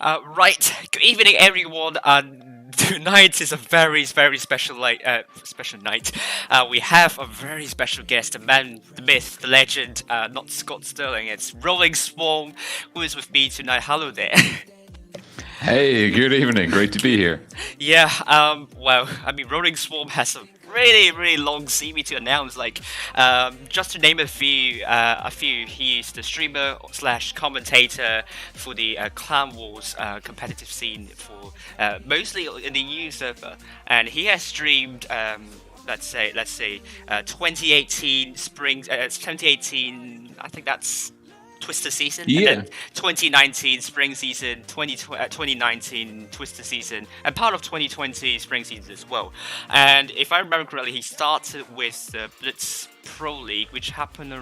Right. Good evening, everyone. Tonight is a very special night. We have a very special guest, the man, the myth, the legend. Not Scott Sterling. It's RollingSwarm, who is with me tonight. Hello there. Hey, good evening. Great to be here. Yeah. Well, I mean, RollingSwarm has a really long CV to announce. Like, just to name a few. He's the streamer slash commentator for the Clan Wars competitive scene for mostly in the EU server, and he has streamed. Let's say 2018 spring, 2018. I think that's Twister season, and Yeah. then 2019 spring season, 2019 Twister season, and part of 2020 spring season as well. And if I remember correctly, he started with the Blitz Pro League, which happened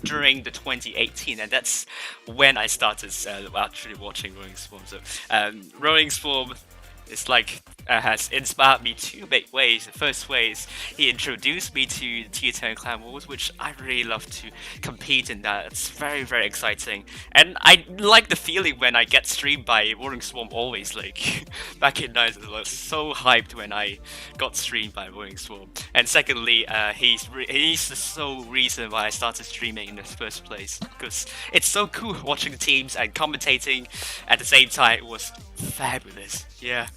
during the 2018, and that's when I started actually watching Rolling Swarm. So Rolling Swarm is like has inspired me two big ways. The first way is he introduced me to Tier 10 Clan Wars, which I really love to compete in that. It's very exciting. And I like the feeling when I get streamed by Rolling Swarm always. Like, back in nights, I was so hyped when I got streamed by Rolling Swarm. And secondly, he's the sole reason why I started streaming in the first place. Because it's so cool watching the teams and commentating at the same time. It was fabulous. Yeah.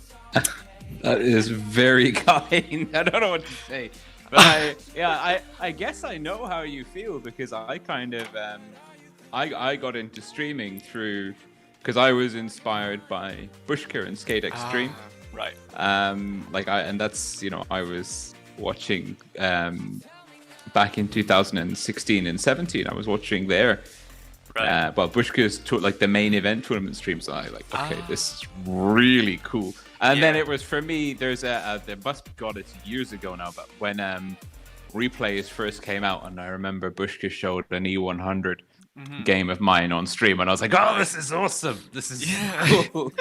That is very kind. I don't know what to say. But I guess I know how you feel because I kind of I got into streaming through because I was inspired by Bushka and Skate Extreme. Right. And that's I was watching back in 2016 and 17. I was watching there. Right. Well, Bushka's the main event tournament streams. So I this is really cool. And then it was for me. There's they must have got it years ago now, but when replays first came out, and I remember Bushka showed an E100 game of mine on stream, and I was like, "Oh, this is awesome! This is cool."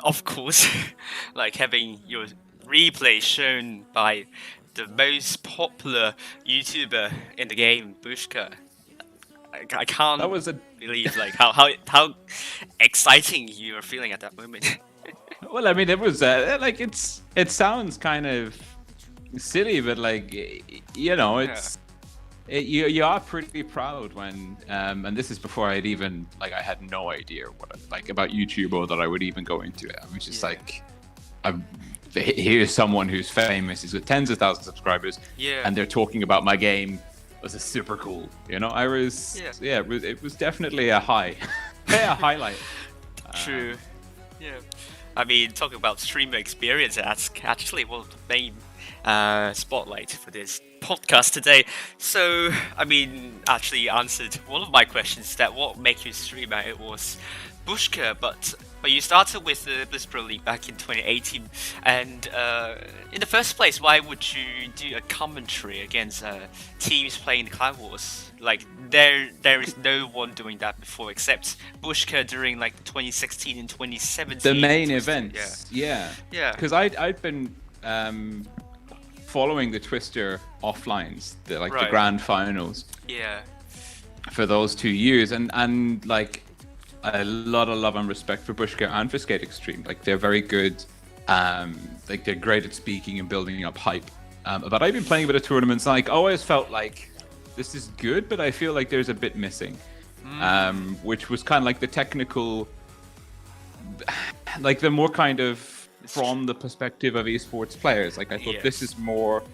Of course, like having your replay shown by the most popular YouTuber in the game, Bushka. I can't believe like how exciting you are feeling at that moment. Well, I mean, it was it sounds kind of silly, but you are pretty proud when and this is before I had no idea what about YouTube or that I would even go into it. I was just here's someone who's famous, he's got tens of thousands of subscribers, and they're talking about my game. This is super cool. It was definitely a high, a highlight. True. Yeah. I mean, talking about streamer experience, that's actually one of the main spotlight for this podcast today. So, I mean, actually answered one of my questions that what make you streamer. It was Bushka, but you started with the Blitz Pro League back in 2018, and in the first place, why would you do a commentary against teams playing the Clan Wars? Like, there is no one doing that before except Bushka during like 2016 and 2017. The main events, yeah. Because I'd been following the Twister offlines, the grand finals. Yeah. For those 2 years, and like. A lot of love and respect for Bushka and for Skate Extreme. Like, they're very good. They're great at speaking and building up hype. But I've been playing a bit of tournaments. Like, always felt like this is good, but I feel like there's a bit missing. Which was kind of like the technical, like the more kind of from the perspective of esports players. Like, I thought this is more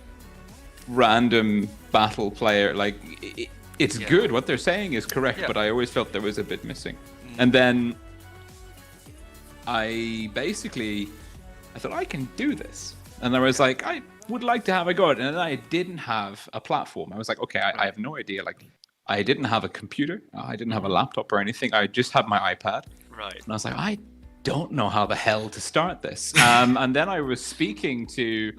random battle player. Like, it's good. What they're saying is correct, but I always felt there was a bit missing. And then I thought I can do this. And I was like, I would like to have a go at it. And then I didn't have a platform. I was like, okay, I have no idea. Like, I didn't have a computer. I didn't have a laptop or anything. I just had my iPad. Right. And I was like, I don't know how the hell to start this. And then I was speaking to,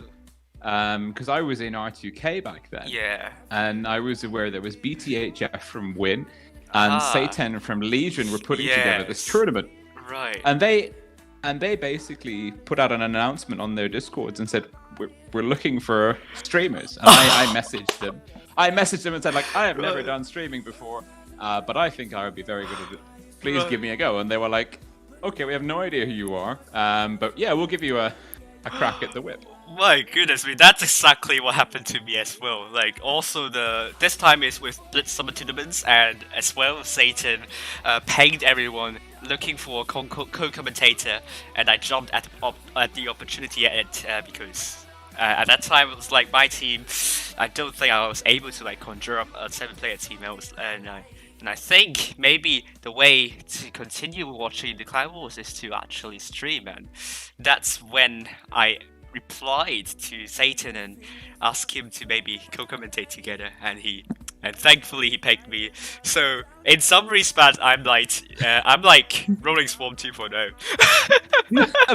because I was in R2K back then. Yeah. And I was aware there was BTHF from Win. And Satan from Legion were putting together this tournament. Right. And they basically put out an announcement on their Discords and said, we're looking for streamers. And I messaged them. I messaged them and said, like, I have never done streaming before, but I think I would be very good at it. Please give me a go. And they were like, okay, we have no idea who you are, but yeah, we'll give you a crack at the whip. My goodness me, that's exactly what happened to me as well. Like, also this time is with Blitz Summer Tournaments, and as well, Satan pinged everyone looking for a co-commentator, and I jumped at the opportunity at it because at that time it was like my team. I don't think I was able to like conjure up a 7-player team. And I think maybe the way to continue watching the Clan Wars is to actually stream, and that's when I replied to Satan and asked him to maybe co-commentate together, and thankfully he picked me. So in some respects, I'm like RollingSwarm 2.0.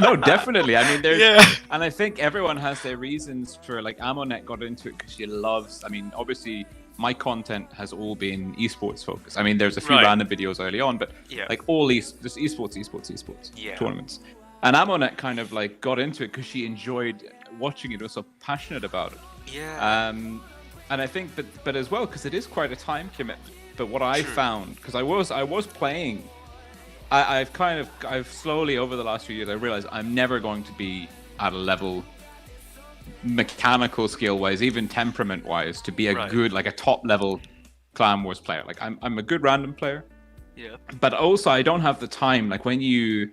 No, definitely. I mean, there's, Yeah. and I think everyone has their reasons for, like, Ammonet got into it because she loves. I mean, obviously, my content has all been esports focused. I mean, there's a few Right. random videos early on, but Yeah. like all just esports Yeah. tournaments. And Ammonet kind of like got into it because she enjoyed watching it, was so passionate about it. Yeah. And I think, but as well, because it is quite a time commitment. But what I True. found, because I was playing, I've slowly over the last few years, I realized I'm never going to be at a level, mechanical skill wise, even temperament wise, to be a Right. good, like a top level Clan Wars player. Like I'm a good random player, Yeah. but also I don't have the time. Like when you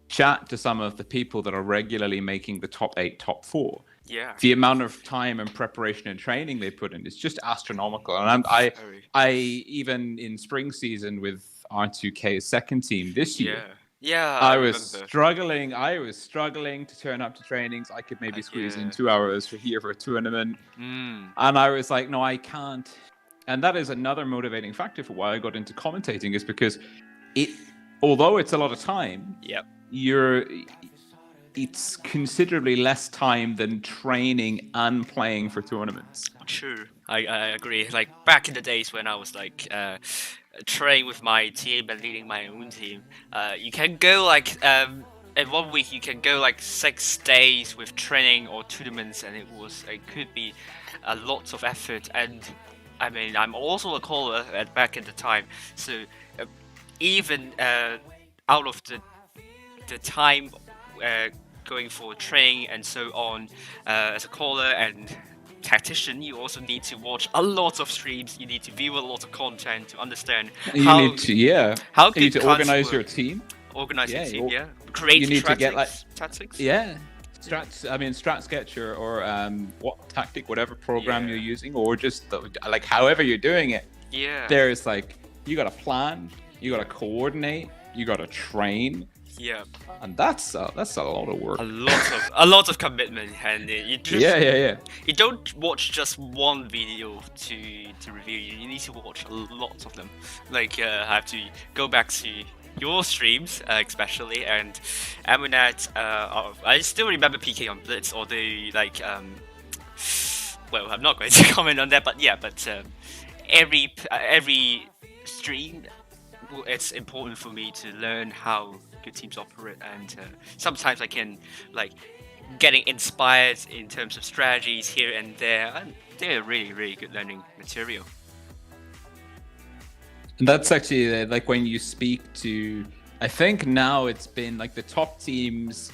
chat to some of the people that are regularly making the top 8, top 4, Yeah. the amount of time and preparation and training they put in is just astronomical. And Very. I even in spring season with R2K's second team this year, Yeah. Yeah. I was remember. struggling. I was struggling to turn up to trainings. I could maybe squeeze in 2 hours for a tournament, Mm. and I was like, no, I can't. And that is another motivating factor for why I got into commentating, is because although it's a lot of time, Yep. it's considerably less time than training and playing for tournaments. True. I agree. Like back in the days when I was like training with my team and leading my own team, you can go like in 1 week you can go like 6 days with training or tournaments, and it could be a lot of effort. And I mean, I'm also a caller back in the time, so even out of the time going for training and so on, as a caller and tactician, you also need to watch a lot of streams. You need to view a lot of content to understand how You need to how you need to good clans organize work. your team. Organize your Yeah, team. you- Yeah, create you need to get, like- tactics. Yeah. Strat sketch or what tactic, whatever program Yeah. you're using, or just like however you're doing it. Yeah. There's like, you got to plan, you got to coordinate, you got to train, Yeah. and that's a lot of work. A lot of commitment, and you just Yeah. you don't watch just one video to review. You need to watch a lot of them. Like I have to go back to your streams, especially, and Ammonet. I still remember PK on Blitz, or the like. Well, I'm not going to comment on that, but yeah, every stream, it's important for me to learn how good teams operate, and sometimes I can like getting inspired in terms of strategies here and there, and they're really good learning material. And that's actually like when you speak to, I think now it's been like the top teams,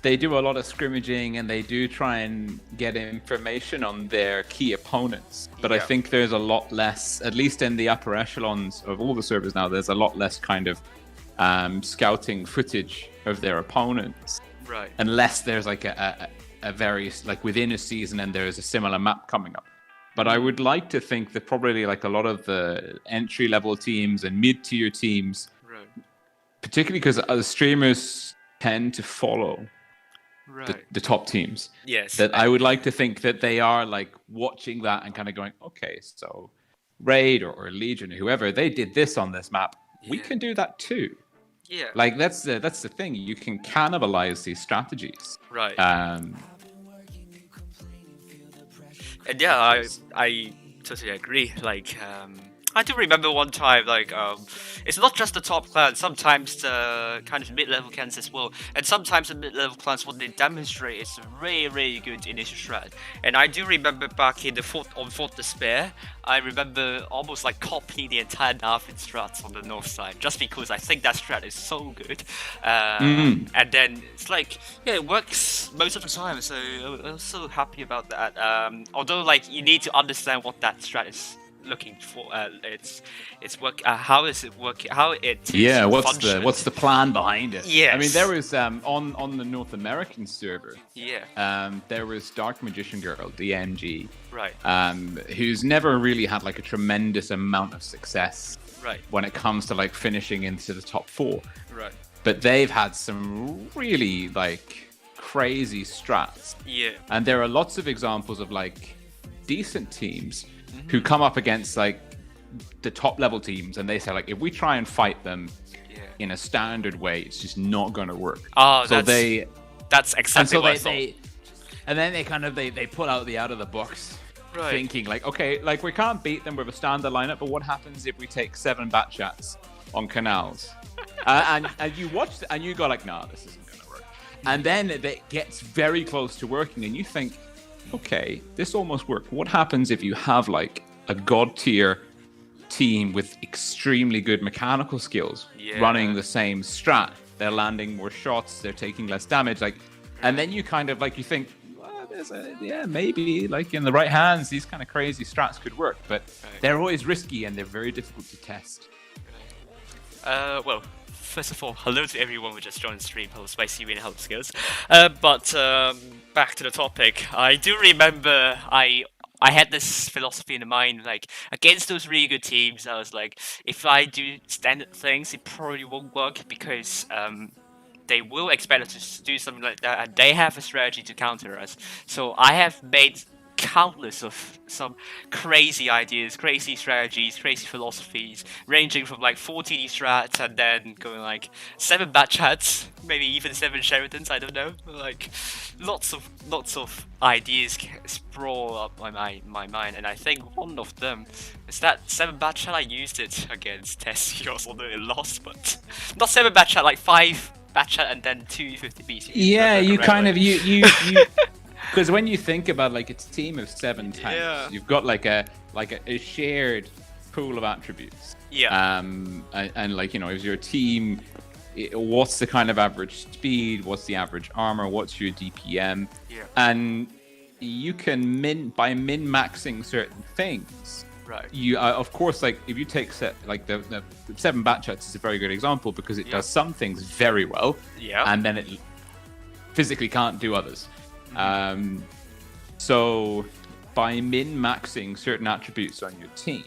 they do a lot of scrimmaging and they do try and get information on their key opponents. But I Yeah. think there's a lot less, at least in the upper echelons of all the servers now, there's a lot less kind of scouting footage of their opponents. Right. Unless there's like a very, like within a season and there's a similar map coming up. But I would like to think that probably like a lot of the entry level teams and mid-tier teams, Right. particularly because the streamers tend to follow Right. the top teams, Yes. that I would like to think that they are like watching that and kind of going, okay, so Raid or Legion or whoever, they did this on this map. We Yeah. can do that too. Yeah. Like that's the thing. You can cannibalize these strategies. Right. Um, And yeah, I totally agree. Like I do remember one time, like, it's not just the top clans, sometimes the kind of mid-level clans as well, and sometimes the mid-level clans, what they demonstrate is a really, really good initial strat. And I do remember back in the Fort Despair, I remember almost like copying the entire Narvin strats on the north side, just because I think that strat is so good. And then it's like, yeah, it works most of the time, so I was so happy about that. Although, like, you need to understand what that strat is looking for, it's work. How is it working? How it what's the plan behind it? Yes. I mean, there was on the North American server. Yeah. There was Dark Magician Girl DMG. Right. Who's never really had like a tremendous amount of success. Right. When it comes to like finishing into the top 4. Right. But they've had some really like crazy strats. Yeah. And there are lots of examples of like decent teams who come up against like the top level teams, and they say like, if we try and fight them in a standard way, it's just not going to work. Oh, so that's exactly what I thought. And then they pull out the out of the box, thinking like, okay, like we can't beat them with a standard lineup, but what happens if we take 7 bat chats on canals? and you watch and you go like, nah, this isn't going to work. And then it gets very close to working, and you think, okay, this almost worked. What happens if you have like a god tier team with extremely good mechanical skills running the same strat? They're landing more shots, they're taking less damage, like, and then you kind of like, you think, well, maybe like in the right hands, these kind of crazy strats could work, but they're always risky and they're very difficult to test. Well, first of all, hello to everyone who just joined the stream. Hello, Spicy and hello, Skills. But back to the topic. I do remember I had this philosophy in mind, like, against those really good teams, I was like, if I do standard things, it probably won't work, because they will expect us to do something like that, and they have a strategy to counter us. So I have made countless of some crazy ideas, crazy strategies, crazy philosophies, ranging from like 40 strats and then going like 7 bat chats, maybe even 7 Sheridans, I don't know. Like lots of ideas sprawl up my mind, and I think one of them is that 7 bat chat. I used it against Tessios, although it lost, but not 7 bat chat, like 5 bat chat and then 2 50 Yeah, you kind of you because when you think about like it's a team of 7 tanks, you've got like a shared pool of attributes. Yeah. And like, you know, is your team, what's the kind of average speed? What's the average armor? What's your DPM? Yeah. And you can by min-maxing certain things. Right. You of course, like if you take like the 7 bat chats is a very good example, because it does some things very well. Yeah. And then it physically can't do others. So by min-maxing certain attributes on your team,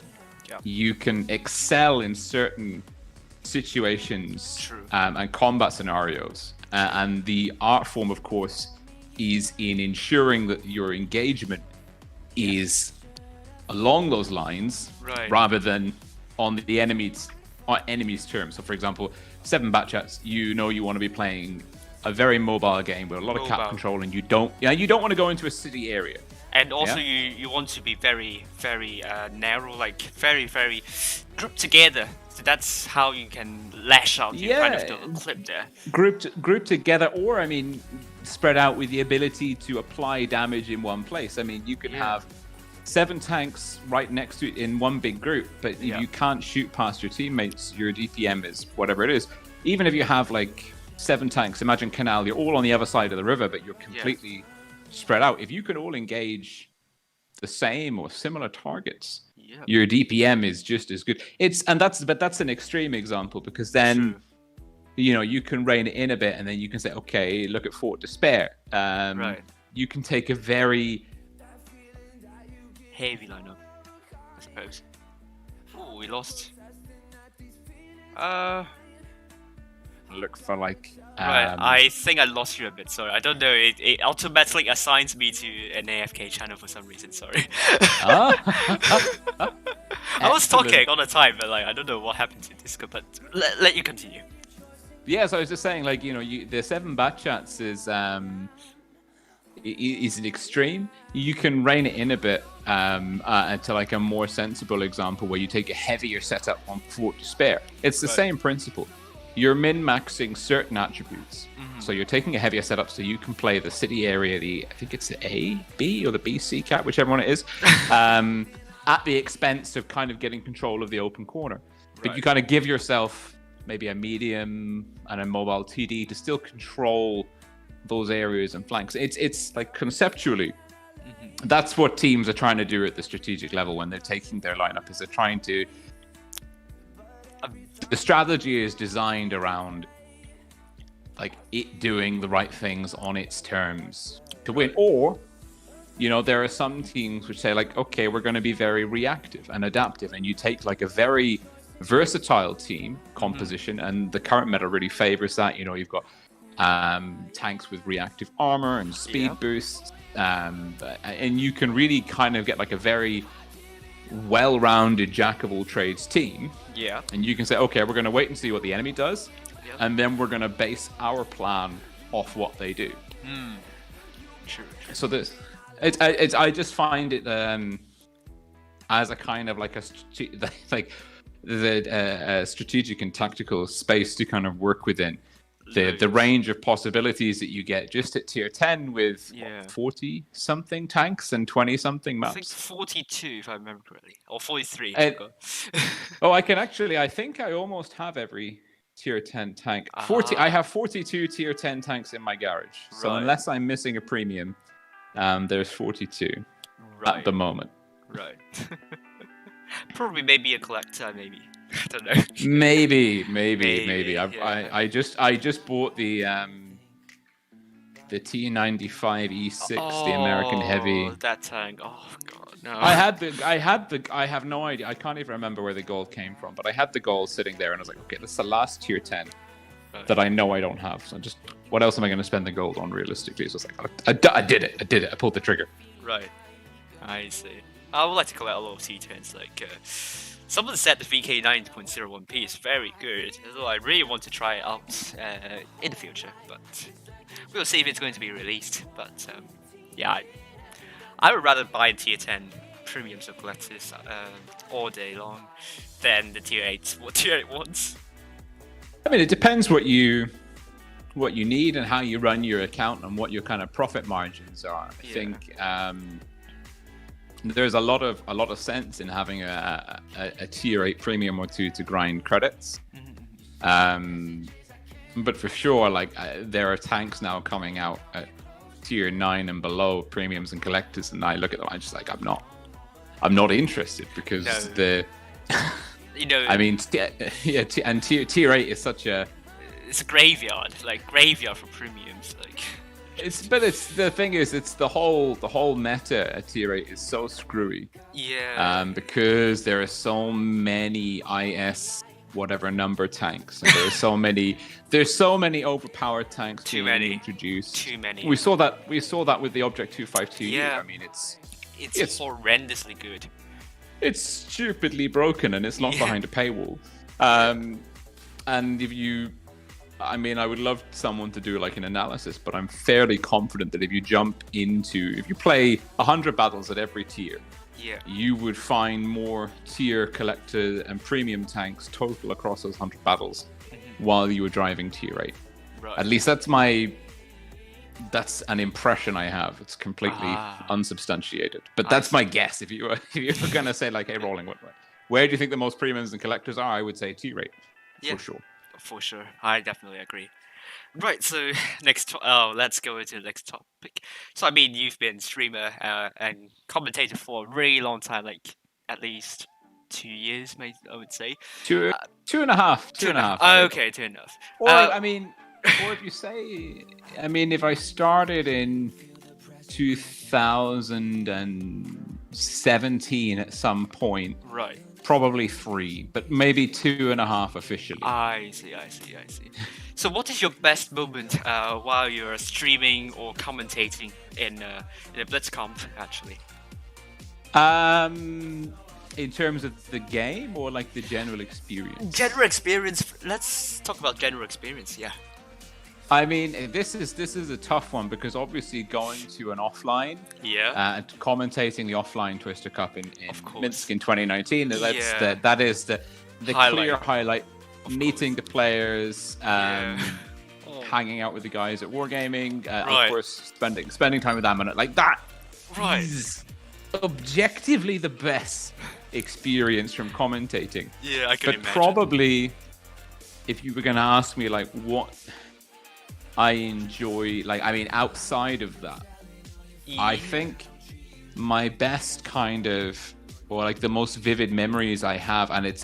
you can excel in certain situations and combat scenarios. And the art form, of course, is in ensuring that your engagement is along those lines, rather than on the enemy's terms. So, for example, 7 bat chats, you know you want to be playing a very mobile game with a lot of cap control, and you don't want to go into a city area. And also, you want to be very, very narrow, like very, very grouped together. So that's how you can lash out your kind of the clip there. Grouped together, or I mean, spread out with the ability to apply damage in one place. I mean, you can have 7 tanks right next to it in one big group, but if you can't shoot past your teammates, your DPM is whatever it is. Even if you have like 7 tanks, imagine Canal, you're all on the other side of the river, but you're completely spread out. If you can all engage the same or similar targets, your DPM is just as good. But that's an extreme example, because then you know, you can rein it in a bit, and then you can say, okay, look at Fort Despair. You can take a very heavy lineup, I suppose. Oh, we lost. Look for like. I think I lost you a bit. Sorry, I don't know. It automatically assigns me to an AFK channel for some reason. Sorry. I was talking all the time, but like I don't know what happened to Discord. But let you continue. Yeah, so I was just saying, like, you know, the 7 bat chats is is an extreme. You can rein it in a bit to like a more sensible example where you take a heavier setup on Fort to Spare. It's the same principle. You're min-maxing certain attributes. So you're taking a heavier setup so you can play the city area, I think it's the A, B, or the BC cap, whichever one it is, at the expense of kind of getting control of the open corner. But you kind of give yourself maybe a medium and a mobile TD to still control those areas and flanks. It's like conceptually, that's what teams are trying to do at the strategic level when they're taking their lineup, is they're trying to... The strategy is designed around like it doing the right things on its terms to win. Or, you know, there are some teams which say like, okay, we're going to be very reactive and adaptive, and you take like a very versatile team composition, and the current meta really favors that. You know, you've got tanks with reactive armor and speed boosts, and you can really kind of get like a very well-rounded jack of all trades team. And you can say, okay, we're going to wait and see what the enemy does, and then we're going to base our plan off what they do. True. So this, I just find it as a kind of like a strategic and tactical space to kind of work within. The range of possibilities that you get just at tier 10 with 40 something tanks and 20 something maps. I think 42 if I remember correctly, or 43. I think I almost have every tier 10 tank. I have 42 tier 10 tanks in my garage. So unless I'm missing a premium, there's 42 at the moment. Probably maybe a collector, maybe. I don't know. Maybe. I just bought the T95 E6, the American Heavy. That tank. Oh god, no. I have no idea. I can't even remember where the gold came from, but I had the gold sitting there, and I was like, okay, this is the last tier 10 that I know I don't have. So what else am I going to spend the gold on realistically? So it's like, I did it. I pulled the trigger. Right. I see. I would like to collect a lot of T10s. Like, someone said the VK 9.01p is very good, although I really want to try it out in the future. But we'll see if it's going to be released. But yeah, I would rather buy tier 10 premiums or collectors all day long than the tier 8 ones. I mean, it depends what you need and how you run your account and what your kind of profit margins are. I think there's a lot of sense in having a tier 8 premium or two to grind credits. But for sure, like there are tanks now coming out at tier 9 and below premiums and collectors, and I look at them, I'm just like, I'm not interested, because I mean, and tier 8 is such a... It's a graveyard for premiums, like... The thing is, it's the whole meta at tier 8 is so screwy. Because there are so many IS whatever number tanks, and there's so many overpowered tanks being introduced. Too many. We saw that with the Object 252. I mean, it's horrendously good. It's stupidly broken, and it's locked behind a paywall. And I mean, I would love someone to do like an analysis, but I'm fairly confident that if you play 100 battles at every tier, you would find more tier collector and premium tanks total across those 100 battles while you were driving tier 8. At least that's an impression I have. It's completely unsubstantiated, but that's my guess. If you were going to say like, hey, Rolling, where do you think the most premiums and collectors are? I would say tier 8 for sure. For sure, I definitely agree. Right, so let's go into the next topic. So I mean, you've been streamer and commentator for a really long time, like at least 2 years, maybe I would say. Two and a half. Okay, 2.5. Or I mean, or if you say, I mean, if I started in 2017 at some point, probably 3, but maybe 2.5 officially. I see. So what is your best moment while you're streaming or commentating in a BlitzConf, actually? In terms of the game or like the general experience? General experience. Let's talk about general experience, yeah. I mean, this is a tough one because obviously going to an offline, and commentating the offline Twister Cup in Minsk in 2019, that is the clear highlight. Meeting the players, hanging out with the guys at Wargaming, of course, spending time with them, and like that is objectively the best experience from commentating. Yeah, I can imagine. But probably, if you were going to ask me like what I enjoy, like, I mean, outside of that, I think my best kind of, or like the most vivid memories I have, and it's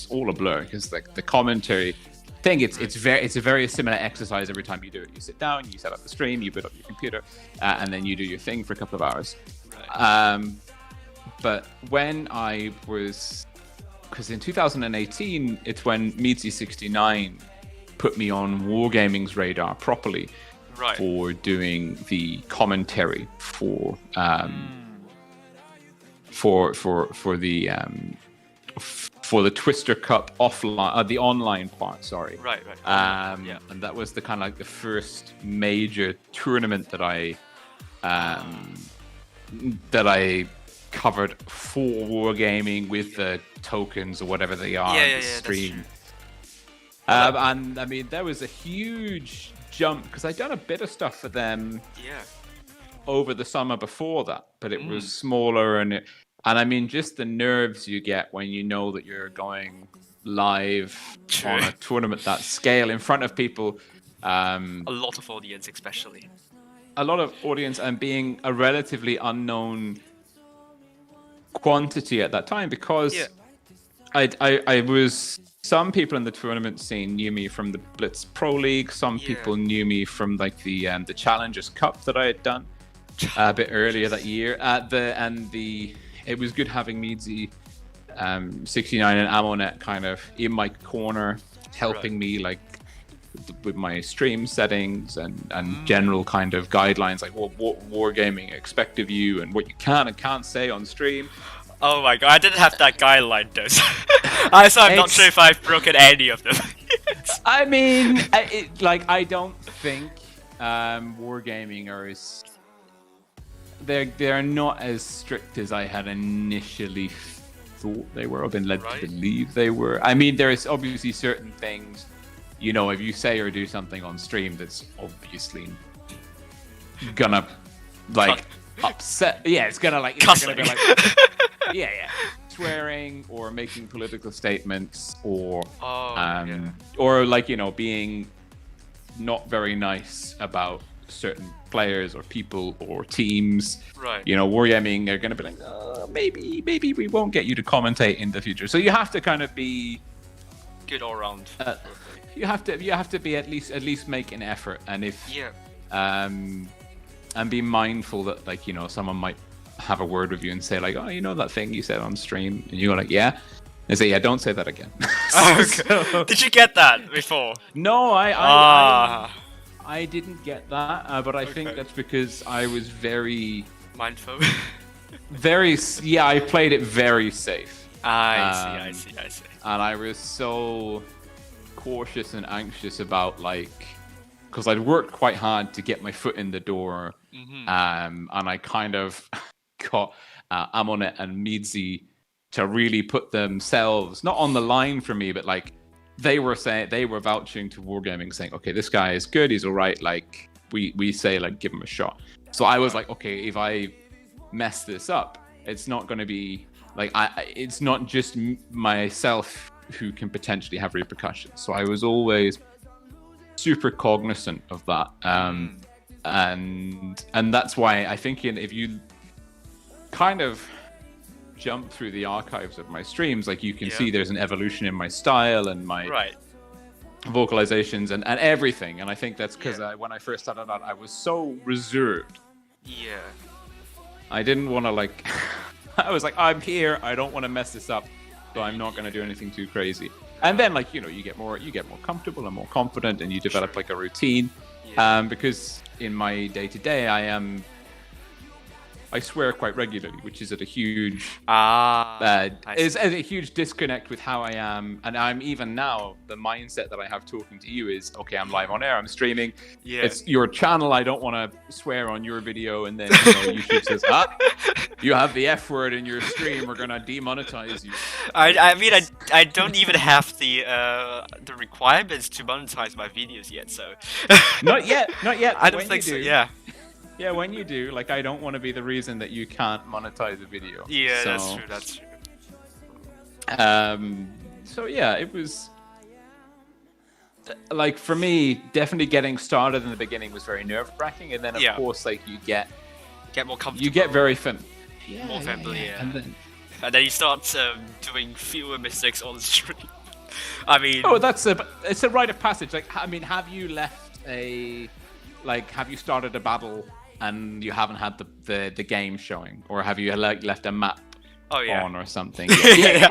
all a blur because like the commentary thing, it's a very similar exercise every time you do it. You sit down, you set up the stream, you boot up your computer, and then you do your thing for a couple of hours. But when I was, because in 2018, it's when Meadsy69 put me on Wargaming's radar properly for doing the commentary for the Twister Cup offline, the online part. Sorry. Right. And that was the kind of like the first major tournament that I covered for Wargaming with the tokens or whatever they are on the stream. And I mean, there was a huge jump because I'd done a bit of stuff for them over the summer before that, but it was smaller and I mean, just the nerves you get when you know that you're going live on a tournament that scale in front of people. A lot of audience, especially. A lot of audience, and being a relatively unknown quantity at that time, because I was, some people in the tournament scene knew me from the Blitz Pro League. Some people knew me from like the Challengers Cup that I had done a bit earlier that year. It was good having Meadsy 69 and Amonet kind of in my corner, helping me like with my stream settings and general kind of guidelines, like what Wargaming expect of you and what you can and can't say on stream. Oh my god, I didn't have that guideline though. I'm not sure if I've broken any of them. I mean, I don't think Wargaming are as... They're not as strict as I had initially thought they were, or been led to believe they were. I mean, there's obviously certain things, you know, if you say or do something on stream that's obviously gonna like upset. Yeah, it's gonna like, cussing. Gonna be like, swearing or making political statements or or like, you know, being not very nice about certain players or people or teams. Right. You know, Wargaming are going to be like, maybe we won't get you to commentate in the future. So you have to kind of be good all around. You have to be at least make an effort, and if and be mindful that, like, you know, someone might have a word with you and say like, oh, you know that thing you said on stream, and you go like, yeah. They say, yeah, don't say that again. Okay. Did you get that before? No, I didn't get that, but I think that's because I was very mindful. I played it very safe. I see. And I was so cautious and anxious about, like, because I'd worked quite hard to get my foot in the door, and I kind of got Amonet and Meadsy to really put themselves not on the line for me, but like, they were vouching to Wargaming, saying, okay, this guy is good, he's all right, like we say, like, give him a shot. So I was like, okay, if I mess this up, it's not going to be like, it's not just myself who can potentially have repercussions. So I was always super cognizant of that, and that's why I think if you kind of jump through the archives of my streams, like, you can see there's an evolution in my style and my vocalizations and everything. And I think that's because when I first started out, I was so reserved. I didn't want to, like, I was like, I'm here, I don't want to mess this up, so I'm not going to do anything too crazy. And then, like, you know, you get more comfortable and more confident, and you develop like a routine, because in my day-to-day I am I swear quite regularly, which is at a huge I is see. at a huge disconnect with how I am, and I'm even now the mindset that I have talking to you is okay. I'm live on air. I'm streaming. Yeah. It's your channel. I don't want to swear on your video, and then YouTube says, you have the F word in your stream. We're gonna demonetize you. I mean, I don't even have the requirements to monetize my videos yet, so. Not yet. I don't When think you so. do, Yeah. Yeah, when you do, like, I don't want to be the reason that you can't monetize a video. Yeah, So, that's true. That's true. So yeah, it was like for me, definitely getting started in the beginning was very nerve-wracking, and then of Yeah. course, like you get Get more comfortable. you get very more familiar. And And then you start doing fewer mistakes on the stream. I mean, it's a rite of passage. Like, I mean, have you left have you started a battle and you haven't had the game showing, or have you like left a map on or something? You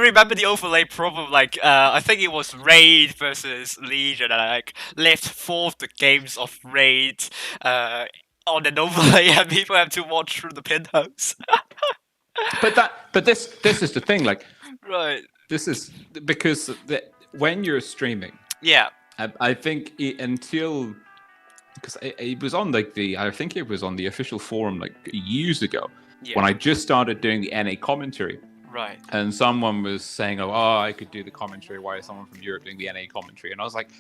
remember the overlay problem? Like, I think it was Raid versus Legion, and I like left 4 of the games of Raid on an overlay, and people have to watch through the pinholes. But this is the thing. Like, Right. this is because when you're streaming, Yeah. I think until. Because it was on I think it was on the official forum like years ago when I just started doing the NA commentary. Right. And someone was saying, "Oh, I could do the commentary. Why is someone from Europe doing the NA commentary?" And I was like,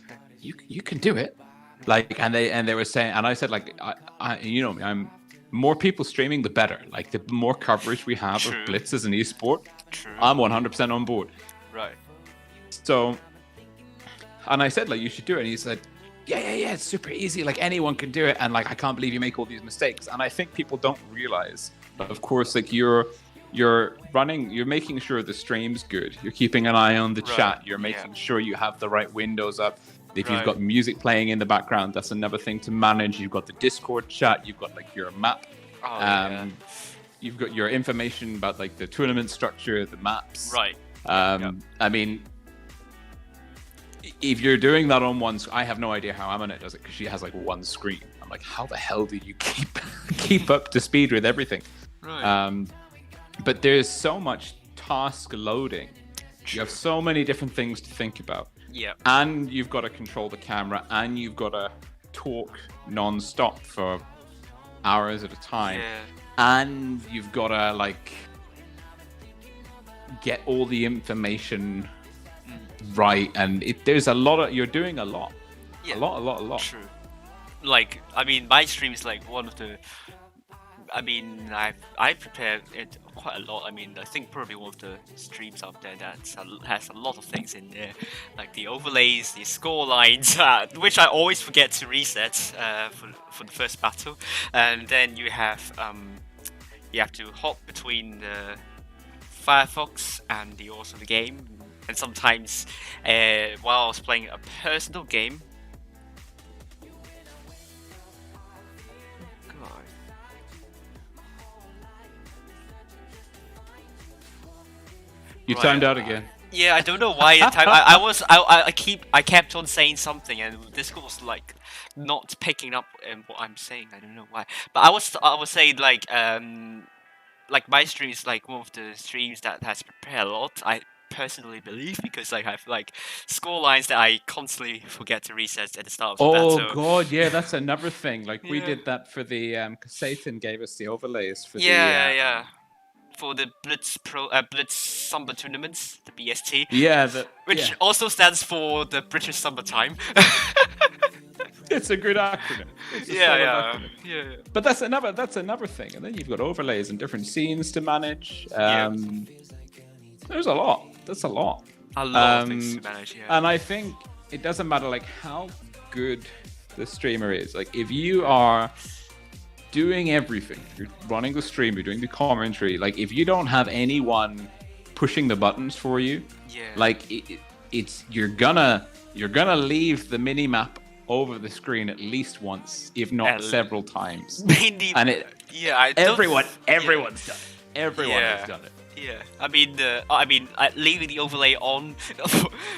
"You can do it." Like, and they were saying, and I said, like, I you know me, I'm more people streaming, the better. Like, the more coverage we have of Blitz as an esport, I'm 100% on board. Right. So, and I said, like, you should do it. And he said, yeah, it's super easy. Like, anyone can do it. And like, I can't believe you make all these mistakes. And I think people don't realize, of course, like you're making sure the stream's good. You're keeping an eye on the chat. You're making sure you have the right windows up. If you've got music playing in the background, that's another thing to manage. You've got the Discord chat. You've got like your map. You've got your information about like the tournament structure, the maps. Right. I mean, if you're doing that on one, I have no idea how Aminet does it because she has like one screen. I'm like, how the hell do you keep up to speed with everything? Right. But there's so much task loading. You have so many different things to think about. Yeah. And you've got to control the camera, and you've got to talk non-stop for hours at a time. Yeah. And you've got to like get all the information right, and there's a lot of you're doing a lot. Yeah. A lot. True. Like, I mean, my stream is like one of the. I mean, I prepare it quite a lot. I mean, I think probably one of the streams out there that has a lot of things in there, like the overlays, the score lines, which I always forget to reset for the first battle, and then you have to hop between the Firefox and also the game, and sometimes while I was playing a personal game. You timed out again. Yeah, I don't know why it timed. I kept on saying something, and Discord was like not picking up what I'm saying. I don't know why. But I was saying like my stream is like one of the streams that has prepared a lot. I personally believe, because like I have like score lines that I constantly forget to reset at the start of the battle. Oh god, yeah, that's another thing. Like we did that for the because Satan gave us the overlays for for the Blitz Summer tournaments, the BST. Which also stands for the British Summertime. It's a good acronym. Yeah. But that's another thing. And then you've got overlays and different scenes to manage. There's a lot. That's a lot. A lot of things to manage, yeah. And I think it doesn't matter like how good the streamer is. Like if you are doing everything, you're running the stream, you're doing the commentary, like if you don't have anyone pushing the buttons for you, like it's you're gonna leave the mini map over the screen at least once, if not several times. Mainly, and everyone's done it. Everyone has done it. Yeah, leaving the overlay on,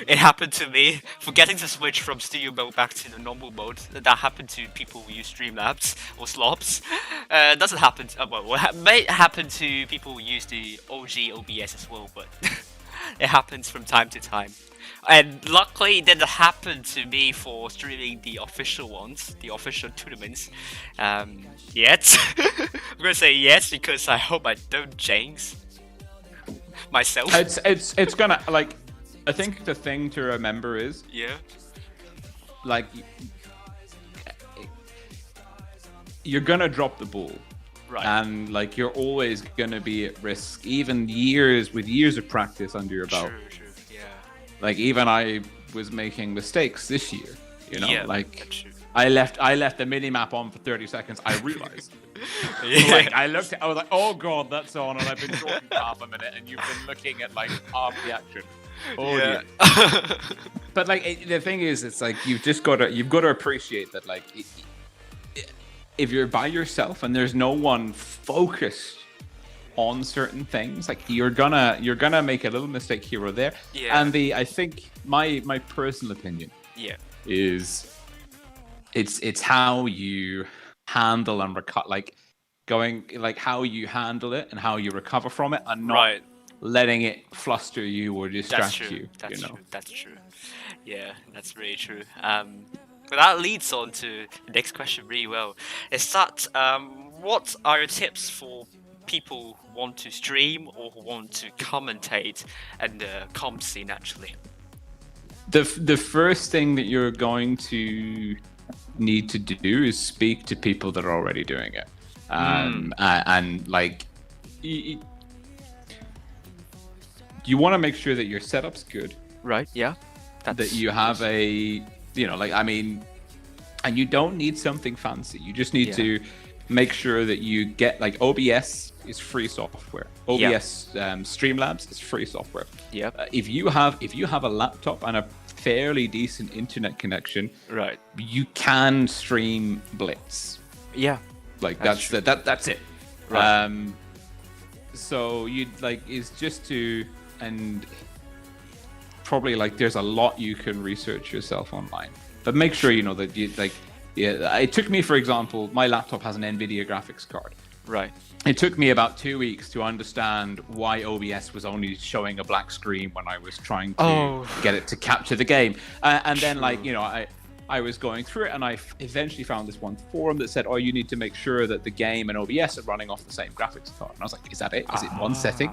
it happened to me. Forgetting to switch from studio mode back to the normal mode, that happened to people who use Streamlabs or Slops. Doesn't happen. May happen to people who use the OG OBS as well, but it happens from time to time. And luckily, it didn't happen to me for streaming the official ones, the official tournaments. Yet, I'm gonna say yes because I hope I don't jinx myself. It's gonna, like, I think the thing to remember is, like, you're gonna drop the ball, right? And like you're always gonna be at risk, even with years of practice under your belt. True, yeah. Like even I was making mistakes this year, you know, Yeah, like I left the mini map on for 30 seconds. I realized. Like I was like, oh god, that's on, and I've been talking for half a minute, and you've been looking at like half the action. Oh dear. But like the thing is, it's like you've got to appreciate that, like if you're by yourself and there's no one focused on certain things, like you're gonna make a little mistake here or there. Yeah. And I think my personal opinion is it's how you handle and how you handle it and how you recover from it, and not letting it fluster you or distract you. That's true. Yeah, that's really true. But that leads on to the next question really well. Is that what are your tips for people who want to stream or who want to commentate and comp scene actually? The first thing that you're going to need to do is speak to people that are already doing it, and like you want to make sure that your setup's good, right? Yeah, that you have a, you know, like, I mean, and you don't need something fancy. You just need to make sure that you get, like, OBS is free software. OBS Streamlabs is free software. Yeah. If you have a laptop and a fairly decent internet connection, right, you can stream Blitz. Yeah. Like that's it. Right. So you'd like is just to, and probably like there's a lot you can research yourself online, but make sure you know that you like. Yeah, it took me, for example, my laptop has an NVIDIA graphics card. Right. It took me about 2 weeks to understand why OBS was only showing a black screen when I was trying to get it to capture the game. And then, like, you know, I was going through it, and I eventually found this one forum that said, oh, you need to make sure that the game and OBS are running off the same graphics card. And I was like, is that it? Is it one setting?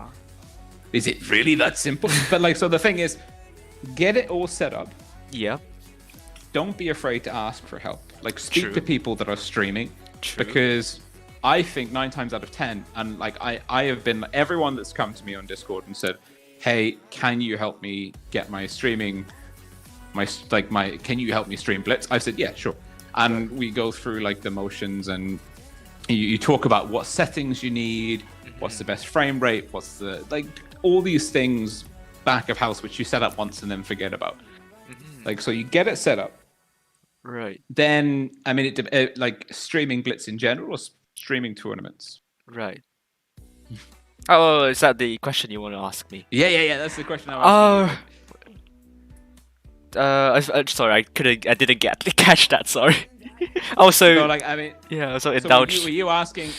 Is it really that simple? But, like, so the thing is, get it all set up. Yeah. Don't be afraid to ask for help. Like, speak True. to people that are streaming. True. Because I think 9 times out of 10, and like I have been, everyone that's come to me on Discord and said, hey, can you help me get my streaming, can you help me stream Blitz? I said, yeah, sure. And we go through like the motions, and you talk about what settings you need, what's the best frame rate, what's the, like, all these things back of house, which you set up once and then forget about. Like, so you get it set up. Right. Then, I mean, like streaming Blitz in general, or streaming tournaments? Right. Oh, is that the question you want to ask me? Yeah. That's the question I was asking. Sorry, I didn't catch that. Sorry. Also, no, like, I mean, yeah, also so indulged. Were you asking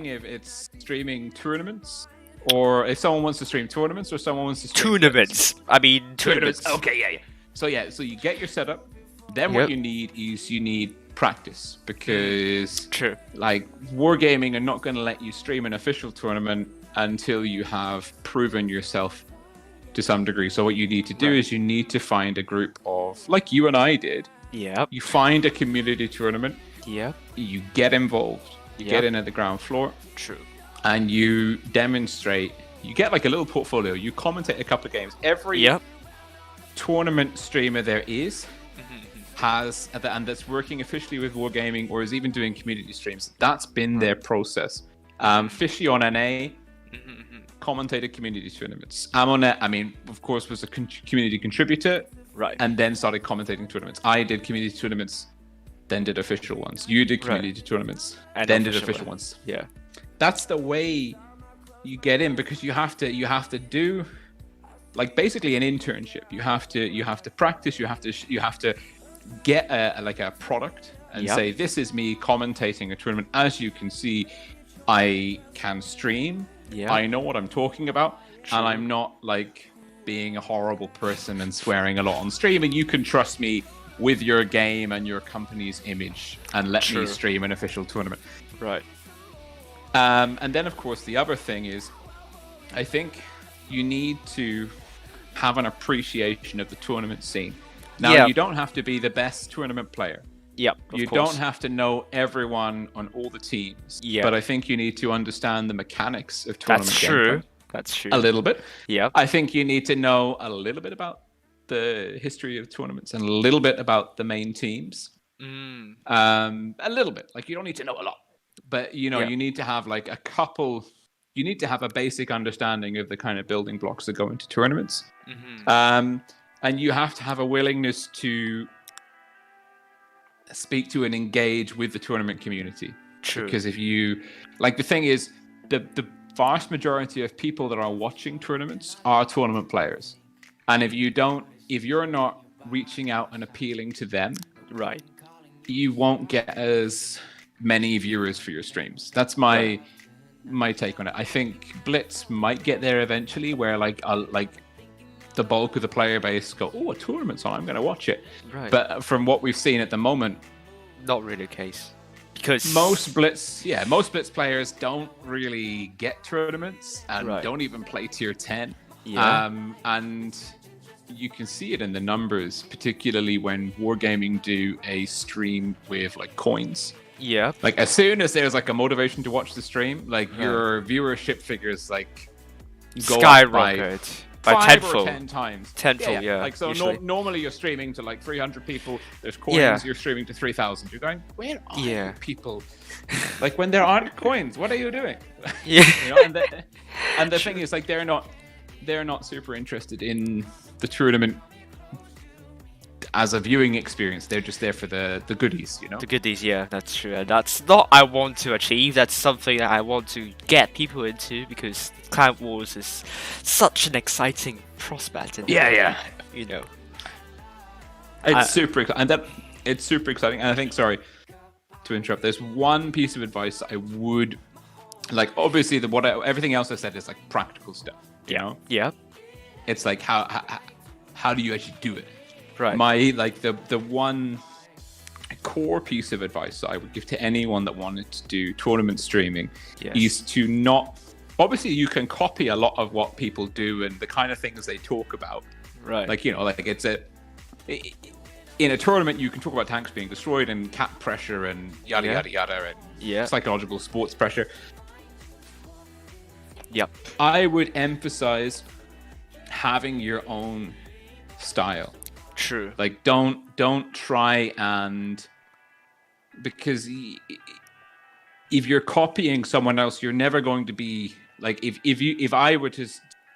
if it's streaming tournaments, or if someone wants to stream tournaments, or someone wants to stream tournaments? Blitz? I mean, tournaments. Okay, yeah. So you get your setup. Then what you need is practice, because True. like Wargaming are not going to let you stream an official tournament until you have proven yourself to some degree. So what you need to do is you need to find a group of, like you and I did. Yeah. You find a community tournament. Yeah. You get involved. You get in at the ground floor. True. And you demonstrate. You get like a little portfolio. You commentate a couple of games. Every tournament streamer there is has, and that's working officially with Wargaming or is even doing community streams. That's been their process. Fishy on NA commentated community tournaments. Amonet, I mean, of course, was a community contributor, right? And then started commentating tournaments. I did community tournaments, then did official ones. You did community tournaments, and then did official ones. Yeah, that's the way you get in because you have to do like basically an internship. You have to practice. You have to get a product and say, this is me commentating a tournament. As you can see, I can stream. I know what I'm talking about. True. And I'm not like being a horrible person and swearing a lot on stream. And you can trust me with your game and your company's image and let me stream an official tournament. Right. And then, of course, the other thing is, I think you need to have an appreciation of the tournament scene. Now, you don't have to be the best tournament player. You don't have to know everyone on all the teams. But I think you need to understand the mechanics of tournament gameplay. That's true. A little bit. I think you need to know a little bit about the history of tournaments and a little bit about the main teams. A little bit. Like, you don't need to know a lot. But, you know, you need to have like a couple... You need to have a basic understanding of the kind of building blocks that go into tournaments. And you have to have a willingness to speak to and engage with the tournament community. True. Because if you... Like, the thing is, the vast majority of people that are watching tournaments are tournament players. And if you're not reaching out and appealing to them, you won't get as many viewers for your streams. That's my take on it. I think Blitz might get there eventually, where like the bulk of the player base go, oh, a tournament's on, I'm going to watch it. But from what we've seen at the moment, not really the case. Because most Blitz players don't really get tournaments and don't even play tier 10. And you can see it in the numbers, particularly when Wargaming do a stream with like coins. Like, as soon as there's like a motivation to watch the stream, like your viewership figures like go skyrocket by 5 or 10 times. Tenfold, Like, so normally you're streaming to like 300 people. There's coins. You're streaming to 3,000. You're going, where are you people? Like, when there aren't coins, what are you doing? You know, and the thing is, like, they're not super interested in the tournament as a viewing experience. They're just there for the goodies, you know? The goodies, that's true. And that's not I want to achieve. That's something that I want to get people into, because Clan Wars is such an exciting prospect. And, you know. It's super exciting. And I think, sorry to interrupt, there's one piece of advice I would... Like, obviously, everything else I said is like practical stuff, you know? It's like, how do you actually do it? The one core piece of advice that I would give to anyone that wanted to do tournament streaming is to not... Obviously, you can copy a lot of what people do and the kind of things they talk about. Like, you know, like it's in a tournament, you can talk about tanks being destroyed and cap pressure and yada, yada, yada, and psychological sports pressure. I would emphasize having your own style. True. Like, don't try and... Because if you're copying someone else, you're never going to be... Like, if I were to,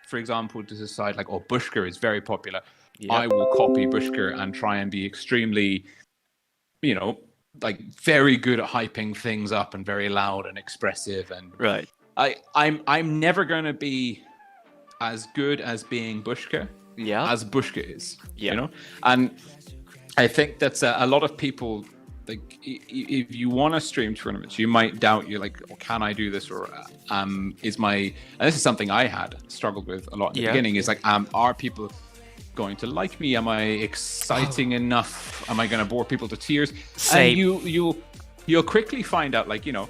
for example, to decide, like, oh, Bushker is very popular, I will copy Bushker and try and be extremely, you know, like, very good at hyping things up and very loud and expressive. And I'm never going to be as good as being Bushker as Bushker is, you know? And I think that's a lot of people, like, if you want to stream tournaments, you might doubt, you're like, oh, can I do this? Or and this is something I had struggled with a lot in the beginning, is like, are people going to like me? Am I exciting enough? Am I going to bore people to tears? Same. And you'll quickly find out, like, you know,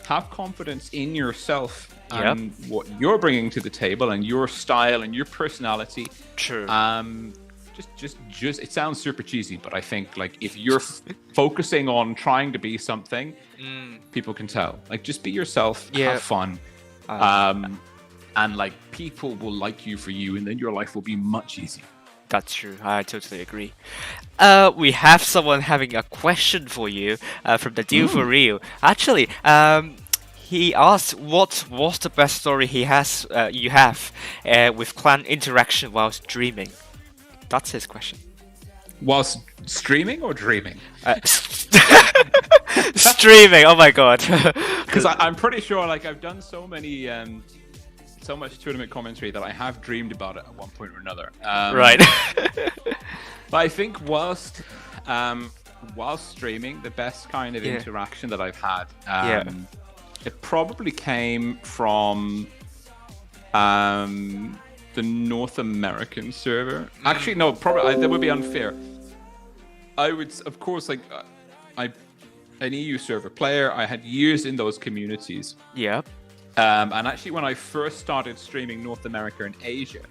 have confidence in yourself and what you're bringing to the table and your style and your personality. True. Just it sounds super cheesy, but I think, like, if you're focusing on trying to be something, people can tell. Like, just be yourself, have fun, and like, people will like you for you, and then your life will be much easier. That's true. I totally agree. We have someone having a question for you from the Deal for Real. Actually, he asked what was the best story you have with clan interaction while streaming. That's his question. Whilst streaming or dreaming? Streaming. Oh my god. Because I'm pretty sure, like, I've done so many so much tournament commentary that I have dreamed about it at one point or another. Right. But I think whilst streaming, the best kind of interaction that I've had, it probably came from the North American server. Actually, no, probably that would be unfair. I would, of course, like an EU server player. I had years in those communities. Yeah. And actually, when I first started streaming North America and Asia,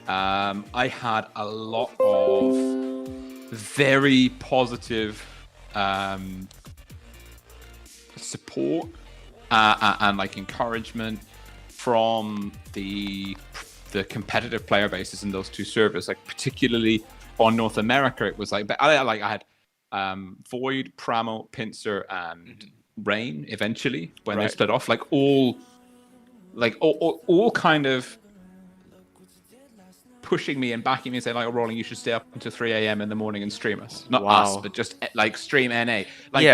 I had a lot of very positive support and like encouragement from the competitive player bases in those two servers. Like particularly on North America, it was like I had Void, Pramo, Pincer, and Rain eventually when they split off. Like all kind of pushing me and backing me and saying, like, oh, Rolling, you should stay up until 3 a.m. in the morning and stream us. Not us, but just like stream NA. Like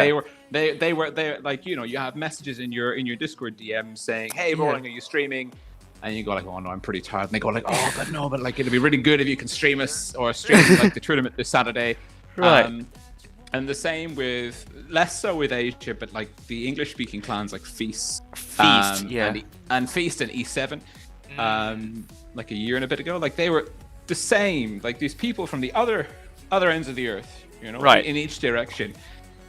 they were like, you know, you have messages in your Discord DM saying, hey, Rolling, are you streaming? And you go like, oh no, I'm pretty tired. And they go like, oh, but like it'd be really good if you can stream us or stream like the tournament this Saturday. Right. And the same with, less so with Asia, but like the English-speaking clans like Feast, and Feast and E7, like a year and a bit ago, like they were the same. Like these people from the other ends of the earth, you know, in each direction,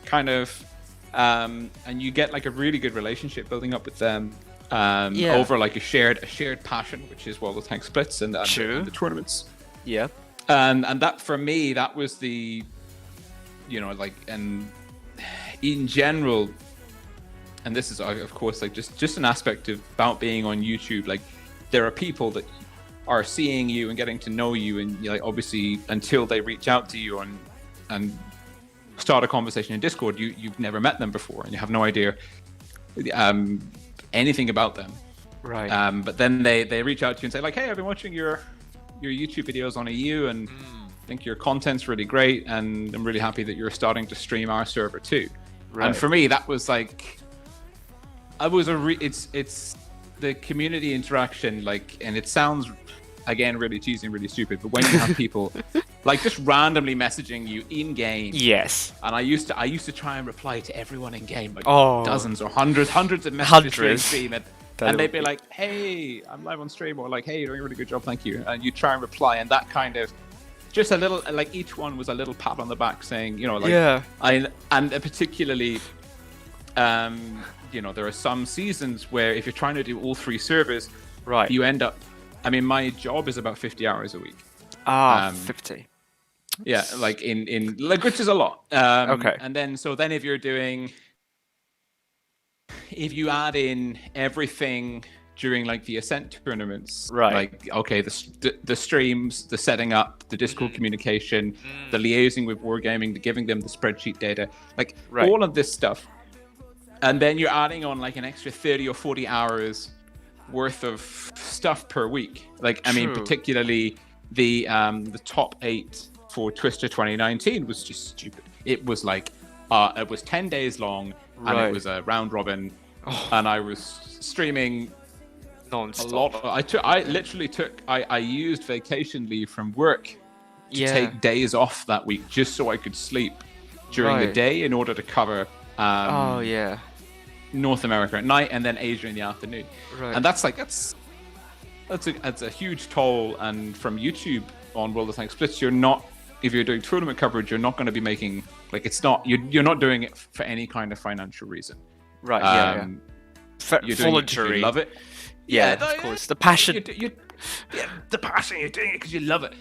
kind of, and you get like a really good relationship building up with them, over like a shared passion, which is World of Tanks splits and the tournaments. Yeah. And that for me, that was the, you know, like, and in general, and this is of course like just an aspect about being on YouTube, like there are people that are seeing you and getting to know you, and like obviously until they reach out to you and start a conversation in Discord, you've never met them before and you have no idea anything about them, but then they reach out to you and say like, hey, I've been watching your YouTube videos on EU and I think your content's really great, and I'm really happy that you're starting to stream our server too. And for me, that was like, it's the community interaction, like, and it sounds again really cheesy and really stupid, but when you have people like just randomly messaging you in game, and I used to try and reply to everyone in game, like dozens or hundreds of messages during stream, and they'd be like, hey, I'm live on stream, or like, hey, you're doing a really good job, thank you, and you try and reply, and that kind of just a little, like each one was a little pat on the back saying, you know, like, and particularly, you know, there are some seasons where if you're trying to do all three servers, you end up, I mean, my job is about 50 hours a week. 50. Yeah, like in like, which is a lot. And then if you add in everything during like the Ascent tournaments, like, okay, the streams, the setting up, the Discord communication, the liaising with Wargaming, the giving them the spreadsheet data, like all of this stuff. And then you're adding on like an extra 30 or 40 hours worth of stuff per week. Like, I mean, particularly the top 8 for Twister 2019 was just stupid. It was like, it was 10 days long, and it was a round robin, and I was streaming non-stop. A lot. I used vacation leave from work to take days off that week just so I could sleep during the day in order to cover North America at night and then Asia in the afternoon. And that's a huge toll. And from YouTube on World of Tanks splits, you're not, if you're doing tournament coverage, you're not going to be making, like, it's not, you're not doing it for any kind of financial reason. You're doing it because you love it. Of course. The passion. The passion. You're doing it because you love it.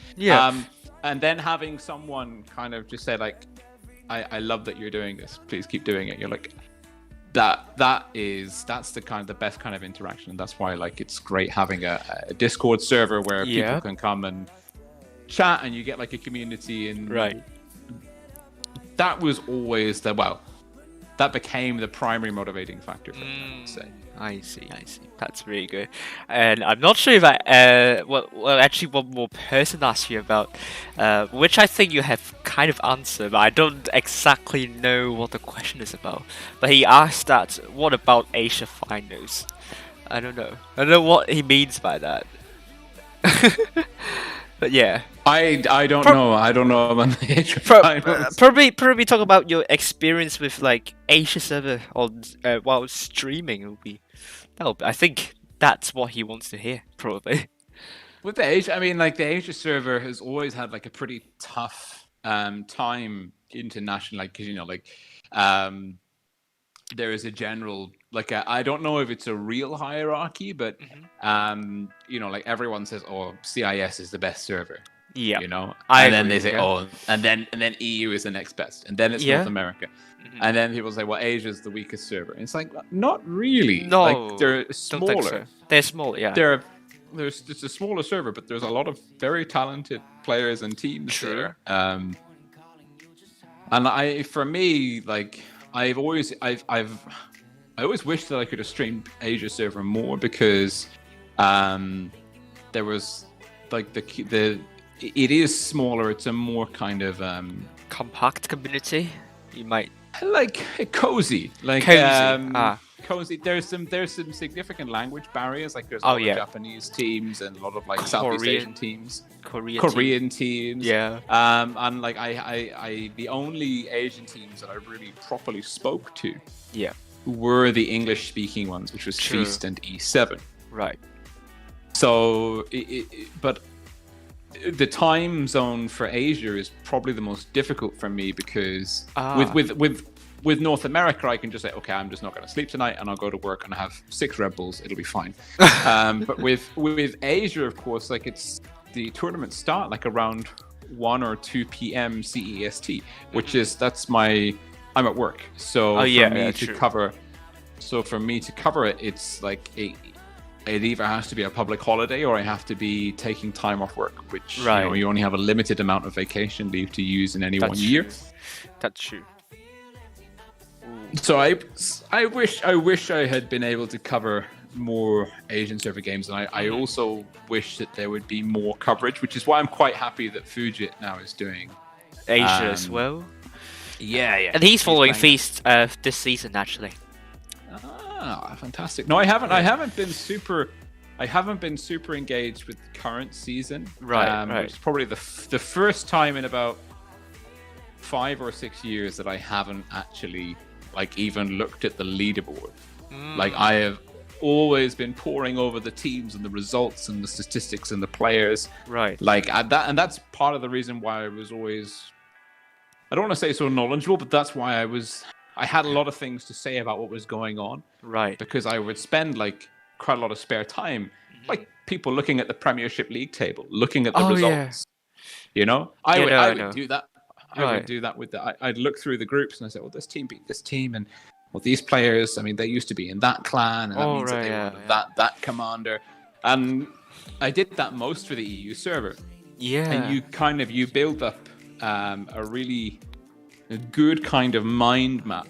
And then having someone kind of just say like, I love that you're doing this. Please keep doing it. You're like, that's the best kind of interaction. And that's why, like, it's great having a Discord server where people can come and chat and you get like a community, and that was always that became the primary motivating factor for me, I would say. I see. That's really good. And I'm not sure if actually one more person asked you about, which I think you have kind of answered, but I don't exactly know what the question is about. But he asked that, what about Asia finals? I don't know. I don't know what he means by that. But yeah. I don't know. I don't know about the Asia finals. Probably talk about your experience with like Asia server on while streaming. I think that's what he wants to hear, probably. With the Asia, I mean, like the Asia server has always had like a pretty tough time international, like because there is a general I don't know if it's a real hierarchy, but like everyone says, oh, CIS is the best server. Yeah, and then they say, oh, and then EU is the next best, and then it's North America, and then people say, well, Asia is the weakest server. And it's like, not really. No, like they're smaller. So. They're small, yeah. It's a smaller server, but there's a lot of very talented players and teams there. And for me, like I always wished that I could have streamed Asia server more because there was like it is smaller. It's a more kind of compact community. You might like cozy, cozy. There's some significant language barriers. Like there's a lot of Japanese teams and a lot of like Southeast Asian teams, Korean teams. Yeah. And like I the only Asian teams that I really properly spoke to, were the English speaking ones, which was CEST and E7. Right. So, but the time zone for Asia is probably the most difficult for me because with North America, I can just say, okay, I'm just not going to sleep tonight, and I'll go to work and I have 6 Red Bulls. It'll be fine. But with Asia, of course, like the tournaments start like around 1 or 2 p.m. CEST, which is I'm at work. So for me to cover it, it's like it either has to be a public holiday or I have to be taking time off work, which you only have a limited amount of vacation leave to use in any one year. That's true. So I wish I had been able to cover more Asian server games, and I also wish that there would be more coverage, which is why I'm quite happy that Fujit now is doing Asia as well. Yeah. And he's following Feast this season actually. Ah, fantastic. No, I haven't been super engaged with the current season. Right. It's probably the first time in about 5 or 6 years that I haven't actually like even looked at the leaderboard. Like I have always been poring over the teams and the results and the statistics and the players. Right. Like and that's part of the reason why I was always, I don't want to say so knowledgeable, but that's why I had a lot of things to say about what was going on. Right. Because I would spend like quite a lot of spare time, like people looking at the Premiership League table, looking at the results. Yeah. I would do that. I would do that with I'd look through the groups and I say, well, this team beat this team, and well, these players, I mean, they used to be in that clan, and that means that they were that commander. And I did that most for the EU server. Yeah. And you build up a really good kind of mind map,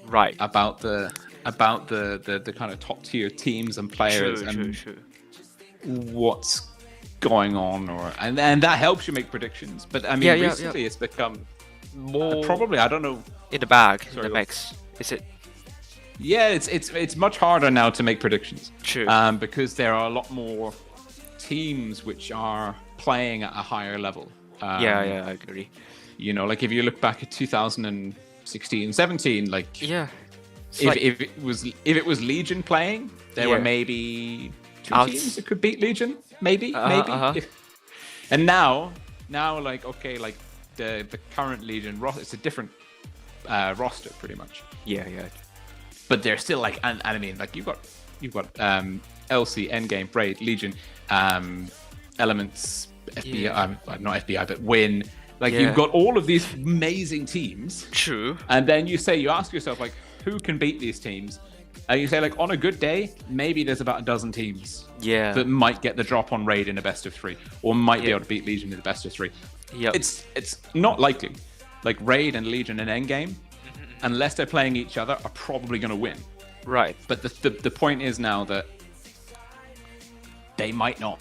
right, about the kind of top tier teams and players true. What's going on, and that helps you make predictions. But I mean, recently it's become more probably, I don't know, in the bag, in the mix. Is it? Yeah, it's much harder now to make predictions. True. Because there are a lot more teams which are playing at a higher level. I agree. Like if you look back at 2016, 17, like if it was Legion playing, there were maybe 2 teams that could beat Legion, maybe. And now like okay, like the current Legion roster, it's a different roster pretty much. Yeah. But they're still like, and I mean, like you've got LC, Endgame, Braid, Legion, Elements, FBI, not FBI, but Win. Like you've got all of these amazing teams. True. And then you ask yourself, like, who can beat these teams? And you say, like, on a good day, maybe there's about a dozen teams that might get the drop on Raid in a best of 3, or might be able to beat Legion in the best of 3. Yep. It's not likely. Like Raid and Legion and Endgame, unless they're playing each other, are probably going to win. Right. But the point is now that they might not.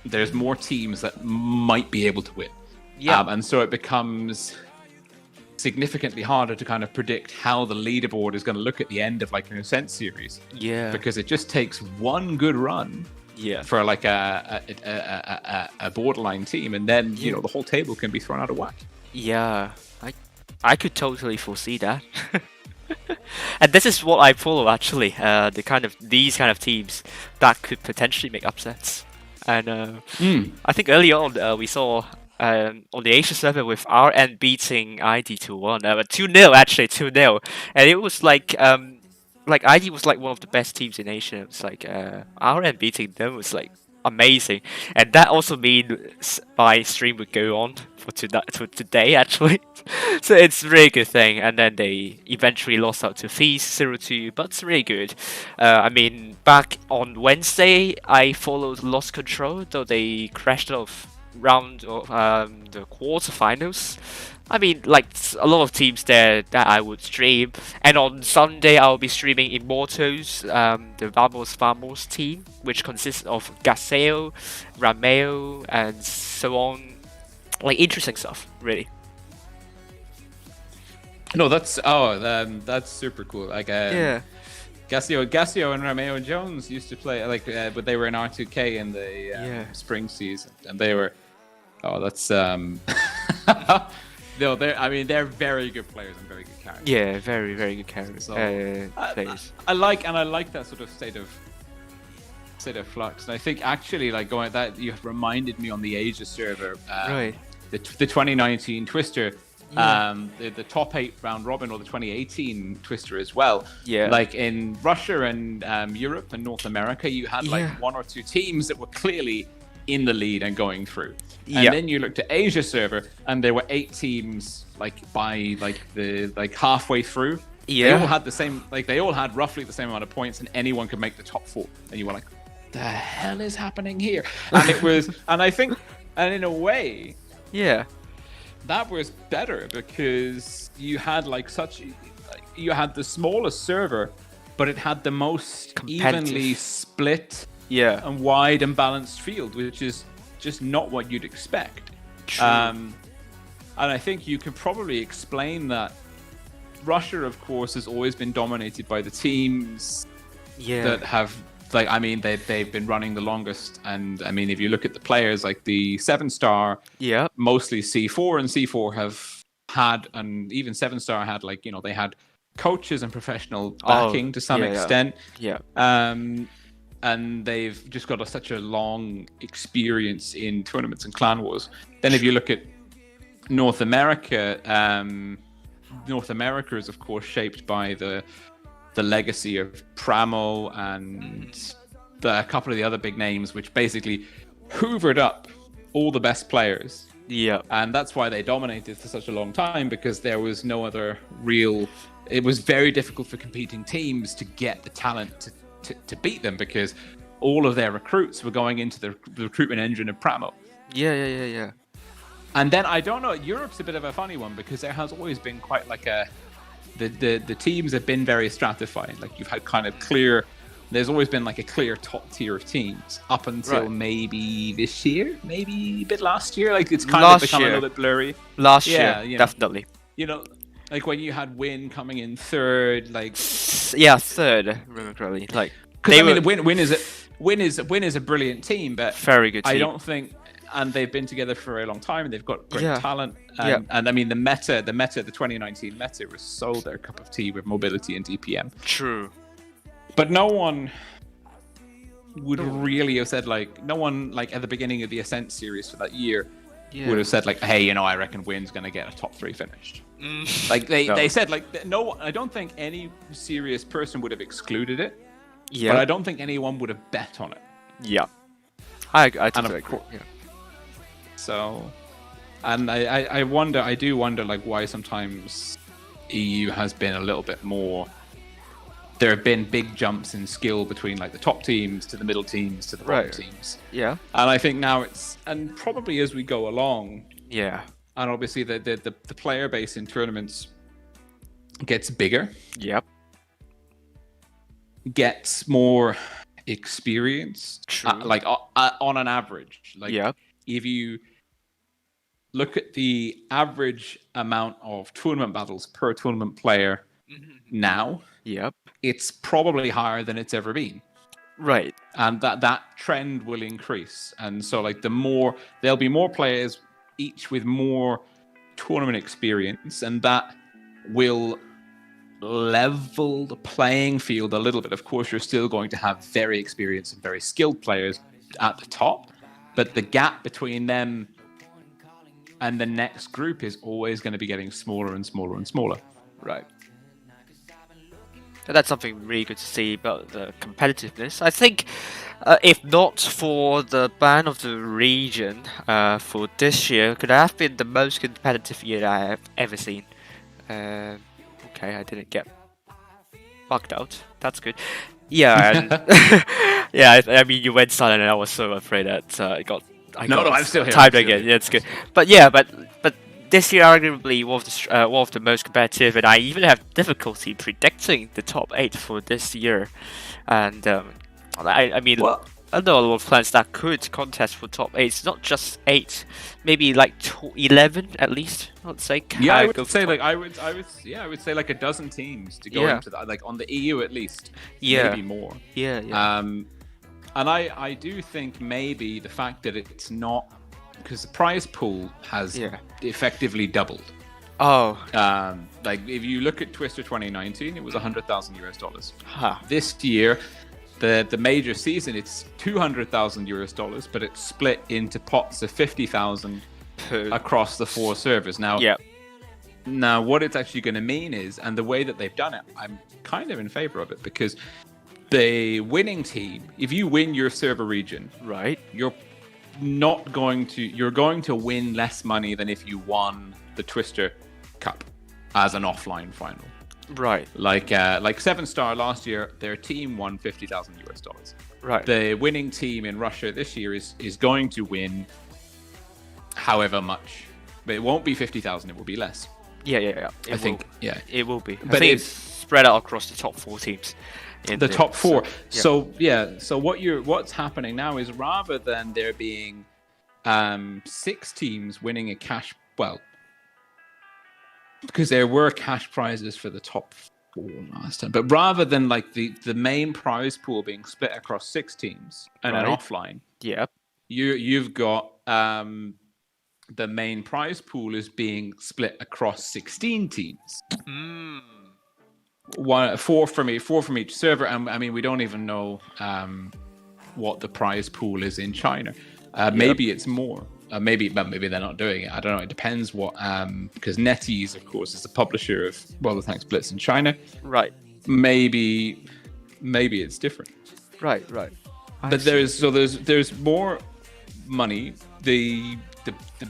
There's more teams that might be able to win. Yeah. And so it becomes significantly harder to kind of predict how the leaderboard is going to look at the end of like an Ascent series. Yeah. Because it just takes one good run for like a borderline team, and then you know the whole table can be thrown out of whack. Yeah, I could totally foresee that. And this is what I follow actually. These kind of teams that could potentially make upsets. And I think early on we saw on the Asia server with RN beating ID 2-1, 2-0 actually, 2-0, and it was like ID was like one of the best teams in Asia. It was like RN beating them was like amazing, and that also means my stream would go on for today actually. So it's a really good thing. And then they eventually lost out to Feast 0-2, but it's really good. I mean, back on Wednesday I followed Lost Control, though they crashed off round of the quarterfinals. I mean, like a lot of teams there that I would stream. And on Sunday, I'll be streaming Immortals, the Vamos team, which consists of Gaseo, Rameo, and so on. Like interesting stuff, really. No, that's super cool. Like Gasio and Romeo Jones used to play but they were in R2K in the spring season, and they were no, they're very good players and very good characters. Yeah, very very good characters. So, Players. I like that sort of state of flux, and I think actually like going at that, you have reminded me on the Asia server, Right. the 2019 Twister. The top 8 round robin, or the 2018 Twister as well. Yeah. Like in Russia and Europe and North America, you had like one or two teams that were clearly in the lead and going through. And then you looked at Asia server, and there were 8 teams by halfway through. Yeah. They all had the same, they all had roughly the same amount of points, and anyone could make the top 4. And you were like, the hell is happening here? And it was, and I think, and in a way, that was better, because you had you had the smallest server, but it had the most evenly split and wide and balanced field, which is just not what you'd expect. And I think you can probably explain that Russia, of course, has always been dominated by the teams that have they've been running the longest. And I mean, if you look at the players, like the 7-star, mostly C4, and C4 have had, and even 7-star had they had coaches and professional backing to some extent. And they've just got such a long experience in tournaments and clan wars. Then if you look at North America, North America is of course shaped by the legacy of Pramo and a couple of the other big names, which basically hoovered up all the best players. Yeah. And that's why they dominated for such a long time, because there was no other real... It was very difficult for competing teams to get the talent to beat them, because all of their recruits were going into the recruitment engine of Pramo. Yeah. And then, I don't know, Europe's a bit of a funny one, because there has always been quite the teams have been very stratified. Like, you've had kind of clear... There's always been a clear top tier of teams up until maybe this year, maybe a bit last year. It's kind of become a little bit blurry. Last year, definitely. Like when you had Win coming in third, third. Remember correctly, Win is a brilliant team, but very good team. I don't think, and they've been together for a very long time, and they've got great talent. And I mean, the 2019 meta was so their cup of tea with mobility and DPM. True. But no one would really have said, no one, at the beginning of the Ascent series for that year would have said, hey, I reckon Win's going to get a top 3 finished. They said, no, I don't think any serious person would have excluded it. Yeah. But I don't think anyone would have bet on it. Yeah. I totally agree. Yeah. So, and I do wonder, why sometimes EU has been a little bit more... There have been big jumps in skill between the top teams to the middle teams to the bottom teams. Yeah. And I think now and probably as we go along. Yeah. And obviously the player base in tournaments gets bigger. Yep. Gets more experience. True. On an average. If you look at the average amount of tournament battles per tournament player now, Yep. it's probably higher than it's ever been. Right. And that trend will increase. And so like there'll be more players, each with more tournament experience, and that will level the playing field a little bit. Of course, you're still going to have very experienced and very skilled players at the top, but the gap between them and the next group is always going to be getting smaller and smaller and smaller. Right. And that's something really good to see about the competitiveness. I think, if not for the ban of the region for this year, could have been the most competitive year I have ever seen. Okay, I didn't get bugged out. That's good. Yeah, and yeah. I mean, you went silent, and I was so afraid that I got I'm still here. timed again. Yeah, it's good. But yeah, but this year arguably one of the most competitive, and I even have difficulty predicting the top 8 for this year. And I mean, Well, I know a lot of plans that could contest for top 8. It's not just 8, maybe like 11 at least. Let's say. yeah, I go would for say top- like I would say like a dozen teams to go Yeah. into that, like on the EU at least. Yeah. Maybe more. Yeah. And I do think maybe the fact that it's not, because the prize pool has effectively doubled. Oh. Like if you look at Twister 2019, it was $100,000. Huh. This year, the major season, it's $200,000, but it's split into pots of 50,000 across the 4 servers. Now, what it's actually going to mean is, and the way that they've done it, I'm kind of in favor of it, because the winning team, if you win your server region, Right. you're going to win less money than if you won the Twister Cup as an offline final. Right. Like 7 Star last year, their team won $50,000. Right. The winning team in Russia this year is going to win however much, but it won't be 50,000. It will be less. Yeah. I think. Yeah, It will be. But I think it's spread out across the top 4 teams. the top 4. So, So what's happening now is, rather than there being 6 teams winning a cash, because there were cash prizes for the top 4 last time, but rather than like the main prize pool being split across 6 teams and an Right. offline, yeah. you've got the main prize pool is being split across 16 teams. Mm. 4 from each server, and I mean, we don't even know what the prize pool is in China. Maybe it's more. Maybe they're not doing it. I don't know. It depends what. Because NetEase, of course, is the publisher of World of Tanks Blitz in China. Right. Maybe it's different. Right. But there's more money. The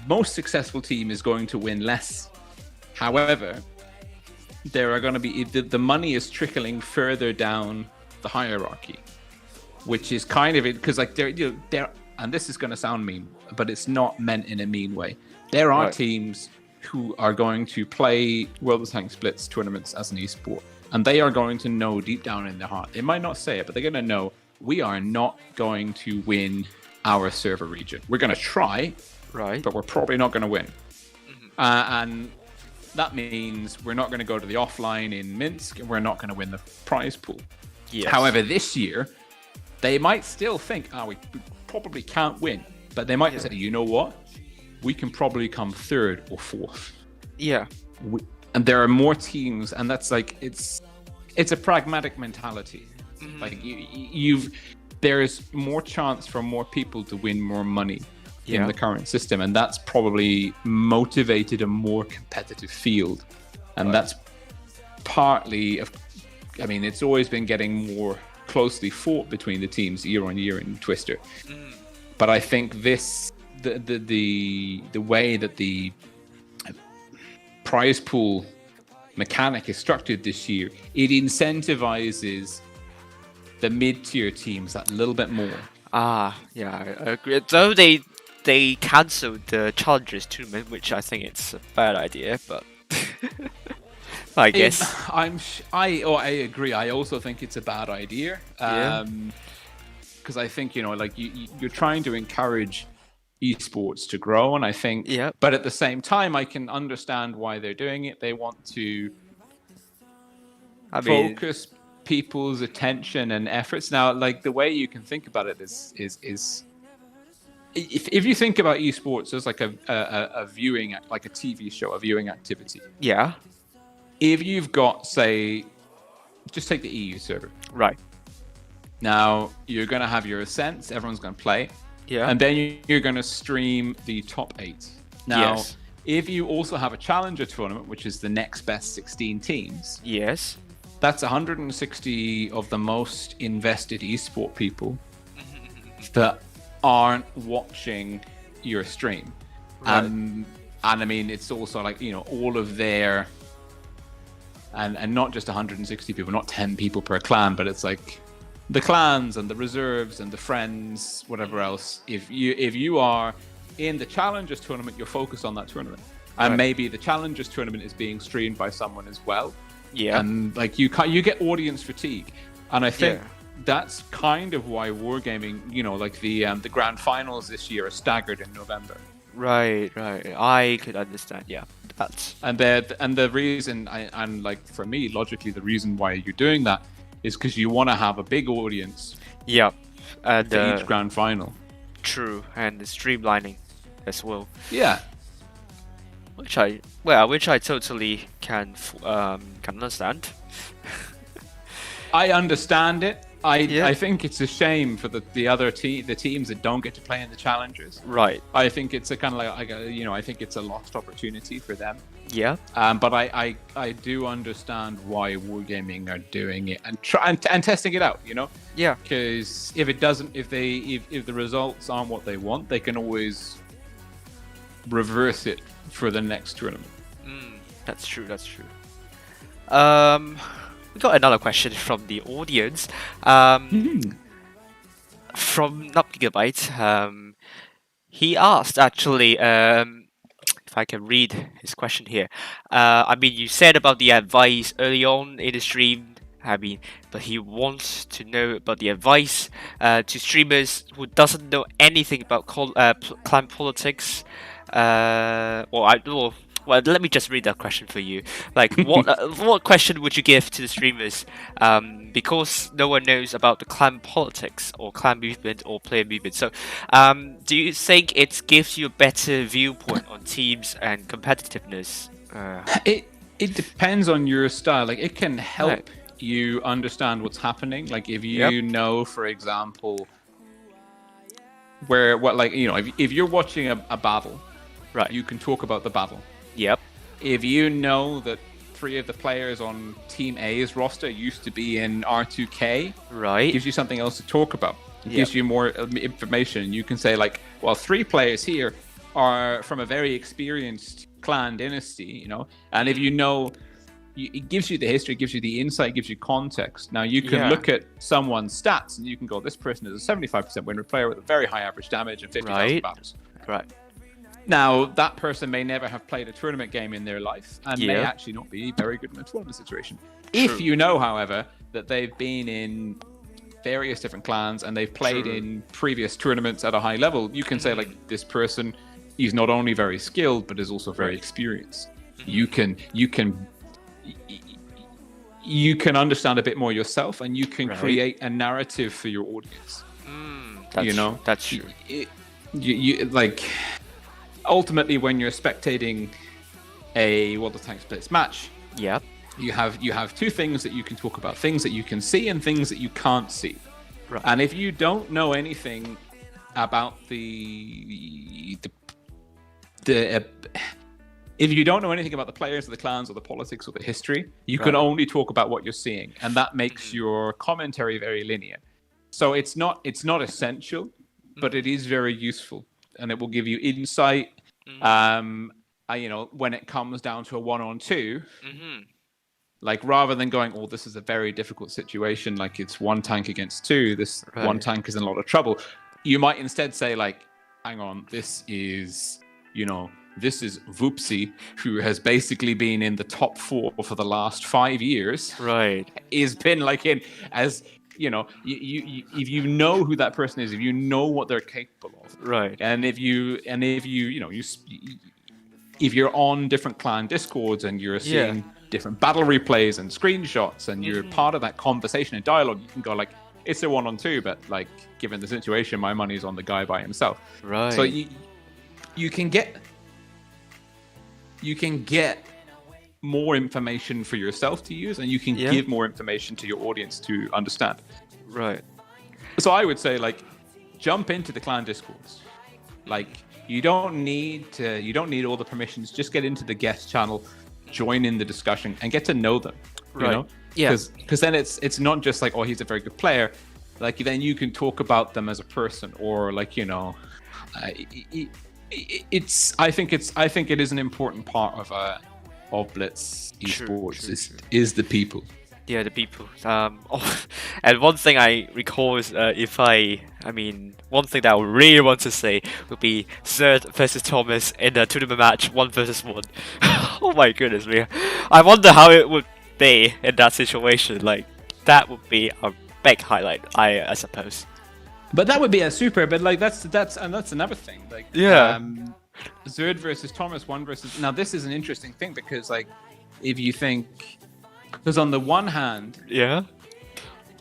most successful team is going to win less. However, there are going to be the money is trickling further down the hierarchy, which is kind of it, because like there, and this is going to sound mean, but it's not meant in a mean way. There are teams who are going to play World of Tanks Blitz tournaments as an esport, and they are going to know deep down in their heart, they might not say it, but they're going to know, we are not going to win our server region. We're going to try, Right. but we're probably not going to win. And that means we're not going to go to the offline in Minsk, and we're not going to win the prize pool. Yes. However, this year, they might still think, we probably can't win. But they might say, you know what? We can probably come 3rd or 4th. Yeah. And there are more teams, and that's like, it's a pragmatic mentality. Like there's more chance for more people to win more money in the current system, and that's probably motivated a more competitive field. And that's partly I mean, it's always been getting more closely fought between the teams year on year in Twister. But I think this the way that the prize pool mechanic is structured this year, it incentivizes the mid-tier teams that little bit more. Yeah, I agree. Though they cancelled the Challengers tournament, which I think it's a bad idea, but I guess. I agree. I also think it's a bad idea. Because I think, like you're trying to encourage esports to grow, and I think. Yeah. But at the same time, I can understand why they're doing it. They want to focus people's attention and efforts. Now, like the way you can think about it is if you think about esports as like a viewing, like a TV show, a viewing activity. Yeah. If you've got, say, just take the EU server. Right. Now, you're going to have your ascents, everyone's going to play. Yeah. And then you're going to stream the top 8. Now, yes. if you also have a challenger tournament, which is the next best 16 teams. Yes. That's 160 of the most invested esport people that aren't watching your stream. Right. And I mean, it's also like, you know, all of their... And not just 160 people, not 10 people per clan, but it's like the clans and the reserves and the friends, whatever else. If you are in the Challengers tournament, you're focused on that tournament, and maybe the Challengers tournament is being streamed by someone as well. Yeah, and like you get audience fatigue, and I think that's kind of why wargaming, you know, like the grand finals this year are staggered in November. Right. I could understand. Yeah. And the reason, and like for me, logically, the reason why you're doing that is because you want to have a big audience. Yep. And for each grand final. True, and the streamlining as well. Yeah. Which I totally can understand. I understand it. I think it's a shame for the other the teams that don't get to play in the challengers. Right. I think it's a kind of like, you know, I think it's a lost opportunity for them. Yeah. But I do understand why wargaming are doing it and testing it out. You know. Yeah. Because if the results aren't what they want, they can always reverse it for the next tournament. That's true. We got another question from the audience. From NubGigabyte. He asked, actually, if I can read his question here. I mean, you said about the advice early on in the stream. I mean, but he wants to know about the advice to streamers who doesn't know anything about clan politics. Well, let me just read that question for you. Like, what question would you give to the streamers? Because no one knows about the clan politics or clan movement or player movement. So, do you think it gives you a better viewpoint on teams and competitiveness? It depends on your style. Like, it can help you understand what's happening. Like, if you know, for example, if you're watching a battle, right? You can talk about the battle. Yep. If you know that 3 of the players on Team A's roster used to be in R2K, right, it gives you something else to talk about. It gives you more information. You can say, like, well, 3 players here are from a very experienced clan dynasty, you know, and if you know, it gives you the history, gives you the insight, gives you context. Now you can look at someone's stats and you can go, this person is a 75% win rate player with a very high average damage and 50,000 battles. Right. Now, that person may never have played a tournament game in their life and may actually not be very good in a tournament situation. True. If you know, however, that they've been in various different clans and they've played in previous tournaments at a high level, you can say, like, this person is not only very skilled, but is also very experienced. You can understand a bit more yourself and you can create a narrative for your audience. That's true. You like... Ultimately, when you're spectating a World of Tanks Blitz match, you have 2 things that you can talk about: things that you can see and things that you can't see. Right. And if you don't know anything about if you don't know anything about the players or the clans or the politics or the history, you can only talk about what you're seeing, and that makes your commentary very linear. So it's not essential, but it is very useful. And it will give you insight, you know, when it comes down to a 1-on-2. Like, rather than going, oh, this is a very difficult situation, like it's 1 tank against 2, this 1 tank is in a lot of trouble. You might instead say, like, hang on, this is Voopsy, who has basically been in the top 4 for the last 5 years. Right. He's been, like, in as if you know who that person is, if you know what they're capable of, Right. and if you're on different clan discords and you're seeing different battle replays and screenshots and you're part of that conversation and dialogue, you can go like, it's a 1-on-2, but like given the situation, my money's on the guy by himself. Right. So you can get more information for yourself to use, and you can give more information to your audience to understand. Right. So I would say, like, jump into the clan discords. Like, you don't need all the permissions. Just get into the guest channel, join in the discussion, and get to know them. You know? Yeah. Because then it's not just like, oh, he's a very good player. Like, then you can talk about them as a person, or like, I think it is an important part of Blitz esports is the people. Yeah, the people. And one thing I recall is one thing that I would really want to say would be Zerd versus Thomas in a tournament match 1-1. Oh my goodness me! I wonder how it would be in that situation. Like, that would be a big highlight, I suppose. But that would be a super. But like that's another thing. Like Zerd versus Thomas 1 versus. Now this is an interesting thing because like if you think, because on the one hand,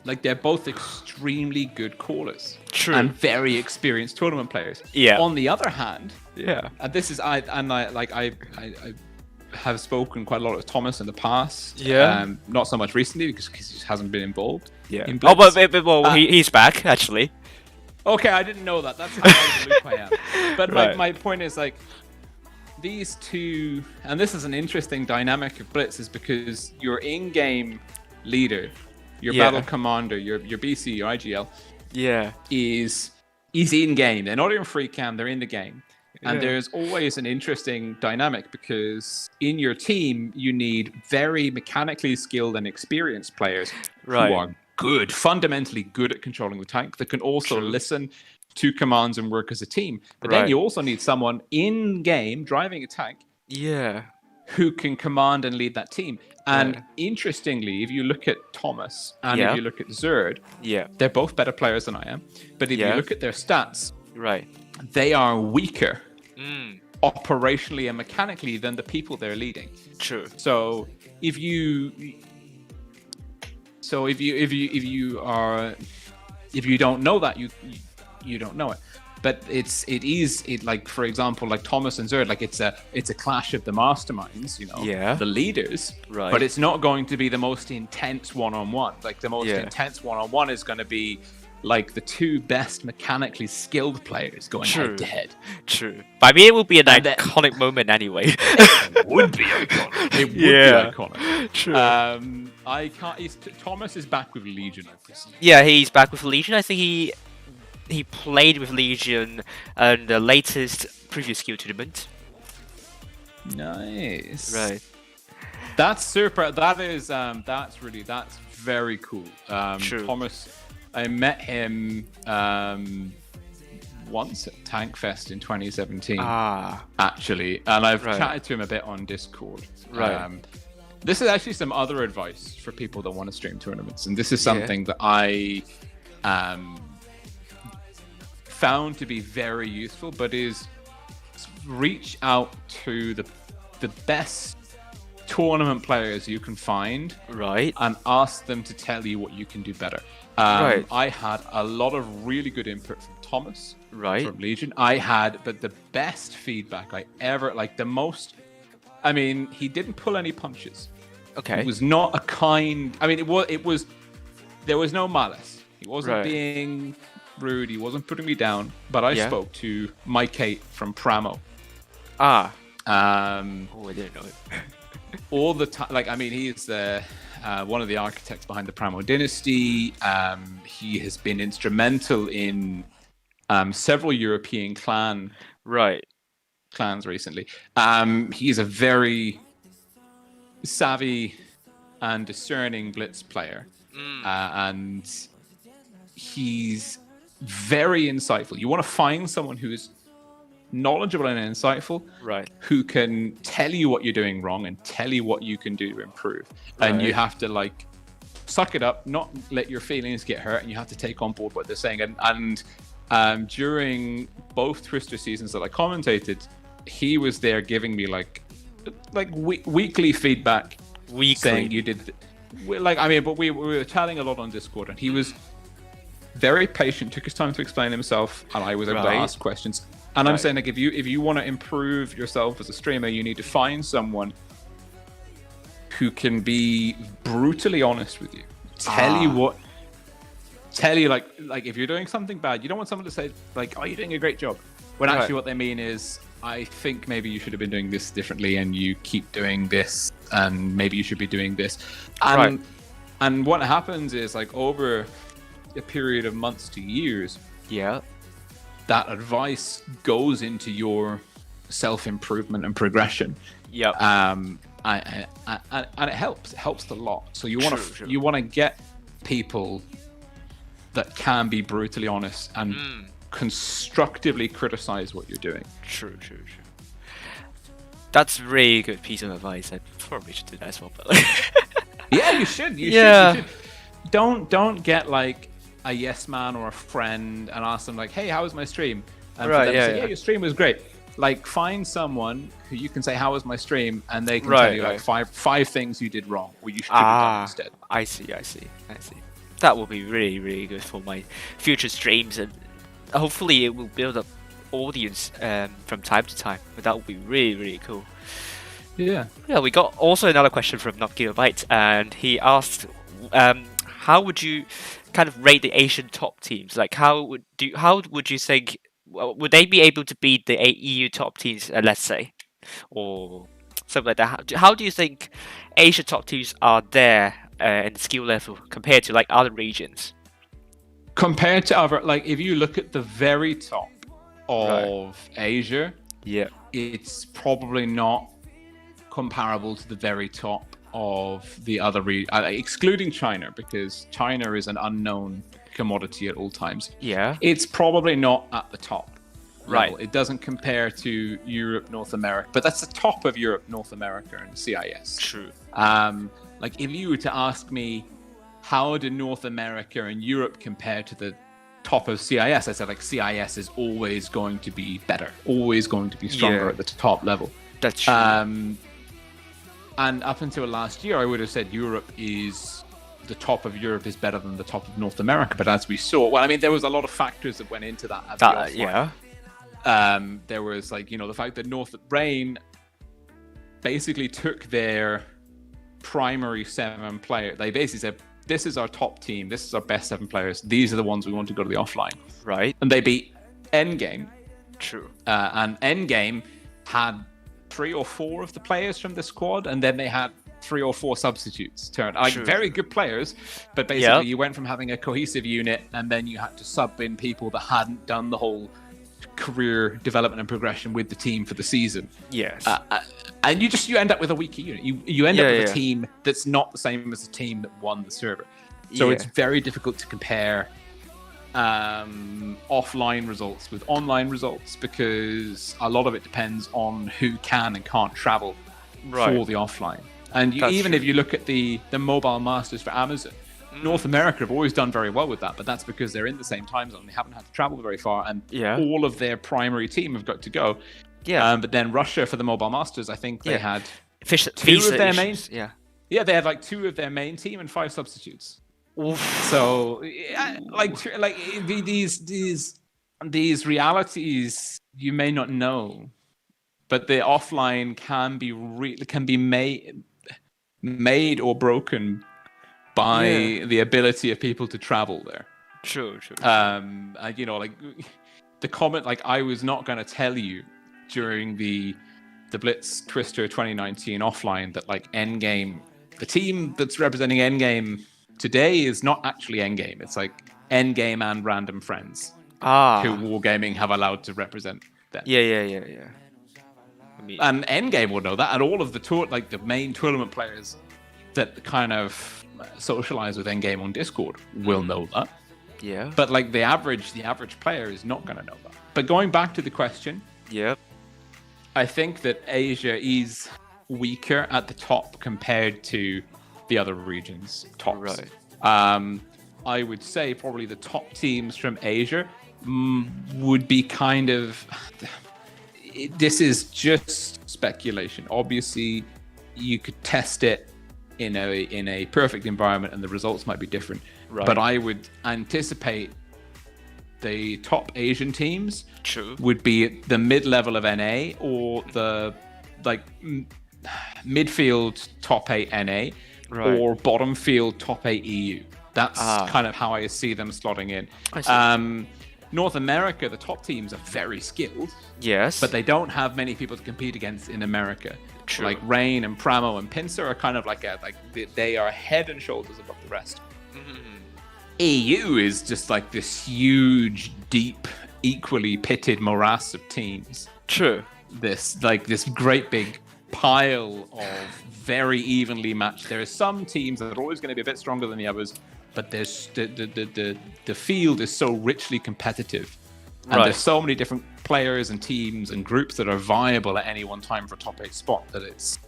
like they're both extremely good callers, and very experienced tournament players. On the other hand, and this is I have spoken quite a lot with Thomas in the past. Not so much recently because he just hasn't been involved. In Blitz. He's back actually. Okay, I didn't know that. That's how out of the loop I am. But my point is like these two, and this is an interesting dynamic of Blitz, is because your in-game leader, your battle commander, your BC, your IGL, is in game. They're not in free cam. They're in the game. And there's always an interesting dynamic because in your team, you need very mechanically skilled and experienced players who are fundamentally good at controlling the tank, that can also listen to commands and work as a team. But then you also need someone in game driving a tank who can command and lead that team. And interestingly, if you look at Thomas and if you look at Zerd, they're both better players than I am. But if you look at their stats, they are weaker operationally and mechanically than the people they're leading. So if you don't know that, you don't know it. But it is like, for example, like Thomas and Zerd, like it's a clash of the masterminds, the leaders. But it's not going to be the most intense one-on-one. Like the most intense one-on-one is going to be like the two best mechanically skilled players going head to head. But I mean, it would be an iconic moment anyway. It would be iconic. It would be iconic. Thomas is back with Legion, I presume. Yeah, he's back with Legion. I think he played with Legion in the latest previous skill tournament. Nice. Right. That's super. That's very cool. Thomas, I met him once at Tankfest in 2017. Actually, and I've chatted to him a bit on Discord. This is actually some other advice for people that want to stream tournaments, and this is something that I found to be very useful, but is reach out to the best tournament players you can find, and ask them to tell you what you can do better. I had a lot of really good input from Thomas, from Legion. But the best feedback I ever, like the most, I mean, he didn't pull any punches. It was not a kind, I mean, it was, there was no malice. He wasn't being rude. He wasn't putting me down. But I spoke to Mike Kate from Pramo. I didn't know it. All the time, like, I mean, he's one of the architects behind the Pramo dynasty. He has been instrumental in several European clans recently. He's a very savvy and discerning Blitz player, and he's very insightful. You want to find someone who is knowledgeable and insightful, who can tell you what you're doing wrong and tell you what you can do to improve. And you have to like suck it up, not let your feelings get hurt, and you have to take on board what they're saying. And during both Twister seasons that I commentated, he was there giving me like weekly feedback, saying you did. But we were chatting a lot on Discord, and he was very patient, took his time to explain himself, and I was able to ask questions. And I'm saying, like, if you want to improve yourself as a streamer, you need to find someone who can be brutally honest with you. Tell you like if you're doing something bad, you don't want someone to say like, "Oh, you're doing a great job," when actually what they mean is, "I think maybe you should have been doing this differently, and you keep doing this, and maybe you should be doing this." And what happens is, like, over a period of months to years, that advice goes into your self-improvement and progression. And it helps a lot. So you want to get people that can be brutally honest and constructively criticize what you're doing. True. That's really good piece of advice. I probably should do that as well. But yeah, you should. You should. Don't get like a yes man or a friend and ask them like, "Hey, how was my stream?" And for them to say, "Yeah, your stream was great." Like, find someone who you can say, "How was my stream?" and they can tell you like five things you did wrong or you should have done instead. I see. That will be really, really good for my future streams, and hopefully it will build up audience from time to time. But that would be really, really cool. Yeah. We got also another question from Not Gigabyte, and he asked, how would you kind of rate the Asian top teams? Like, how would you think, would they be able to beat the EU top teams, let's say, or something like that? How do you think Asia top teams are there in skill level compared to like other regions? Compared to other, like, if you look at the very top of Asia, it's probably not comparable to the very top of the other excluding China, because China is an unknown commodity at all times. It's probably not at the top level. It doesn't compare to Europe, North America, but that's the top of Europe, North America, and CIS. True. Like, if you were to ask me, how do North America and Europe compare to the top of CIS, I said, like, CIS is always going to be better, always going to be stronger at the top level. That's true. And up until last year, I would have said the top of Europe is better than the top of North America. But as we saw, well, I mean, there was a lot of factors that went into that. There was, like, the fact that North Rain basically took their primary 7 player. They basically said, "This is our top team. This is our best 7 players. These are the ones we want to go to the offline." And they beat Endgame. True. And Endgame had 3 or 4 of the players from the squad, and then they had 3 or 4 substitutes turn, like, very good players, but basically you went from having a cohesive unit, and then you had to sub in people that hadn't done the whole career development and progression with the team for the season. And you end up with a weaker unit. You end up with a team that's not the same as the team that won the server. So it's very difficult to compare offline results with online results, because a lot of it depends on who can and can't travel for the offline. And if you look at the mobile masters for Amazon, North America have always done very well with that, but that's because they're in the same time zone. They haven't had to travel very far, and all of their primary team have got to go. But then Russia, for the mobile masters, I think they had 2 of their main. They had like 2 of their main team and 5 substitutes. So, these realities you may not know, but the offline can be made or broken by the ability of people to travel there. True. Like, the comment, like, I was not going to tell you during the Blitz Twister 2019 offline that, like, Endgame, the team that's representing Endgame today is not actually Endgame. It's like Endgame and random friends who Wargaming have allowed to represent them. And Endgame will know that, and all of the main tournament players that kind of socialize with Endgame on Discord will know that. But like the average player is not going to know that. But going back to the question, I think that Asia is weaker at the top compared to the other regions tops. I would say probably the top teams from Asia would be kind of. This is just speculation. Obviously, you could test it in a perfect environment, and the results might be different. Right. But I would anticipate the top Asian teams would be at the mid-level of NA or the midfield top 8 NA or bottom field top 8 EU. That's kind of how I see them slotting in. North America, the top teams are very skilled. Yes. But they don't have many people to compete against in America. True. Like Rain and Pramo and Pincer are kind of they are head and shoulders above the rest. EU is just like this huge, deep, equally pitted morass of teams. True. This great big pile of very evenly matched. There are some teams that are always going to be a bit stronger than the others, but there's the field is so richly competitive, and there's so many different players and teams and groups that are viable at any one time for a top 8 spot that it's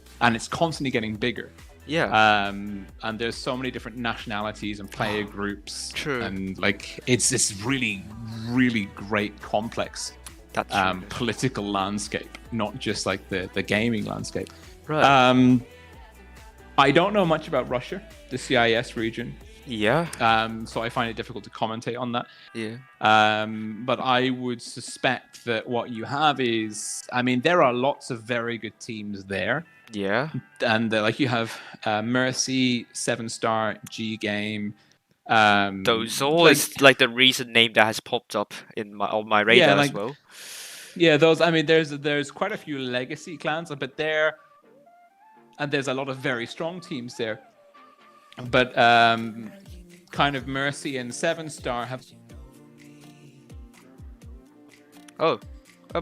constantly getting bigger. Yeah. And there's so many different nationalities and player groups. True. And it's this really, really great complex political landscape, not just like the gaming landscape. Right. I don't know much about Russia, the CIS region. Yeah. So I find it difficult to commentate on that. Yeah. But I would suspect that what you have is, there are lots of very good teams there. Yeah. And you have Mercy, 7-Star, G Game. Those always the recent name that has popped up on my radar as well. Yeah, those. There's quite a few legacy clans, but there's a lot of very strong teams there. But kind of Mercy and 7-Star have. Oh,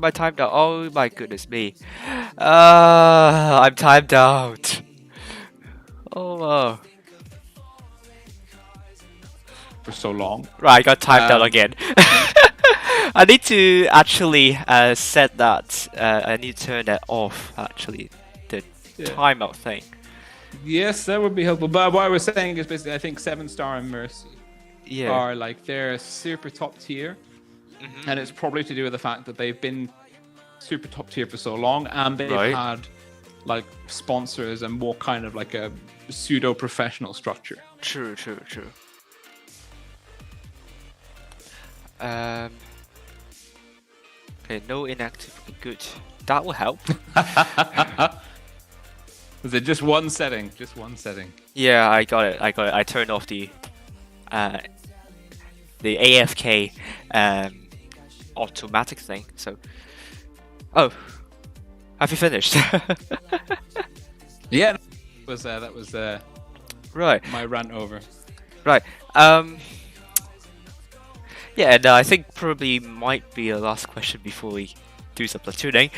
my timed out. Oh my goodness me. I'm timed out. Oh. For so long. Right, I got timed out again. I need to actually set that. I need to turn that off, actually. The timeout thing. Yes, that would be helpful. But what I was saying is basically, I think 7-Star and Mercy are they're super top tier. And it's probably to do with the fact that they've been super top tier for so long, and they've had sponsors and more kind of like a pseudo professional structure. True. Okay, no inactive. Good. That will help. Was it just one setting? Just one setting. Yeah, I got it. I turned off the AFK automatic thing. So, have you finished? Yeah, that was right. My rant over. Right. Yeah, and I think probably might be a last question before we do some platooning.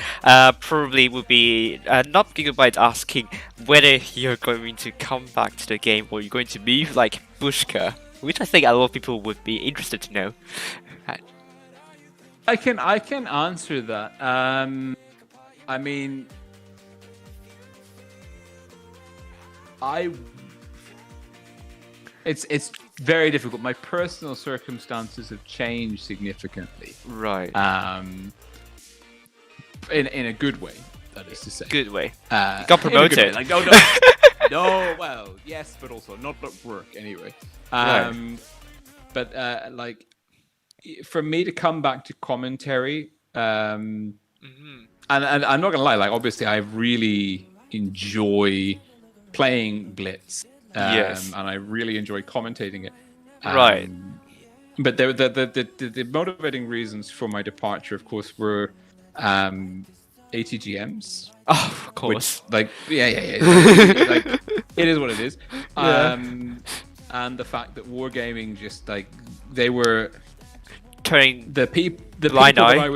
Probably would be not Gigabyte asking whether you're going to come back to the game or you're going to be like Bushka, which I think a lot of people would be interested to know. I can answer that. It's very difficult. My personal circumstances have changed significantly. Right. In a good way, that is to say. Good way. You got promoted. No. Well, yes, but also not at work anyway. Right. But for me to come back to commentary, and I'm not gonna lie. Obviously, I really enjoy playing Blitz. Yes. And I really enjoy commentating it. Right. But the motivating reasons for my departure, of course, were ATGMs. Oh, of course. Which, it is what it is. Yeah. And the fact that wargaming just they were turning the people blind eye.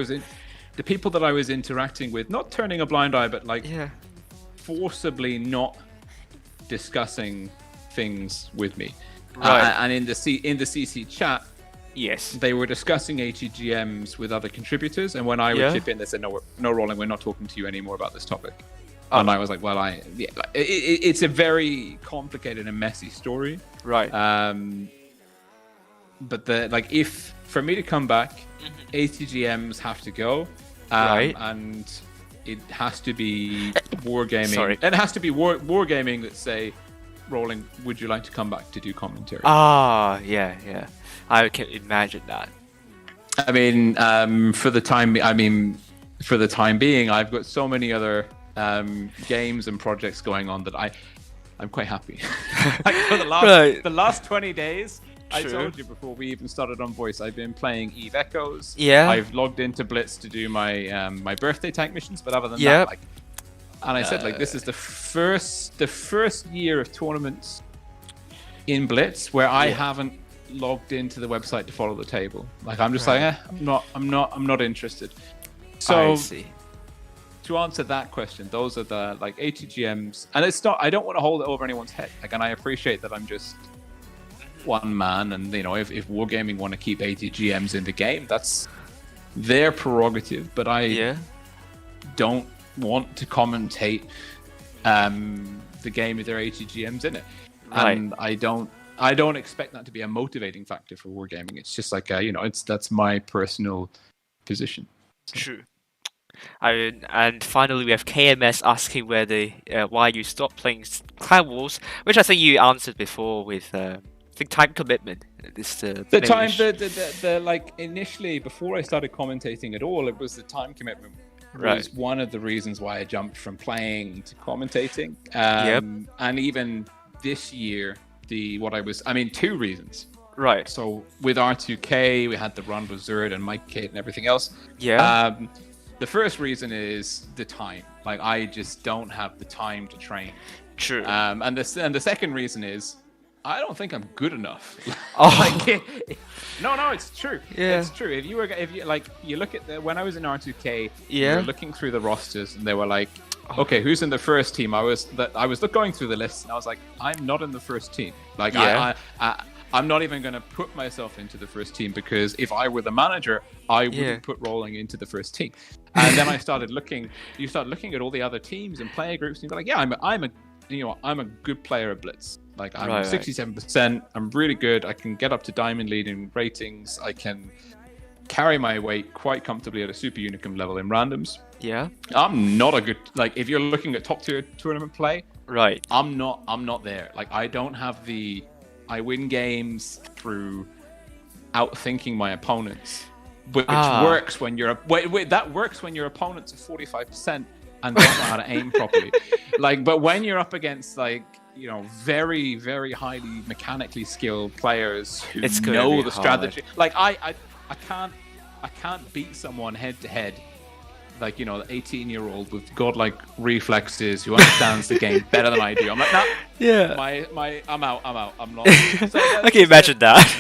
The people that I was interacting with, not turning a blind eye, but forcibly not discussing things with me. Right. And in the CC chat, yes, they were discussing ATGMs with other contributors, and when I would chip in, they said, "No, Rolling, we're not talking to you anymore about this topic." And I was like, well, it's a very complicated and messy story. Right. But if for me to come back, ATGMs have to go. Right. And it has to be wargaming. Sorry. It has to be wargaming that say, Rolling, would you like to come back to do commentary? Ah, yeah. I can imagine that. I mean, for the time being, I've got so many other games and projects going on that I'm quite happy. Like for the last 20 days, I told you before we even started on voice, I've been playing Eve Echoes. Yeah. I've logged into Blitz to do my my birthday tank missions, but other than that, and I said this is the first year of tournaments in Blitz where I haven't logged into the website to follow the table. Like I'm just I'm not interested. So I see. To answer that question, those are the ATGMs, and it's not. I don't want to hold it over anyone's head. And I appreciate that I'm just one man, and if Wargaming want to keep ATGMs in the game, that's their prerogative. But I don't want to commentate the game with their ATGMs in it, and I don't expect that to be a motivating factor for Wargaming. It's just that's my personal position. So. True. And finally, we have KMS asking why you stopped playing Clan Wars, which I think you answered before with the time commitment. Initially before I started commentating at all, it was the time commitment. Was one of the reasons why I jumped from playing to commentating. And even this year, 2 reasons. Right. So with R2K, we had the run with Zerd and Mike Kate and everything else. Yeah. The first reason is the time. I just don't have the time to train. True. And the second reason is I don't think I'm good enough. No, it's true. Yeah. It's true. If you look at when I was in R2K, you were looking through the rosters and they were like, okay, who's in the first team? I was going through the list and I was like, I'm not in the first team. I'm not even going to put myself into the first team because if I were the manager, I wouldn't put Rolling into the first team. And then I started looking. You start looking at all the other teams and player groups, and you're like, yeah, I'm a good player at Blitz. I'm 67%. I'm really good. I can get up to diamond lead in ratings. I can carry my weight quite comfortably at a super unicum level in randoms. Yeah. I'm not a good if you're looking at top tier tournament play. Right. I'm not there. I don't have the. I win games through outthinking my opponents, which works when you're that works when your opponents are 45% and don't know how to aim properly. But when you're up against very, very highly mechanically skilled players who know the strategy, I can't beat someone head to head. The 18-year-old with godlike reflexes who understands the game better than I do. I'm like, nah, I'm out. I'm not. I can imagine that.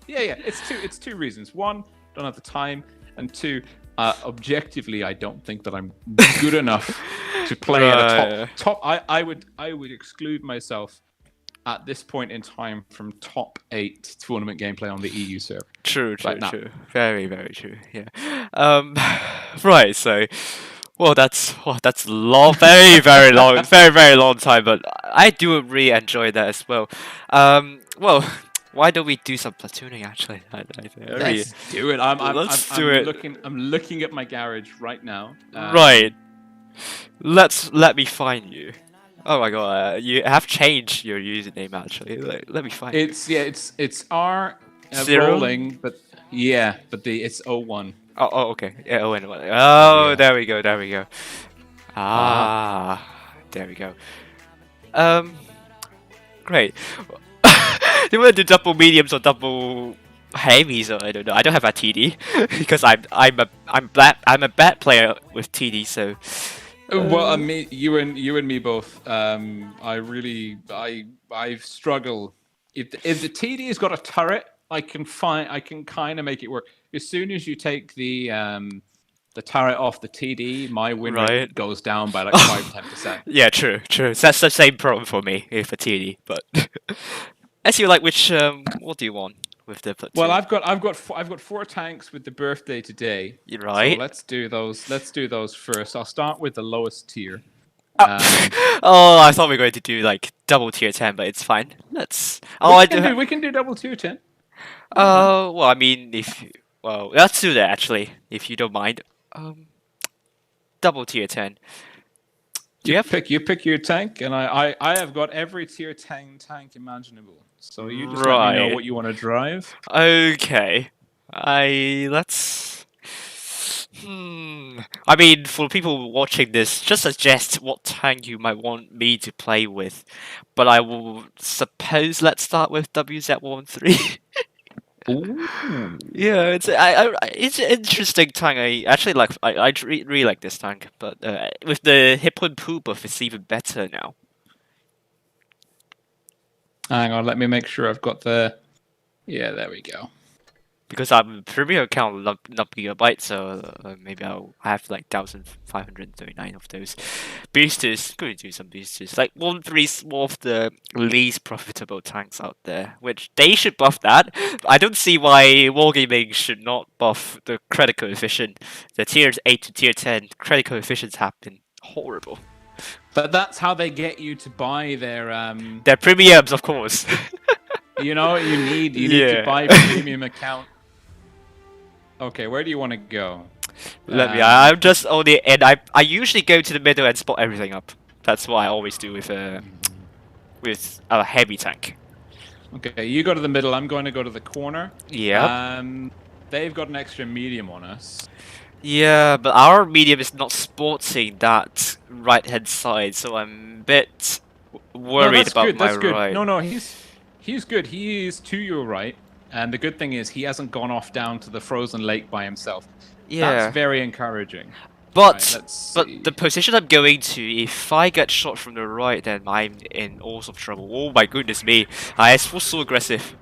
Yeah. It's two reasons. One, don't have the time, and two, objectively, I don't think that I'm good enough to play at a top. I would exclude myself at this point in time from top 8 tournament gameplay on the EU server. True. Very, very true. Yeah. Right. So, that's long, very, very long, very, very long time. But I do really enjoy that as well. Why don't we do some platooning? Actually, let's do it. I'm looking at my garage right now. Right. Let me find you. Oh my god, you have changed your username actually. Let me find it. It's R Rolling, but it's 01. Oh, okay. Yeah, 01. Oh, there we go. There we go. There we go. Great. Do you want to do double mediums or double heavies? Or I don't know. I don't have a TD because I'm a bad player with TD, so. Well, you and me both. I struggle. If the TD's got a turret, I can kind of make it work. As soon as you take the turret off the TD, my win rate goes down by 5-10%. Yeah, true. That's the same problem for me with a TD. But as you which what do you want with the platoon? Well, I've got 4 tanks with the birthday today. Right. So let's do those. Let's do those first. I'll start with the lowest tier. Oh, I thought we were going to do like double tier 10, but it's fine. Let's. Oh, we can do double tier 10. Well, I mean, well, let's do that actually, if you don't mind. Double tier 10. Do you have? You pick your tank, and I have got every tier 10 tank imaginable. So you just let me know Right. what you want to drive. Okay. Let's. I mean, for people watching this, just suggest what tank you might want me to play with. But I will suppose let's start with WZ13. Ooh. Yeah, it's an interesting tank. I actually like. Really like this tank, but with the hip and poo buff, it's even better now. Hang on, let me make sure I've got the. Yeah, there we go. Because I'm premium account not gigabyte, so maybe I have like 1,539 of those boosters. Going to do some boosters. Like 1-3 is one of the least profitable tanks out there, which they should buff that. I don't see why Wargaming should not buff the credit coefficient. The tiers 8 to tier 10 credit coefficients have been horrible. But that's how they get you to buy their Their premiums, of course. You know, you need to buy a premium account. Okay, where do you want to go? Let me. I'm just only, and I usually go to the middle and spot everything up. That's what I always do with a heavy tank. Okay, you go to the middle. I'm going to go to the corner. Yeah. They've got an extra medium on us. Yeah, but our medium is not sporting that right hand side, so I'm a bit worried about my right. No, he's good. He is to your right. And the good thing is he hasn't gone off down to the frozen lake by himself. Yeah. That's very encouraging. But Right, the position I'm going to, if I get shot from the right, then I'm in all sorts of trouble. Oh my goodness me. I was so aggressive.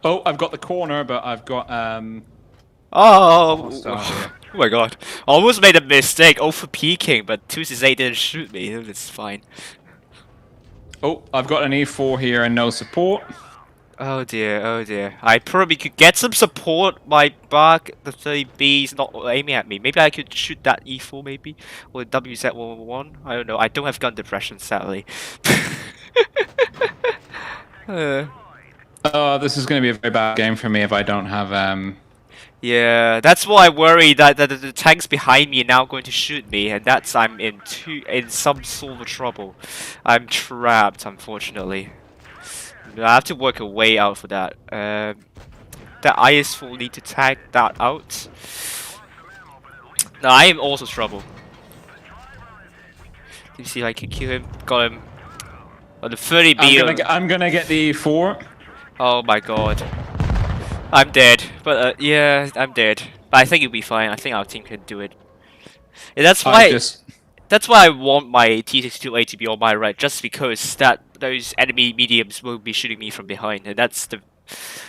Oh, I've got the corner, but I've got Oh my god. I almost made a mistake over peeking, but 268 didn't shoot me. It's fine. Oh, I've got an E4 here and no support. Oh dear, oh dear. I probably could get some support. My back, the 30B is not aiming at me. Maybe I could shoot that E4 maybe? Or WZ11. I don't know. I don't have gun depression, sadly. Oh, this is going to be a very bad game for me if I don't have Yeah, that's why I worry that the tanks behind me are now going to shoot me, and I'm in some sort of trouble. I'm trapped, unfortunately. I have to work a way out for that. The IS-4 need to tag that out. No, I am also trouble. Let me see if I can kill him. Got him. On the 30B. I'm gonna get the E4. Oh my god. I'm dead. But yeah, I'm dead. But I think it'll be fine. I think our team can do it. Yeah, that's why. That's why I want my T62A to be on my right, just because those enemy mediums will be shooting me from behind, and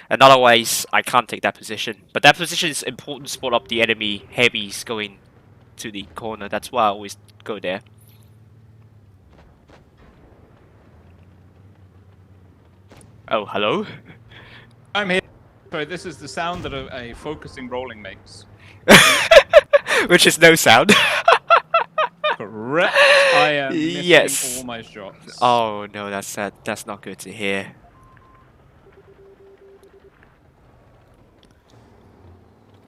and otherwise I can't take that position. But that position is important to spot up the enemy heavies going to the corner. That's why I always go there. Oh, hello? I'm here. Sorry, this is the sound that a focusing rolling makes. Which is no sound. Correct. I am missing all my shots. Oh no, that's sad. That's not good to hear.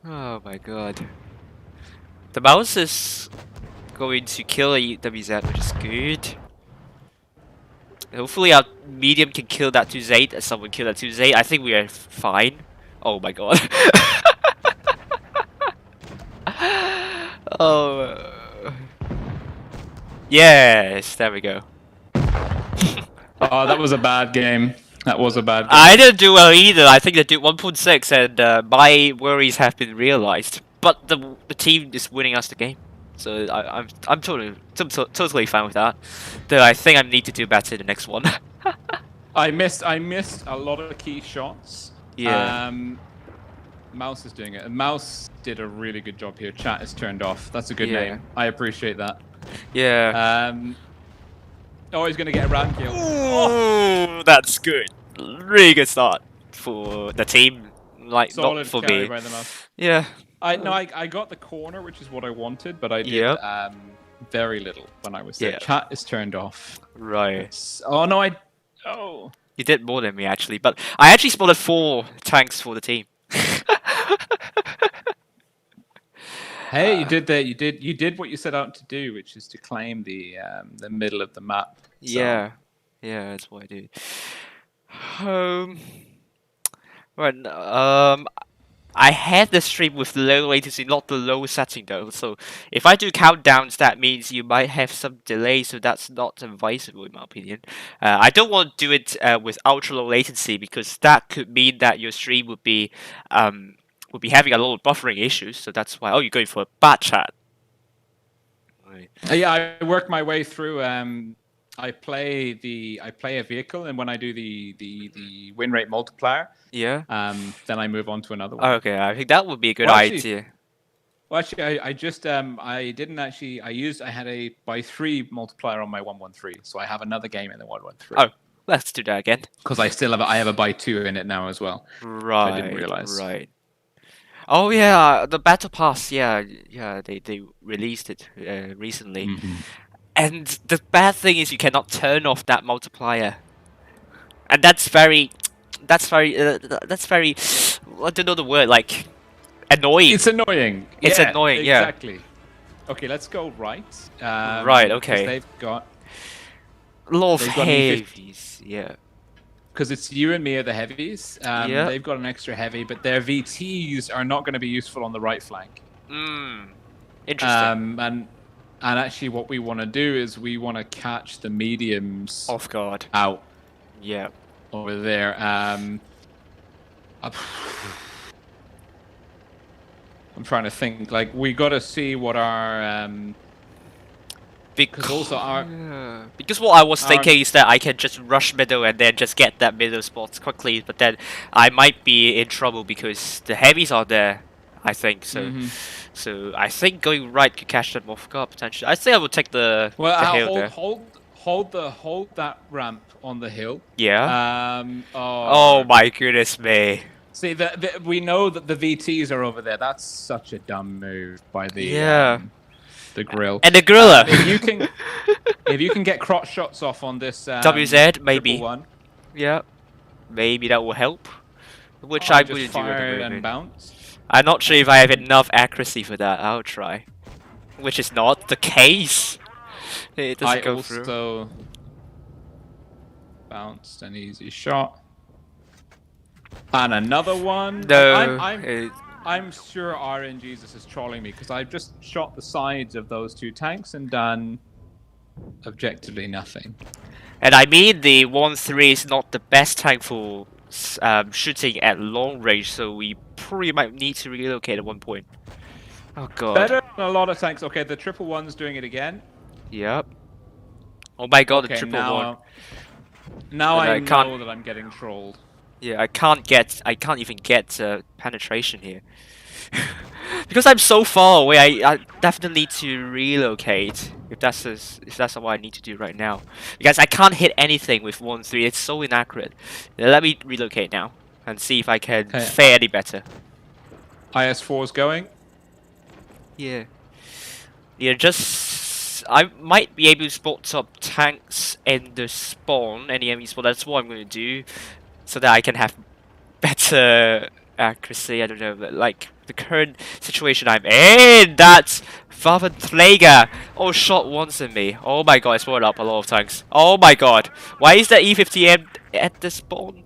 Oh my god. The mouse is going to kill a WZ, which is good. Hopefully our medium can kill that 2Z and someone kill that 2Z. I think we are fine. Oh my god. Oh. Yes, there we go. Oh, that was a bad game. That was a bad game. I didn't do well either. I think they did 1.6 and my worries have been realized. But the team is winning us the game. So I'm totally fine with that. Though I think I need to do better in the next one. I missed a lot of key shots. Yeah. Mouse is doing it. And Mouse did a really good job here. Chat is turned off. That's a good name. I appreciate that. Yeah. Oh, he's gonna get a round kill. Oh, that's good. Really good start for the team. Like solid not for carry me. By the mouse. Yeah. I got the corner, which is what I wanted, but I did Very little when I was there. Yeah. Chat is turned off. Right. Oh no, oh. You did more than me actually, but I actually spotted 4 tanks for the team. Hey, you did that. You did what you set out to do, which is to claim the middle of the map. So. Yeah, yeah, that's what I did. Right. I had the stream with low latency, not the low setting though. So if I do countdowns, that means you might have some delay. So that's not advisable in my opinion. I don't want to do it with ultra low latency because that could mean that your stream would be having a lot of buffering issues. So that's why. Oh, you're going for a bad chat. Right. Yeah, I work my way through. I play a vehicle, and when I do the win rate multiplier, Yeah. then I move on to another one. Okay, I think that would be a good Well, idea. Well, actually, I just I didn't actually. I had a by 3 multiplier on my 113, so I have another game in the 113. Oh, let's do that again. Because I still have a by 2 in it now as well. Right. I didn't realize. Right. Oh yeah, the battle pass. Yeah, they released it recently. And the bad thing is you cannot turn off that multiplier, and that's very, I don't know the word, like annoying. It's annoying. It's yeah, annoying. Exactly. Yeah. Okay, let's go right. Right. Okay. They've got a lot of they've got heavies. Yeah. because it's you and me are the heavies. Yeah. They've got an extra heavy, but their VTs are not going to be useful on the right flank. Interesting. And actually, what we want to do is we want to catch the mediums Off guard. out. Yeah. Over there. I'm trying to think. Like we got to see what our because also our because what I was thinking is that I can just rush middle and then just get that middle spot quickly, but then I might be in trouble because the heavies are there. I think so. So I think going right could catch them off guard potentially. I think I will take the hill there. Hold that ramp on the hill. Yeah. Oh my goodness me. See we know that the VTs are over there. That's such a dumb move by the the grill. And the griller. if you can get crotch shots off on this WZ maybe. One. Yeah. Maybe that will help. Which I wouldn't do at the moment. Bounce. I'm not sure if I have enough accuracy for that. I'll try. Which is not the case. It doesn't go through. I also bounced an easy shot. And another one. No. I'm sure RNGesus is trolling me because I've just shot the sides of those 2 tanks and done objectively nothing. And I mean the 1-3 is not the best tank for shooting at long range, so we probably might need to relocate at one point. Oh god. Better than a lot of tanks. Okay, the 111's doing it again. Yep. Oh my god, okay, the 111. Now I know that I'm getting trolled. Yeah, I can't even get penetration here. Because I'm so far away, I definitely need to relocate. If that's what I need to do right now. Because I can't hit anything with 1-3, it's so inaccurate. Let me relocate now and see if I can fare any better. IS-4's going. Yeah. Yeah, I might be able to spot up tanks in the spawn, any enemy spawn. That's what I'm going to do, so that I can have better accuracy. I don't know, but like the current situation I'm in, that's Waffenträger. Oh, shot once at me. Oh my god, I spawned up a lot of tanks. Oh my god, why is that E50M at the spawn?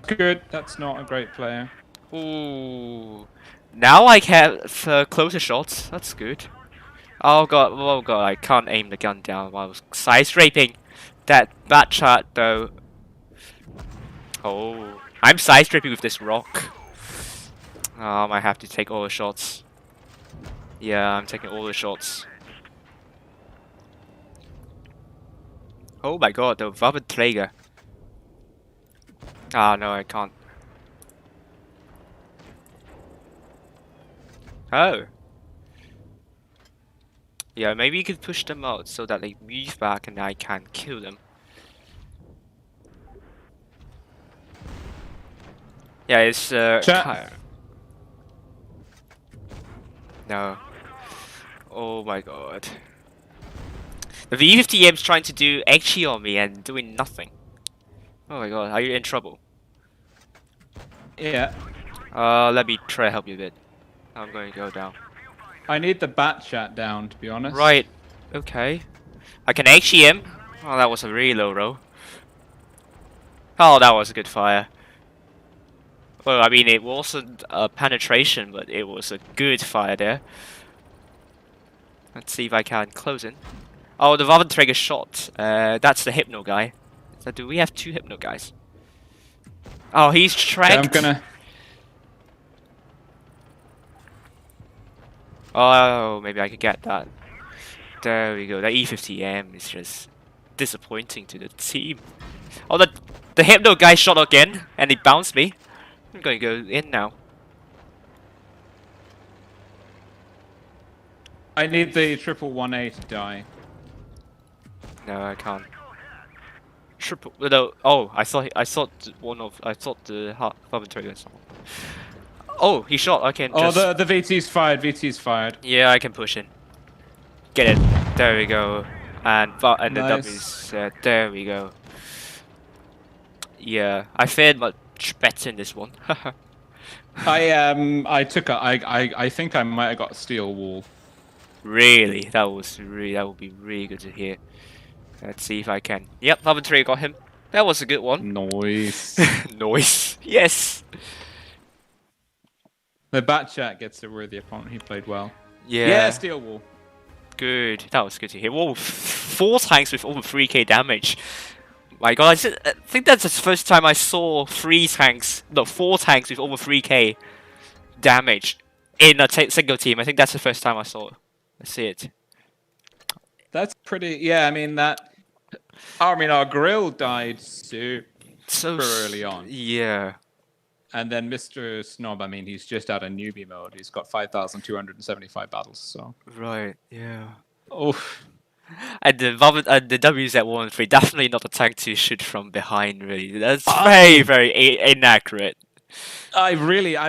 Good, that's not a great player. Ooh. Now I have closer shots. That's good. Oh god, I can't aim the gun down while I was side scraping. That bad shot though. Oh, I'm side scraping with this rock. I have to take all the shots. Yeah, I'm taking all the shots. Oh my god, the Waffenträger. Ah, no, I can't. Oh. Yeah, maybe you could push them out so that they move back and I can kill them. Yeah, it's no. Oh my god. The V50M's trying to do HE on me and doing nothing. Oh my god, are you in trouble? Yeah. Let me try to help you a bit. I'm going to go down. I need the bat chat down, to be honest. Right. Okay. I can HEM. Oh, that was a really low roll. Oh, that was a good fire. Well, I mean, it wasn't a penetration, but it was a good fire there. Let's see if I can close in. Oh, the Waffenträger shot. That's the Hypno guy. So do we have two Hypno guys? Oh, he's tracked. Yeah, I'm gonna... Oh, maybe I could get that. There we go. That E50M is just disappointing to the team. Oh, the Hypno guy shot again, and he bounced me. I'm going to go in now. I need the 111A to die. No, I can't. Triple. No. Oh, I thought one of. I thought the Waffenträger. Oh, he shot. I can. Oh, just... the VT's fired. VT's fired. Yeah, I can push in. Get it. There we go. And the Nice. W's. There we go. Yeah, I fared much better in this one. I took a... I think I might have got a steel wall. Really, that would be really good to hear. Let's see if I can. Yep, Waffenträger got him. That was a good one. Noise. Noise. Yes. The bat chat gets a worthy opponent. He played well. Yeah. Yeah, steel wall. Good. That was good to hear. Whoa, 4 tanks with over 3k damage. My god, I think that's the first time I saw 4 tanks with over 3k damage in a single team. I think that's the first time I see it. That's pretty... Yeah, I mean, that... I mean, our grill died super early on. Yeah. And then Mr. Snob, I mean, he's just out of newbie mode. He's got 5,275 battles, so... Right, yeah. Oof. And the W's at 1-3, definitely not a tank to shoot from behind, really. That's very inaccurate. I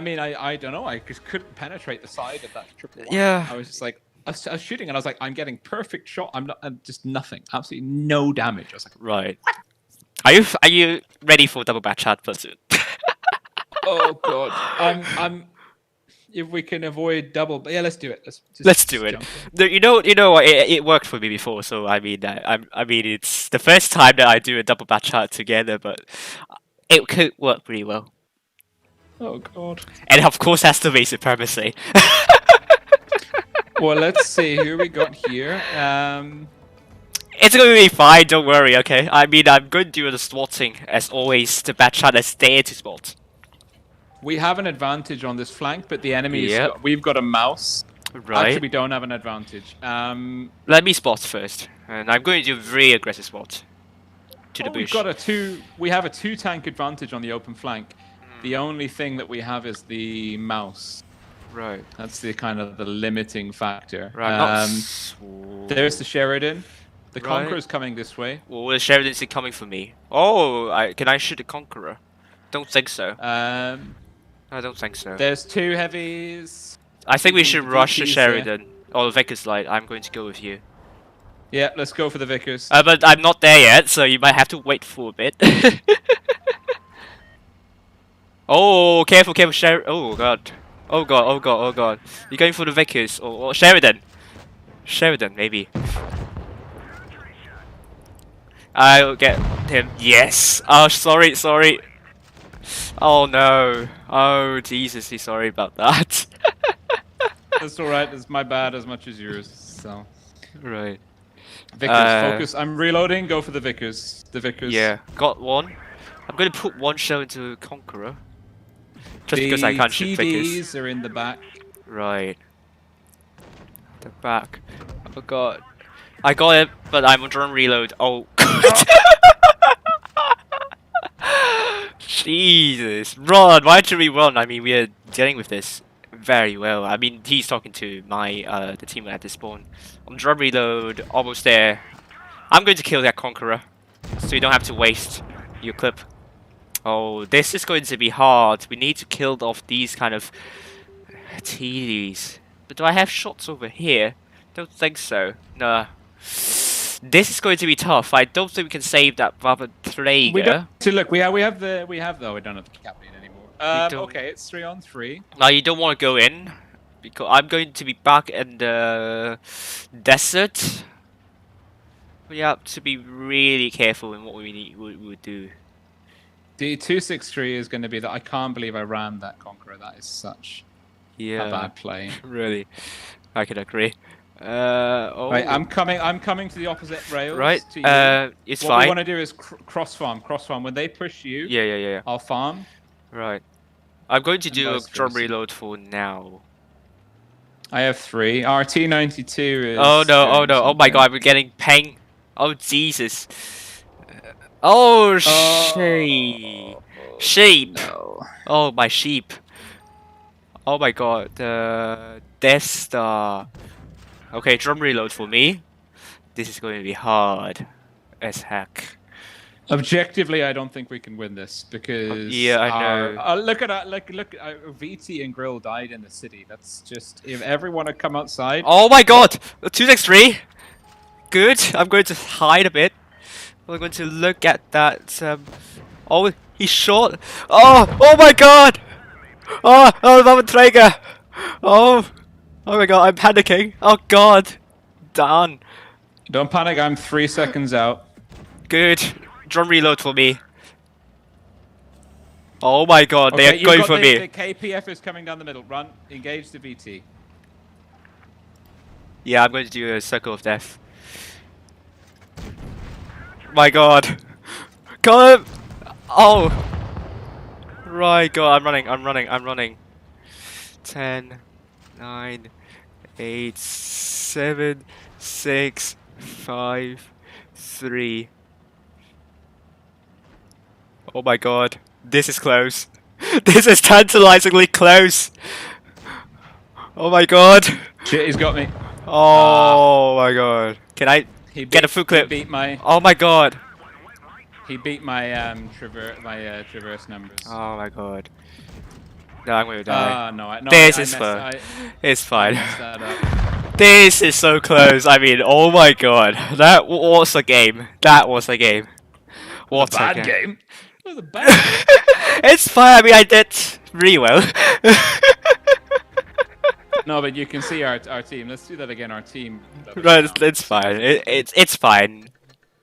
mean, I don't know. I just couldn't penetrate the side of that triple one. Yeah. I was just like... I was shooting and I was like, I'm getting perfect shot. I'm just nothing. Absolutely no damage. I was like, right. Are you ready for double bat chat platoon? oh god. If we can avoid double, yeah, let's do it. Let's do it. You know what? It worked for me before, so I mean, it's the first time that I do a double bat chat together, but it could work pretty well. Oh god. And of course, has to be supremacy. Well, let's see who we got here. It's going to be fine, don't worry, okay? I mean, I'm going to do the swatting, as always. The bat chat is there to spot. We have an advantage on this flank, but the enemy Yep. we've got a mouse. Right. Actually, we don't have an advantage. Let me spot first. And I'm going to do a very aggressive spot. To the bush. We have a 2-tank advantage on the open flank. The only thing that we have is the mouse. Right. That's the kind of the limiting factor. Right. There's the Sheridan. The Right. Conqueror's coming this way. Well, the Sheridan's coming for me. Oh, can I shoot the Conqueror? Don't think so. I don't think so. There's 2 heavies. I think we should rush the VTs Sheridan. Or the Vickers Light. I'm going to go with you. Yeah, let's go for the Vickers. But I'm not there yet, so you might have to wait for a bit. Oh, careful, Sheridan. Oh god. Oh god. You're going for the Vickers or Sheridan. Sheridan, maybe. I'll get him. Yes. Oh, sorry. Oh no. Oh Jesus, he's sorry about that. That's alright, it's my bad as much as yours, so... Right. Vickers, focus. I'm reloading, go for the Vickers. The Vickers. Yeah, got one. I'm going to put one shell into Conqueror. Just because I can't shoot Vickers. TDs are in the back. Right. The back. Oh god. I got it, but I'm on drone reload. Oh. Jesus. Run! Why should we run? I mean, we are dealing with this very well. I mean, he's talking to my the team at this spawn. On drone reload, almost there. I'm going to kill that Conqueror, so you don't have to waste your clip. Oh, this is going to be hard. We need to kill off these kind of TDs. But do I have shots over here Don't think so. No. This is going to be tough. I don't think we can save that Robert Traeger. We don't. So look, we have though. We don't have the captain anymore. Okay, it's 3-on-3. Now you don't want to go in because I'm going to be back in the desert. We have to be really careful in what we would do. The 263 is going to be that. I can't believe I rammed that Conqueror. That is such a bad play. Really, I can agree. Right, I'm coming to the opposite rails. Right. To you. It's what fine. we want to do is cross farm. When they push you, Yeah. I'll farm. Right. I'm going to do a drum versa. reload for now. I have 3. RT92 is. Oh no! Oh my God! We're getting ping. Oh Jesus! Oh, sheep! No. Oh my sheep! Oh my God! The Death Star. Okay, drum reload for me. This is going to be hard as heck. Objectively, I don't think we can win this because yeah, I know. Look at VT and Grill died in the city. That's just if everyone had come outside. Oh my God! 263. Good. I'm going to hide a bit. We're going to look at that. Oh, he's shot. Oh my God! Oh, Robert Traeger. Oh my God! I'm panicking. Oh God! Darn. Don't panic. I'm 3 seconds out. Good. Drum reload for me. Oh my God! Okay, they are going for me. The KPF is coming down the middle. Run. Engage the VT. Yeah, I'm going to do a circle of death. My God! Come! Oh! Right, go! I'm running. 10, 9, 8, 7, 6, 5, 3. Oh my God! This is close. This is tantalizingly close. Oh my God! Shit, he's got me. Oh my God! Can I get a foot clip? He beat my. Oh my God! He beat my traverse numbers. Oh my God! No, I'm gonna die. No, This is fun. It's fine. I messed that up. This is so close. I mean, oh my God! That was a game. That was a game. What a bad game! game. It was a bad game. It's fine. I mean, I did really well. No, but you can see our team. Let's do that again. Our team. Right, it's fine. It's fine.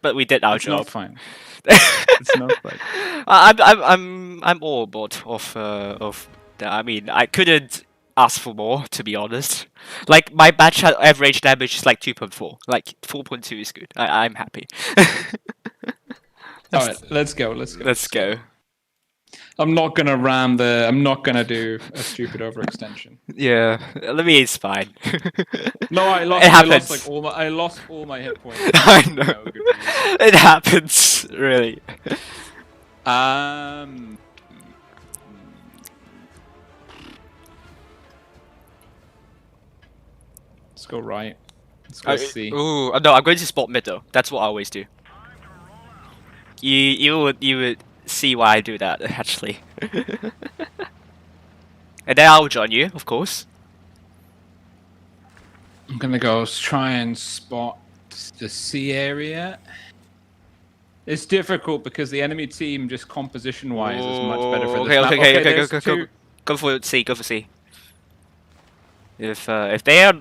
But we did our It's job. not fine. It's not fine. I'm all aboard of that. I mean, I couldn't ask for more, to be honest. Like my batch average damage is like 2.4. Like 4.2 is good. I'm happy. All right, let's go. Let's go. I'm not gonna ram the. I'm not gonna do a stupid overextension. Yeah, let me. It's fine. No, I lost. It happens. I lost all my hit points. I know. It happens, really. Let's go right. Let's go C. Ooh, no, I'm going to spot mid though. That's what I always do. You would see why I do that actually. And then I'll join you, of course. I'm gonna go try and spot the C area. It's difficult because the enemy team, just composition-wise, is much better for this map. Okay, go for C, go for C. If they are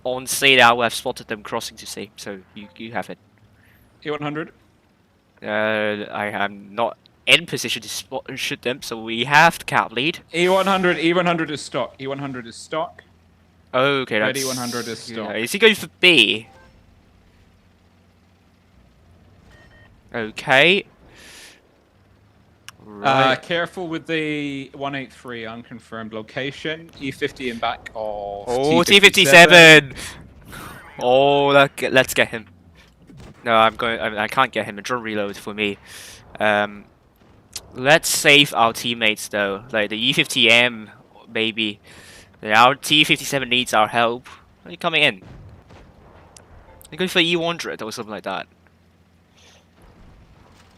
on C, I will have spotted them crossing to C, so you have it. E100. I am not in position to shoot them, so we have the cap lead. E100 is stock. E100 is stock. Okay, Red that's... E100 is stock. Is he going for B? Okay. Right. Careful with the 183 unconfirmed location. E50 in back of Oh, T57. Oh, let's get him. No, I can't get him. A drone reload for me. Let's save our teammates though. Like the E50M, maybe. Our T57 needs our help. Are you coming in? You're going for E100 or something like that.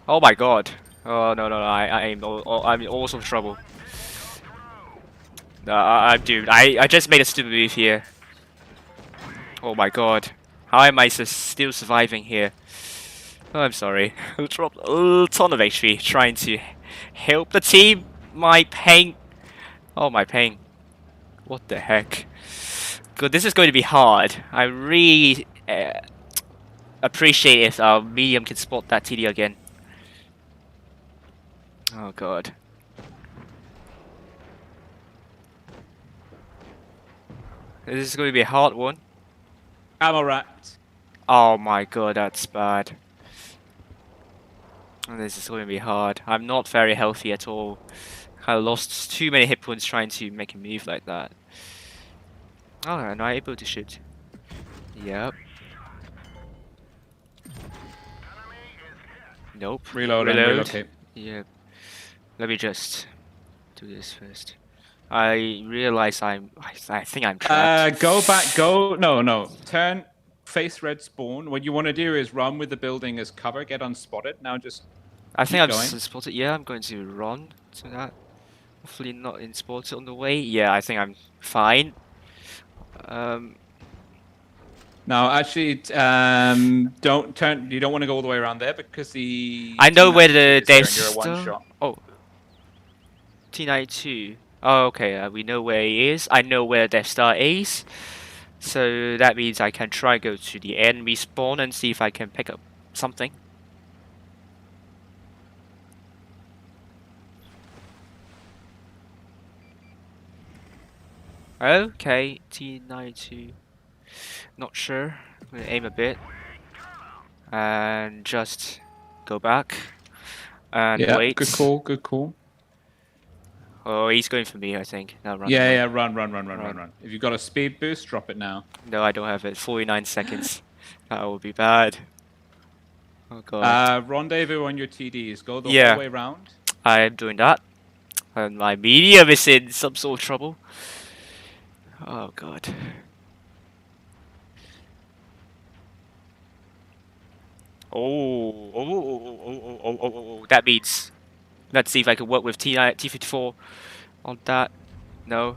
Oh my God. Oh no, I'm in all sorts of trouble. I'm doomed. I just made a stupid move here. Oh my God. How am I still surviving here? Oh, I'm sorry. I dropped a ton of HP trying to help the team. My pain. Oh, my pain. What the heck? Good, this is going to be hard. I really appreciate if our medium can spot that TD again. Oh god. This is going to be a hard one. Ammo racked. Oh my god, that's bad. This is going to be hard. I'm not very healthy at all. I lost too many hit points trying to make a move like that. Oh, I'm not able to shoot. Yep. Nope. Reload and relocate. Yep. Let me just do this first. I realize I think I'm trapped. Go back. Go. No. Turn. Face red spawn. What you want to do is run with the building as cover. Get unspotted. Now just. I think I'm going. spotted. Yeah, I'm going to run to that. Hopefully not in spotted on the way. Yeah, I think I'm fine. Now, actually, don't turn. You don't want to go all the way around there because the. I know where the there's one shot. Oh. T92. Oh, okay. We know where he is. I know where Death Star is. So that means I can try go to the enemy spawn and see if I can pick up something. Okay, T92. Not sure. I'm gonna aim a bit. And just go back. And wait. Good call, good call. Oh, he's going for me, I think. Now run. Yeah, run. If you've got a speed boost, drop it now. No, I don't have it. 49 seconds. That would be bad. Oh god. Rendezvous on your TDs. Go the whole way round. I am doing that. And my medium is in some sort of trouble. Oh god. Oh. That means. Let's see if I can work with T54 on that. No.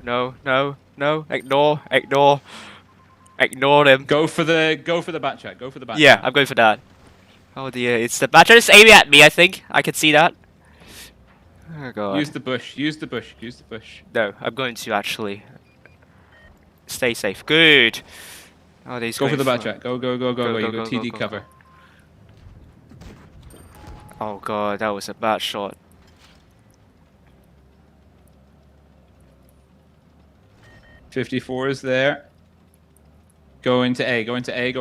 Ignore them. Go for the bat chat. Go for the bat Yeah, chat. I'm going for that. Oh dear, it's the bat chat is aiming at me, I think. I can see that. Oh god. Use the bush. No, I'm going to actually stay safe. Good. Oh, these go for the bat chat. Go. You got TD cover. Oh god, that was a bad shot. .54 is there. Go into A. Go into A.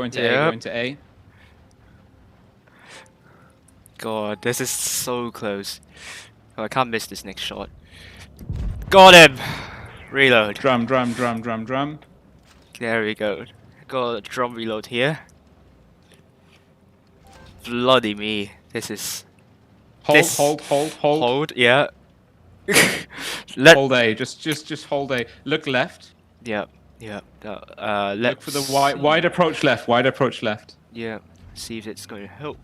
God, this is so close. Oh, I can't miss this next shot. Got him! Reload. Drum. There we go. Got a drum reload here. Bloody me. This is... Hold, yeah. Hold A. Just hold A. Look left. Yep. Look for the wide approach left. Yeah. See if it's going to help.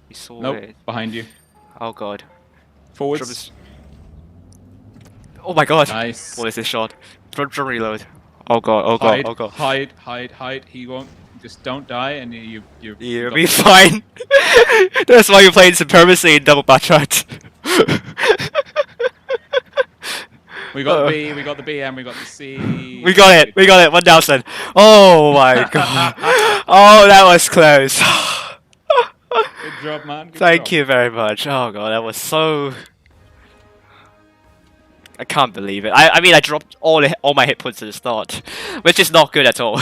We saw it. Behind you. Oh god. Forwards. Oh my god. Nice. What is this shot? Drum reload. Oh god. Hide. He won't. Just don't die, and you'll be fine. That's why you're playing supremacy in double backtrack. We got B, we got the B, and we got the C. We got it. 1,000. Oh my god. Oh, that was close. Good job, man. Thank you very much. Oh god, that was so... I can't believe it. I mean, I dropped all my hit points at the start, which is not good at all.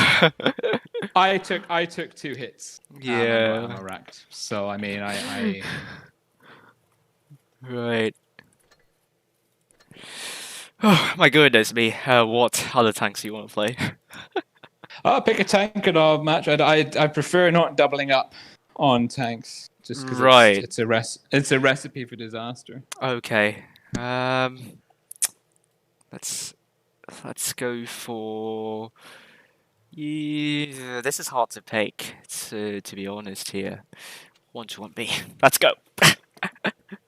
I took 2 hits. Yeah. I'm racked. So I mean, I. Right. Oh my goodness me. What other tanks do you want to play? I'll pick a tank in our match. I prefer not doubling up on tanks, just because it's a recipe for disaster. Okay. Let's go for... Yeah, this is hard to pick, to be honest here. 1-2-1B. Let's go.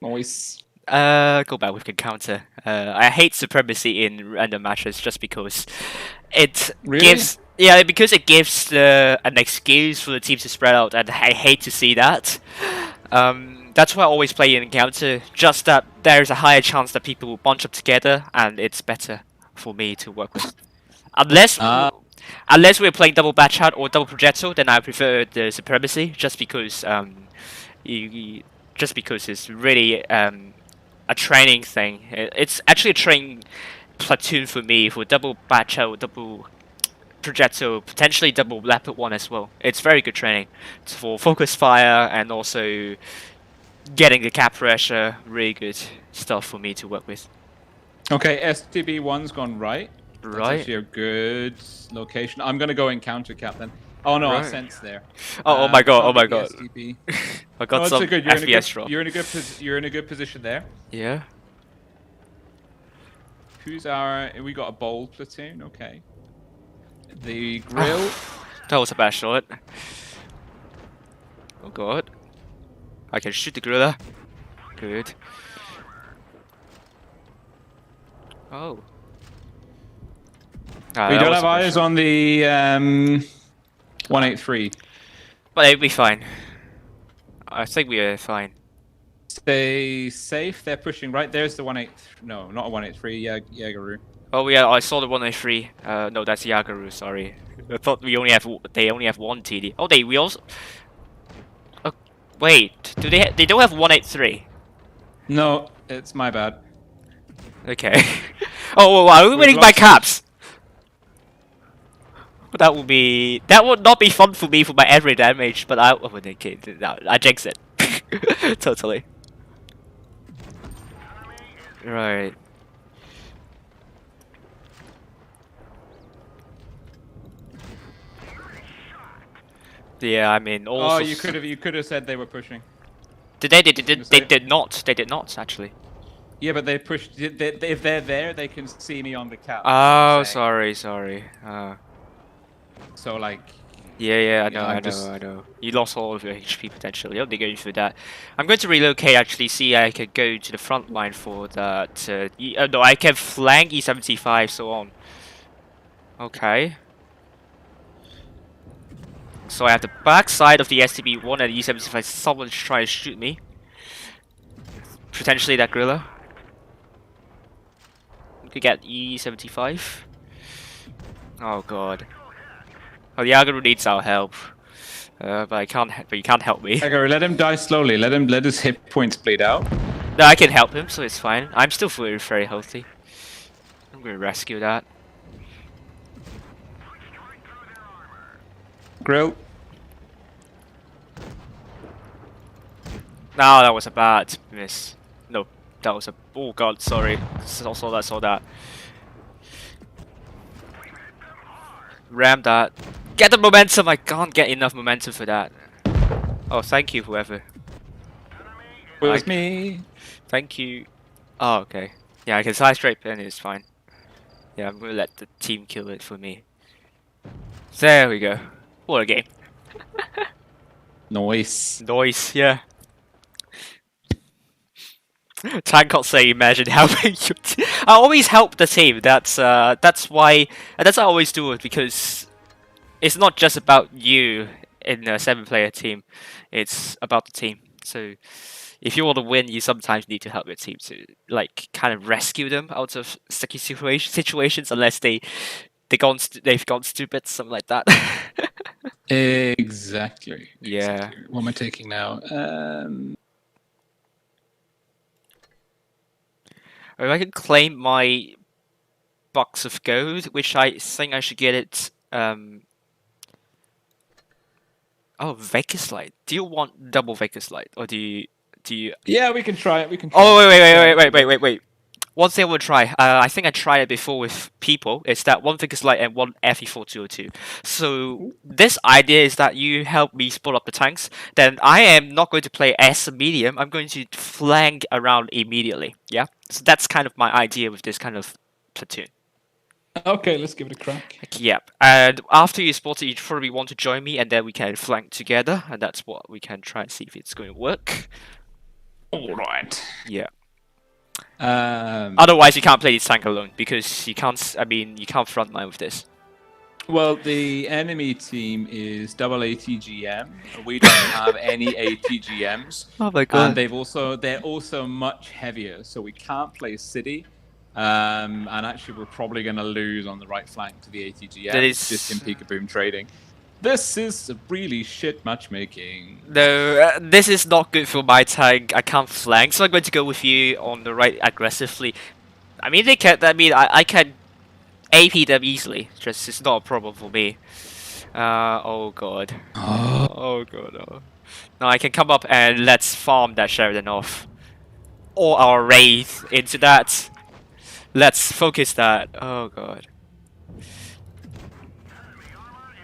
Nice. Go back with encounter. I hate supremacy in random matches just because it Really? gives because it gives an excuse for the team to spread out, and I hate to see that. That's why I always play in encounter. Just that there's a higher chance that people will bunch up together, and it's better for me to work with. Unless unless we're playing double batch out or double projectile, then I prefer the supremacy, just because just because it's really a training thing. It's actually a training platoon for me for double batch out, double projectile, potentially double leopard one as well. It's very good training. It's for focus fire and also getting the cap pressure. Really good stuff for me to work with. Okay, STB1's gone right. That's Right. actually a good location. I'm gonna go encounter cap then. Oh no, I Right. sense there. Oh my god! Oh my god! STB. I got No, it's some a good. FPS drop. You're in a good. You're in a good position there. Yeah. Who's our? We got a bold platoon. Okay. The grill. That was a bad shot. Oh god. I can shoot the gorilla. Good. Oh. Ah, We that don't was have a bad eyes shot. on the 183. But it'll be fine. I think we are fine. Stay safe. They're pushing right. There's the 18. No, not a 183. Yagaru. Oh yeah, I saw the 103. No, that's Yagaru. Sorry, I thought we only have they only have one TD. Oh, we also. Oh, wait, do they don't have 183? No, it's my bad. Okay. Oh, wow, are we winning by lost- caps? That would not be fun for me for my every damage, but okay, no, I jinx it. Totally. Right. Yeah, I mean, Oh, also. you could have said they were pushing. Did they did not. They did not actually. Yeah, but they pushed. If they're there, they can see me on the cap. Oh, I'm saying. sorry. So like. Yeah, I Yeah, know, I'm I know, just- I know. You lost all of your HP potential. You'll be going through that. I'm going to relocate. Actually, see, I could go to the front line for that. No, I can flank E75, so on. Okay. So I have the back side of the STB1 and E75. Someone's trying to shoot me. Potentially that gorilla. We could get E75. Oh god. Oh, the Yagaru needs our help. But I can't. But you can't help me. Yagaru, let him die slowly. Let his hit points bleed out. No, I can help him, so it's fine. I'm still very, very healthy. I'm gonna rescue that. Grill. No, that was a bad miss. No, that was a. Oh god, sorry. Saw that. Ram that. Get the momentum. I can't get enough momentum for that. Oh, thank you, whoever. It was me. Thank you. Oh, okay. Yeah, I can side straight in. It's fine. Yeah, I'm gonna let the team kill it for me. There we go. What a game. Nice. Noise, yeah. Tankot say, imagine helping your team. I always help the team. That's why, and that's what I always do it, because it's not just about you in a 7-player team. It's about the team. So if you want to win, you sometimes need to help your team to like kind of rescue them out of sticky situations, unless they've gone stupid, something like that. Exactly. Yeah. Exactly. What am I taking now? If I can claim my box of gold, which I think I should get it. Oh, Vegas Light. Do you want double Vegas Light, or do you? Yeah, we can try it. We can. Try Oh it. wait. One thing I will try. I think I tried it before with people. It's that one Vegas Light and one FE4202. So this idea is that you help me split up the tanks. Then I am not going to play as a medium. I'm going to flank around immediately. Yeah. So that's kind of my idea with this kind of platoon. Okay, let's give it a crack. Yep. And after you spot it, you probably want to join me, and then we can flank together, and that's what we can try and see if it's going to work. All right. Yeah. Otherwise, you can't play this tank alone because you can't. I mean, you can't frontline with this. Well, the enemy team is double ATGM. We don't have any ATGMs. Oh my And god! they're also much heavier, so we can't play City. And actually, we're probably going to lose on the right flank to the ATGM. That is just in Peekaboom trading. This is really shit matchmaking. No, this is not good for my tank. I can't flank, so I'm going to go with you on the right aggressively. I mean, they can. I mean, I can AP them easily. Just it's not a problem for me. Oh god. Oh god. Oh. Now I can come up and let's farm that Sheridan off, or our Wraith into that. Let's focus that. Oh god.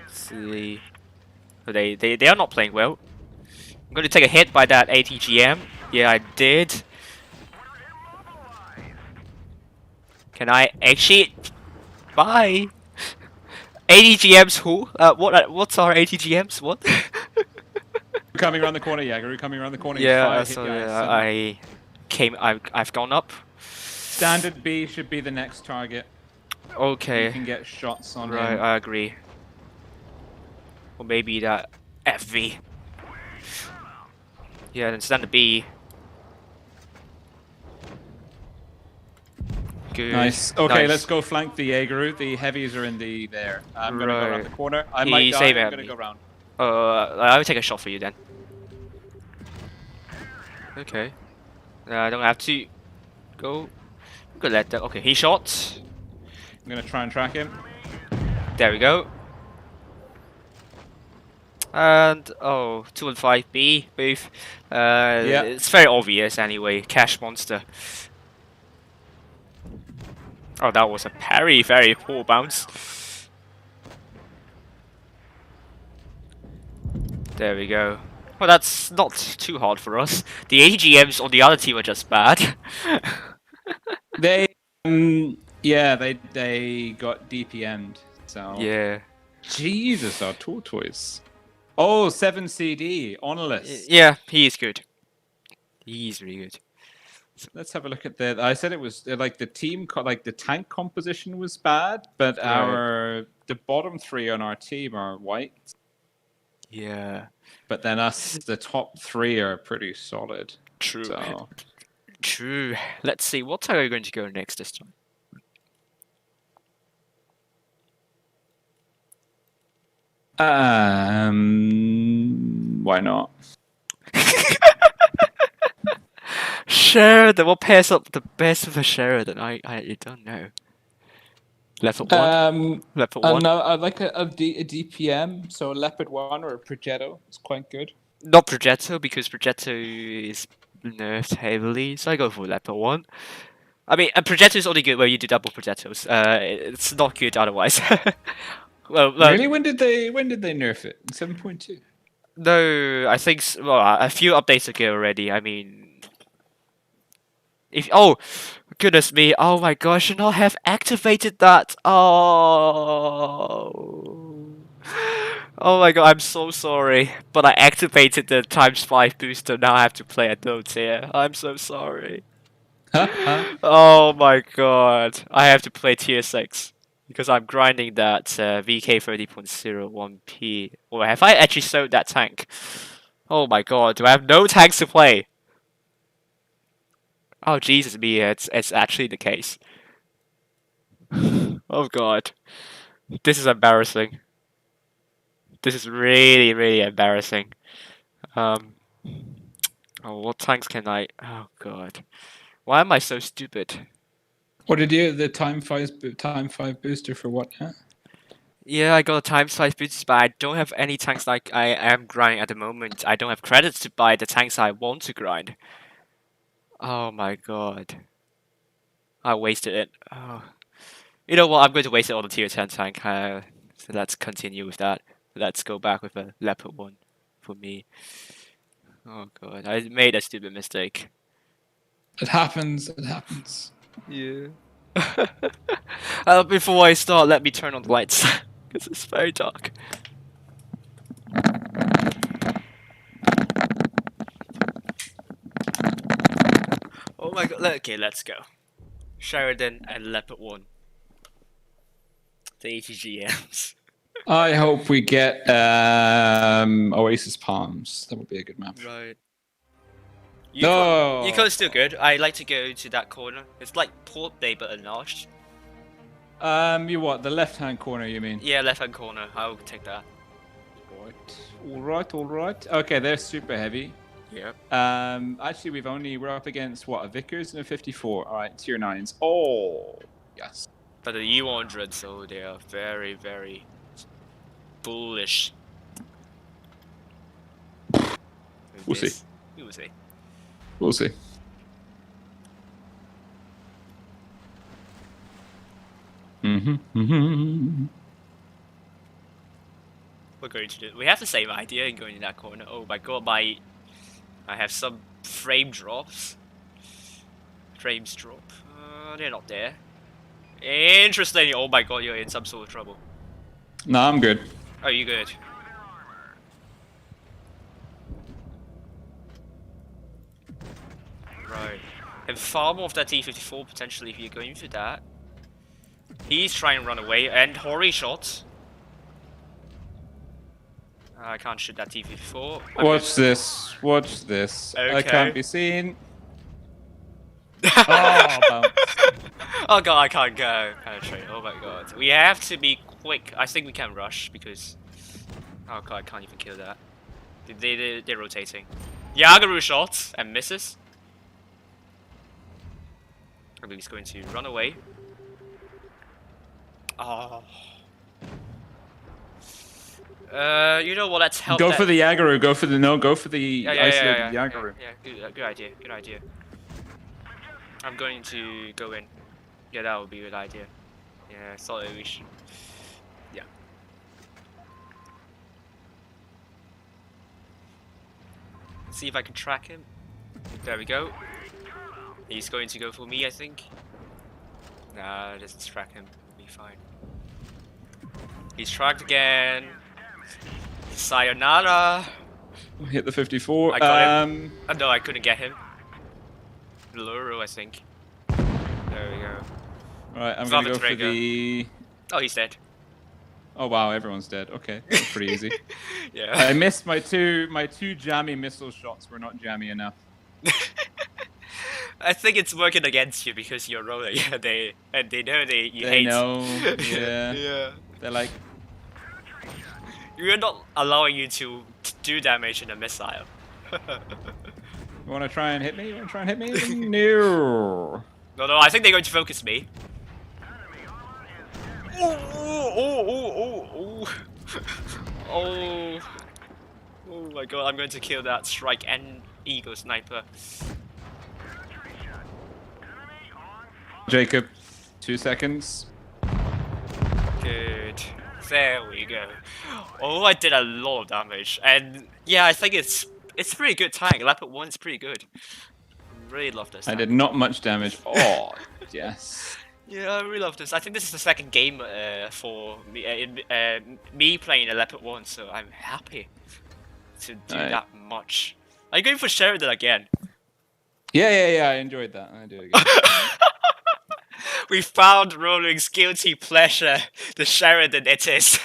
See. They are not playing well. I'm going to take a hit by that ATGM. Yeah, I did. Can I actually? Bye. ATGMs who? What's our ATGMs? What? Coming around the corner, Jäger. Coming around the corner. Yeah, so yeah, I've gone up. Standard B should be the next target. Okay. You can get shots on Right, him. I agree. Or maybe that FV. Yeah, then stand the B. Good. Nice. Okay, Nice. let's go flank the Jaegeru. The heavies are in the there. I'm gonna go around the corner. I might He's die. aiming I'm at gonna me. go around. I'll take a shot for you then. Okay. I don't have to go. I'm gonna let that. Okay, he shot. I'm gonna try and track him. There we go. And oh, 2 and 5B both. Yeah. It's very obvious anyway. Cash monster. Oh, that was a very poor bounce. There we go. Well, that's not too hard for us. The AGMs on the other team are just bad. They, yeah, they got DPM'd. So Yeah. Jesus, our tortoise. Oh, 7CD on a list. Yeah, he is good. He's really good. Let's have a look at the. I said it was like the team, like the tank composition was bad, but Right. the bottom three on our team are white. Yeah. But then us, the top three are pretty solid. True. So. True. Let's see. What are we going to go next this time? Why not? Sheridan. What pairs up the best with a Sheridan? I don't know. Level 1? Level 1? No, I'd like a DPM, so a Leopard 1 or a Progetto. It's quite good. Not Progetto, because Progetto is nerfed heavily, so I go for Leopard 1. I mean, a Progetto is only good when you do double Progettos. It's not good otherwise. Well, really? When did they nerf it? 7.2? No, I think well, a few updates ago already. I mean, if oh, goodness me! Oh my gosh, should not have activated that. Oh, oh my god, I'm so sorry. But I activated the ×5 booster. Now I have to play a low tier. I'm so sorry. Oh my god, I have to play tier 6. Because I'm grinding that VK 30.01p. Or have I actually sold that tank? Oh my god, do I have no tanks to play? Oh Jesus me, it's actually the case. Oh god. This is embarrassing. This is really, really embarrassing. Oh, what tanks can I... Oh god. Why am I so stupid? What did you the time 5 booster for what? Huh? Yeah, I got a ×5 boost, but I don't have any tanks like I am grinding at the moment. I don't have credits to buy the tanks I want to grind. Oh my god. I wasted it. Oh. You know what, I'm going to waste it on the tier 10 tank. So let's continue with that. Let's go back with a Leopard 1 for me. Oh god, I made a stupid mistake. It happens, it happens. Yeah. Before I start, let me turn on the lights. Because it's very dark. Oh my god. Okay, let's go. Sheridan and Leopard 1. The ATGMs. I hope we get Oasis Palms. That would be a good map. Right. No! Yukon's still good. I like to go to that corner. It's like Port Day but enlarged. You what? The left-hand corner, you mean? Yeah, left hand corner. I'll take that. All right. Okay, they're super heavy. Yep. Actually, we're up against what? A Vickers and a 54. All right, tier 9s. Oh, yes. But the U100, so they are very, very bullish. We'll see. We will see. We'll see. We're going to do. We have the same idea in going in that corner. Oh my god, I have some frame drops. Frames drop. They're not there. Interesting. Oh my god, you're in some sort of trouble. No, I'm good. Oh, you good? Right. And far more of that T-54 potentially if you're going for that. He's trying to run away and Hori shots. I can't shoot that T-54. Watch this. Watch this. Okay. I can't be seen. Oh, bounce. Oh god, I can't go. Penetrate. Oh my god. We have to be quick. I think we can rush because... Oh god, I can't even kill that. They're rotating. Yagaru shots and misses. I believe he's going to run away. Oh. You know what? Let's help. Go for the Yagaru. Go for the isolated Yagaru. Yeah, good idea. Good idea. I'm going to go in. Yeah, that would be a good idea. Yeah, I thought we should. Yeah. See if I can track him. There we go. He's going to go for me, I think. Nah, let's track him. We'll be fine. He's tracked again. Sayonara. Hit the 54. I got him. Oh, no, I couldn't get him. Luro, I think. There we go. Right, I'm gonna go for the... Oh, he's dead. Oh wow, everyone's dead. Okay, that's pretty easy. Yeah. I missed my two jammy missile shots. Were not jammy enough. I think it's working against you because you're rolling. Yeah, they know you hate. They know. Yeah. Yeah. They're like. We're not allowing you to do damage in a missile. You want to try and hit me? You want to try and hit me? No. No, I think they're going to focus me. Oh. Oh my god, I'm going to kill that strike and eagle sniper. Jacob, 2 seconds. Good. There we go. Oh, I did a lot of damage. And yeah, I think it's pretty good tank. Leopard 1 is pretty good. Really love this tank. I did not much damage. Oh, yes. Yeah, I really love this. I think this is the second game for me, me playing a Leopard 1, so I'm happy to do that much. Are you going for Sheridan again? Yeah, I enjoyed that. I do it again. We found Rolling's guilty pleasure, the Sheridan it is.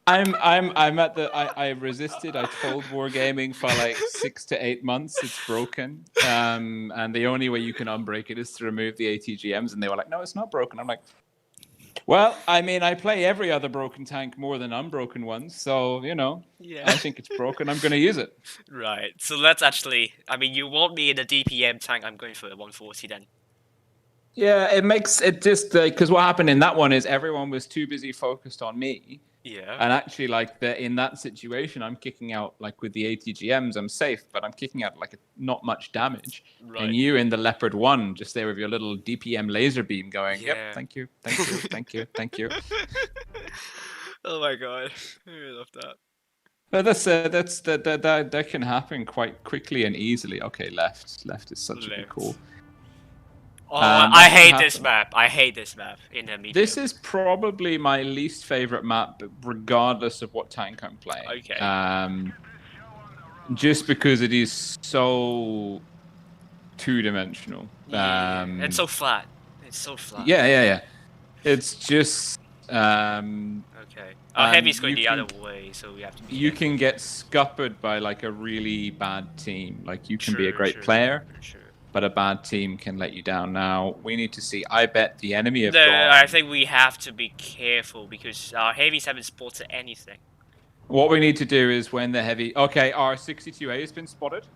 I'm at the I resisted. I told Wargaming for like 6 to 8 months it's broken. And the only way you can unbreak it is to remove the ATGMs, and they were like, no, it's not broken. I'm like, well, I mean, I play every other broken tank more than unbroken ones, so you know, yeah. I think it's broken. I'm gonna use it. Right. So let's actually. I mean, you want me in a DPM tank? I'm going for a 140 then. Yeah, it makes it just because what happened in that one is everyone was too busy focused on me. Yeah. And actually, like in that situation, I'm kicking out like with the ATGMs, I'm safe, but I'm kicking out like not much damage. Right. And you in the Leopard 1, just there with your little DPM laser beam going. Yeah. Yep. Thank you. Oh my god, I really love that. But that can happen quite quickly and easily. Okay, left is such a good call. Oh, I hate this map. I hate this map in the medium. This is probably my least favorite map, regardless of what tank I'm playing. Okay. Just because it is so two-dimensional. Yeah. It's so flat. It's so flat. Yeah. It's just. Okay. Our heavy's going the other way, so we have to be You careful. can get scuppered by like a really bad team. Like you can be a True, great true, player, true. but a bad team can let you down. Now we need to see. I bet the enemy have No, gone. I think we have to be careful because our heavies haven't spotted anything. What we need to do is when the heavy. Okay, our 62A has been spotted,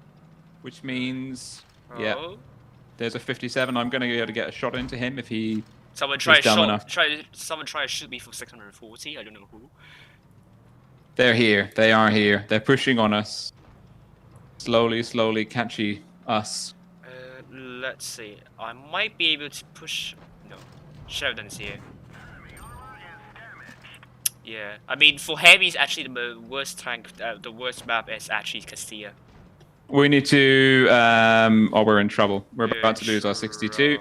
which means yeah, there's a 57. I'm gonna be able to get a shot into him if he. Someone try to someone try to shoot me for 640. I don't know who. They're here. They are here. They're pushing on us. Slowly, catchy us. Let's see. I might be able to push. No, Sheridan's here. Yeah, I mean for heavies, actually the worst tank, the worst map is actually Castilla. We need to. Oh, we're in trouble. We're about to lose our 62.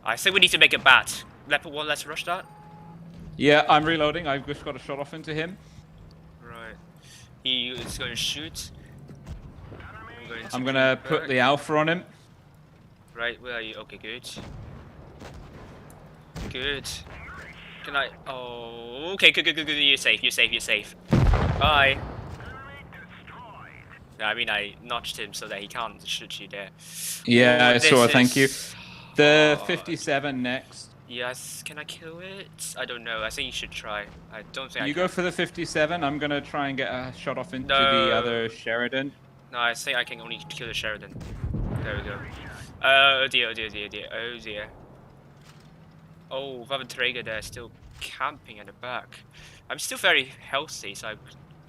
I think we need to make a bat. Leopard 1, let's rush that. Yeah, I'm reloading. I've just got a shot off into him. Right. He is going to shoot. I'm going to put the alpha on him. Right, where are you? Okay, good. Good. Can I... Oh, okay, good. You're safe. Bye. I mean, I notched him so that he can't shoot you there. Yeah, I saw. Thank you. The 57 next. Yes, can I kill it? I don't know. I think you should try. I don't think you I go for the 57. I'm gonna try and get a shot off into the other Sheridan. No, I think I can only kill the Sheridan. There we go. Oh dear. Oh dear. Oh, Vaventräger there still camping at the back. I'm still very healthy, so I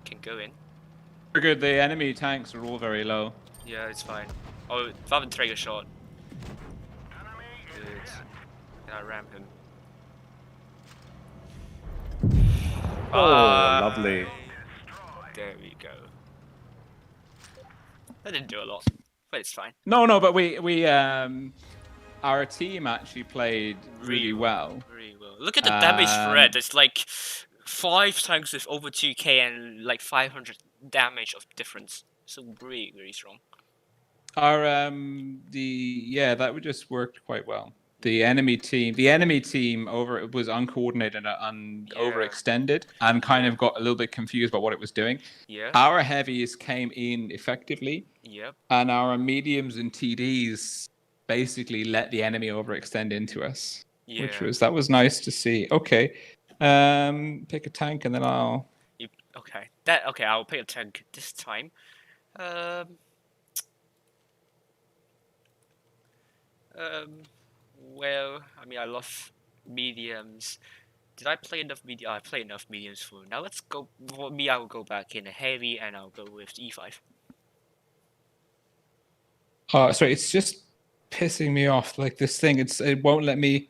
can go in. We're good. The enemy tanks are all very low. Yeah, it's fine. Oh, Vaventräger shot. Good. Can I ram him? Oh, lovely. There we go. That didn't do a lot, but it's fine. No, but we our team actually played really well. Really well. Look at the damage spread. It's like 5 tanks with over 2k and like 500 damage of difference. So really strong. Our that would just worked quite well. The enemy team was uncoordinated and overextended and kind of got a little bit confused about what it was doing. Yeah. Our heavies came in effectively. Yep. And our mediums and TDs basically let the enemy overextend into us. Yeah. That was nice to see. Okay. Pick a tank and then I'll. Okay. I'll pick a tank this time. Well, I mean, I love mediums. Did I play enough medium? I played enough mediums for now. Let's go. For me, I will go back in a heavy, and I'll go with E5. Oh, sorry. It's just pissing me off. Like this thing, it won't let me.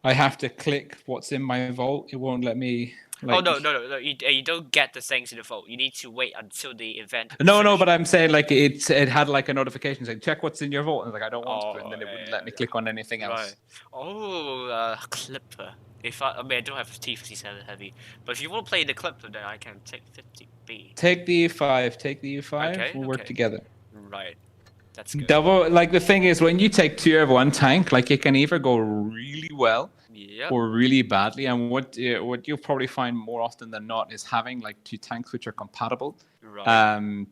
I have to click what's in my vault. It won't let me. Like... Oh no! You don't get the things in the vault. You need to wait until the event. No, but I'm saying like it had like a notification saying check what's in your vault, and like I don't want to, and then it wouldn't let me click on anything else. Right. Oh, Clipper. I mean, I don't have T57 heavy, but if you want to play the Clipper, then I can take 50B. Take the E5. Okay, we'll work together. Right. That's good. Double. Like the thing is, when you take 2 of one tank, like it can either go really well. Yep. Or really badly, and what you'll probably find more often than not is having like 2 tanks which are compatible. Right.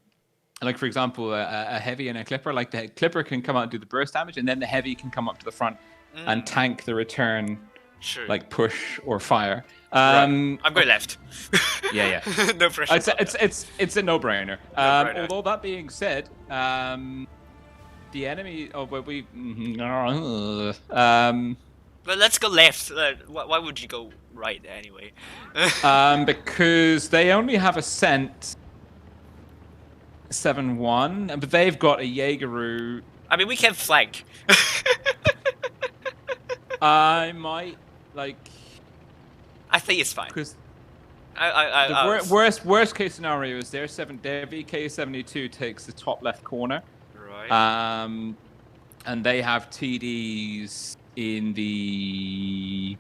Like for example, a heavy and a clipper. Like the clipper can come out and do the burst damage, and then the heavy can come up to the front and tank the return, like push or fire. Right. I'm going left. Yeah. No pressure. It's a no-brainer. Although that being said, the enemy. Oh, but we. But let's go left. Why would you go right anyway? Because they only have a scent 7-1, but they've got a Jaegeru. I mean, we can flank. I might like. I think it's fine. Because the worst case scenario is their VK72 takes the top left corner. Right. And they have TDs in the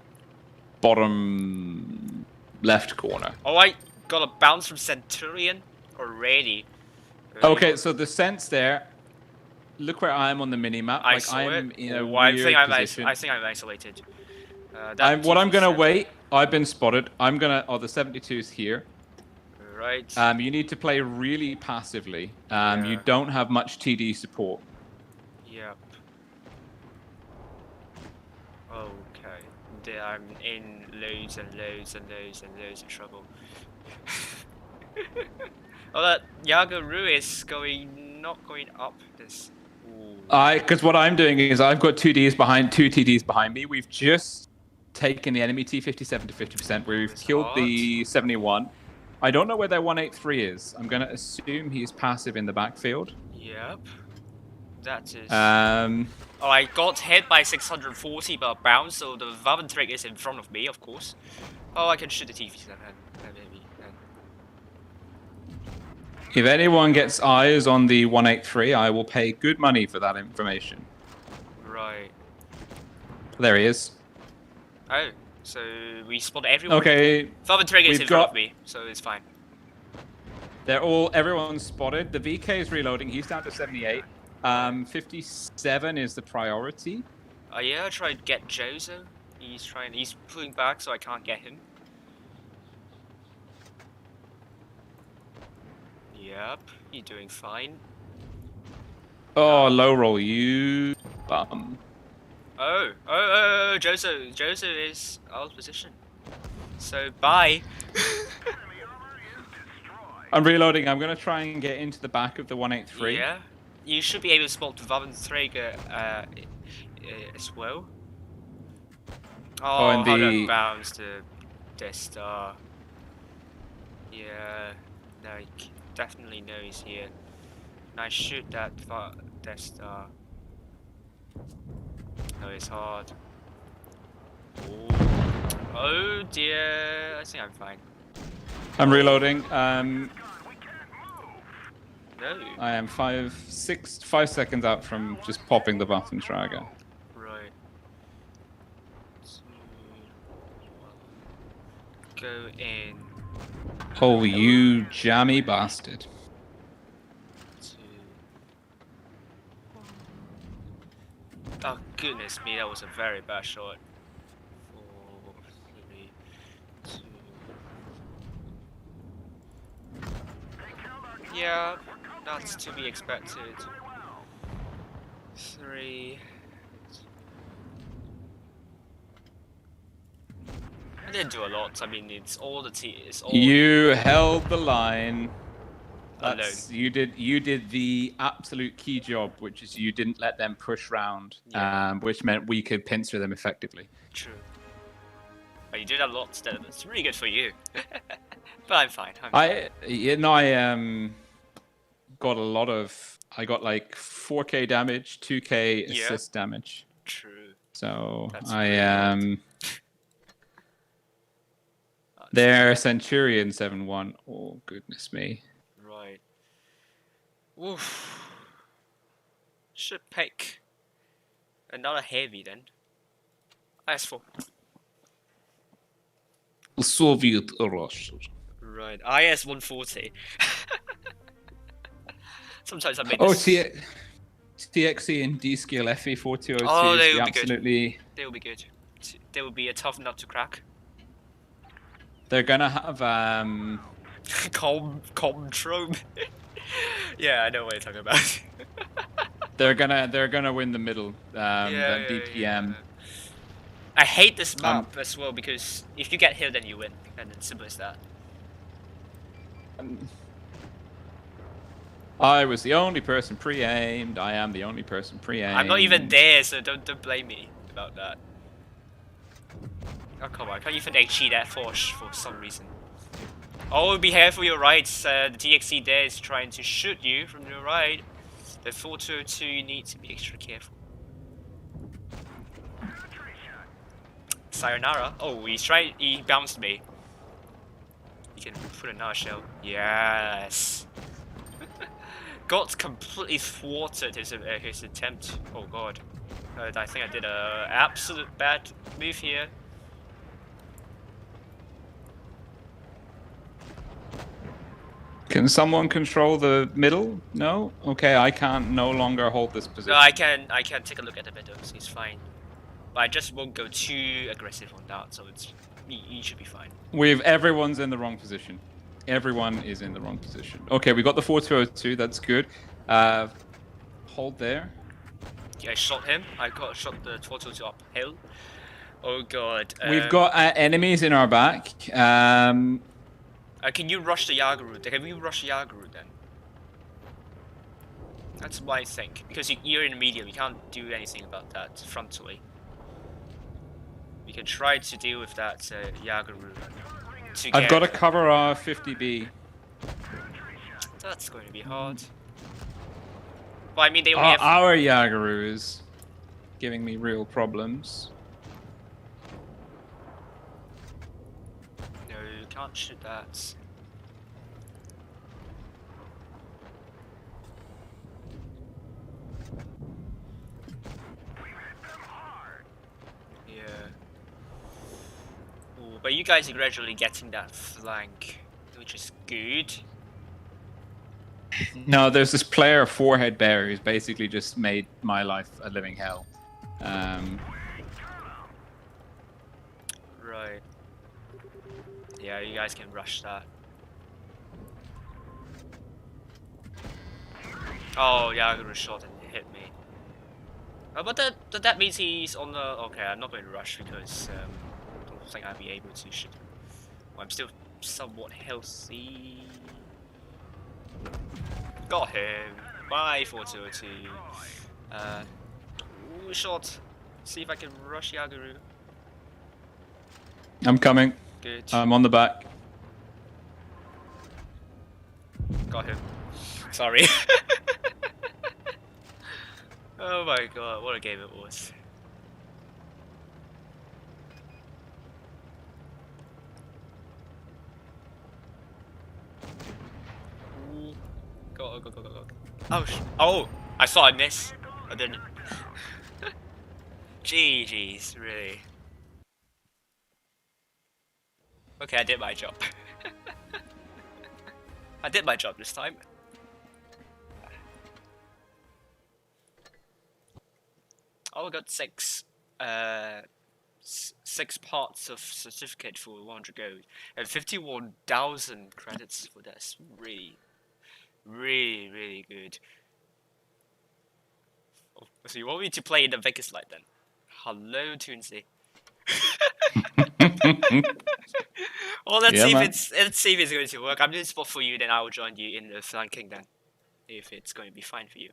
bottom left corner. Oh, I got a bounce from Centurion already. Okay, so the sense there. look where I am on the mini map. I Like saw I'm it. in a Oh, I weird think position. I think I'm isolated. What I'm gonna T57. wait. I've been spotted. I'm gonna. Oh, the 72's here. Right. You need to play really passively. You Yeah. don't have much TD support. Yep. Okay. I'm in loads and loads and loads and loads of trouble. Oh, that Yagaru is not going up this. Ooh. Because what I'm doing is I've got two TDs behind me. We've just taken the enemy T57 to 50%. We've killed the 71. I don't know where their 183 is. I'm gonna assume he's passive in the backfield. Yep. That is. Oh, I got hit by 640 but bounced, so the Vaventrig is in front of me, of course. Oh, I can shoot the T57. Maybe. If anyone gets eyes on the 183, I will pay good money for that information. Right. There he is. Oh, so we spot everyone. Okay. Vaventrig is in front of me, so it's fine. Everyone's spotted. The VK is reloading. He's down to 78. 57 is the priority. Yeah, I tried to get Jozo. He's pulling back, so I can't get him. Yep, you're doing fine. Oh, low roll, you bum. Oh, Jozo is out of position. So, bye. I'm reloading. I'm going to try and get into the back of the 183. Yeah, you should be able to spot Vaventrig as well. Oh, and how the... that bounced to Death Star. Yeah, like, definitely know he's here. And I shoot that Death Star. No, it's hard. Ooh. Oh dear, I think I'm fine. I'm reloading. No. I am 5 seconds out from just popping the Waffentrager. Right. 2, 1. Go in. Oh, you jammy bastard. 2, 1. Oh goodness me, that was a very bad shot. 4, 3, 2. Yeah, that's to be expected. 3. I didn't do a lot. I mean, it's all the it's all. You held the line. Alone. You did the absolute key job, which is you didn't let them push round, which meant we could pincer them effectively. True. But you did a lot. That's really good for you. But I'm fine. I got a lot of. I got like 4k damage, 2k assist damage. True. So That's I am. Their Centurion 7-1. Oh goodness me. Right. Oof. Should pick another heavy then. IS-4. Soviet Russia. Right. IS-140. Sometimes I make Oh, this... TXE and D-Scale FE4202. Oh, they will be absolutely... good. They will be good. They will be a tough nut to crack. They're gonna have Comtrome. Yeah, I know what you're talking about. they're gonna win the middle. That DPM. Yeah. I hate this map as well because if you get hit, then you win, and it's simple as that. I was the only person pre-aimed. I am the only person pre-aimed. I'm not even there, so don't blame me about that. Oh come on, I can't even HE that for some reason. Oh, be careful your right. The DXC there is trying to shoot you from your right. The 422, you need to be extra careful. Sayonara. Oh, he bounced me. He can put another shell. Yes. Got completely thwarted his attempt. Oh god. I think I did a absolute bad move here. Can someone control the middle? No? Okay, I can't no longer hold this position. No, I can take a look at the middle, so it's fine. But I just won't go too aggressive on that, so it's you should be fine. Everyone's in the wrong position. Everyone is in the wrong position. Okay, we got the 4202, that's good. Hold there. Yeah, I shot him. I got shot the 422 uphill. Oh god. We've got enemies in our back. Can you rush the Yaga route? Can we rush the Yaga route then? That's what I think. Because you're in the medium, you can't do anything about that frontally. We can try to deal with that Yaga route. I've got to cover our 50B. That's going to be hard. But I mean, they only have... Our Yagaru is giving me real problems. No, you can't shoot that. Yeah. Ooh, but you guys are gradually getting that flank, which is good. No, there's this player, Forehead Bear, who's basically just made my life a living hell. Right. Yeah, you guys can rush that. Oh, yeah, I got a shot and hit me. But that means he's on the... Okay, I'm not going to rush because I don't think I'll be able to shoot him. Well, I'm still somewhat healthy. Got him. Bye, 4202. Ooh, shot. See if I can rush Yagaru. I'm coming. Good. I'm on the back. Got him. Sorry. Oh my god, what a game it was. Ooh. Go. Oh, I thought I missed. I didn't. GG's, really. Okay, I did my job. I did my job this time. Oh, I got six parts of certificate for 100 gold and 51,000 credits for this. Really good. Oh, so you want me to play in the Vegas light then? Hello, Toonsy. Well, let's see if it's going to work. I'm doing spot for you, then I will join you in the flanking then, if it's going to be fine for you.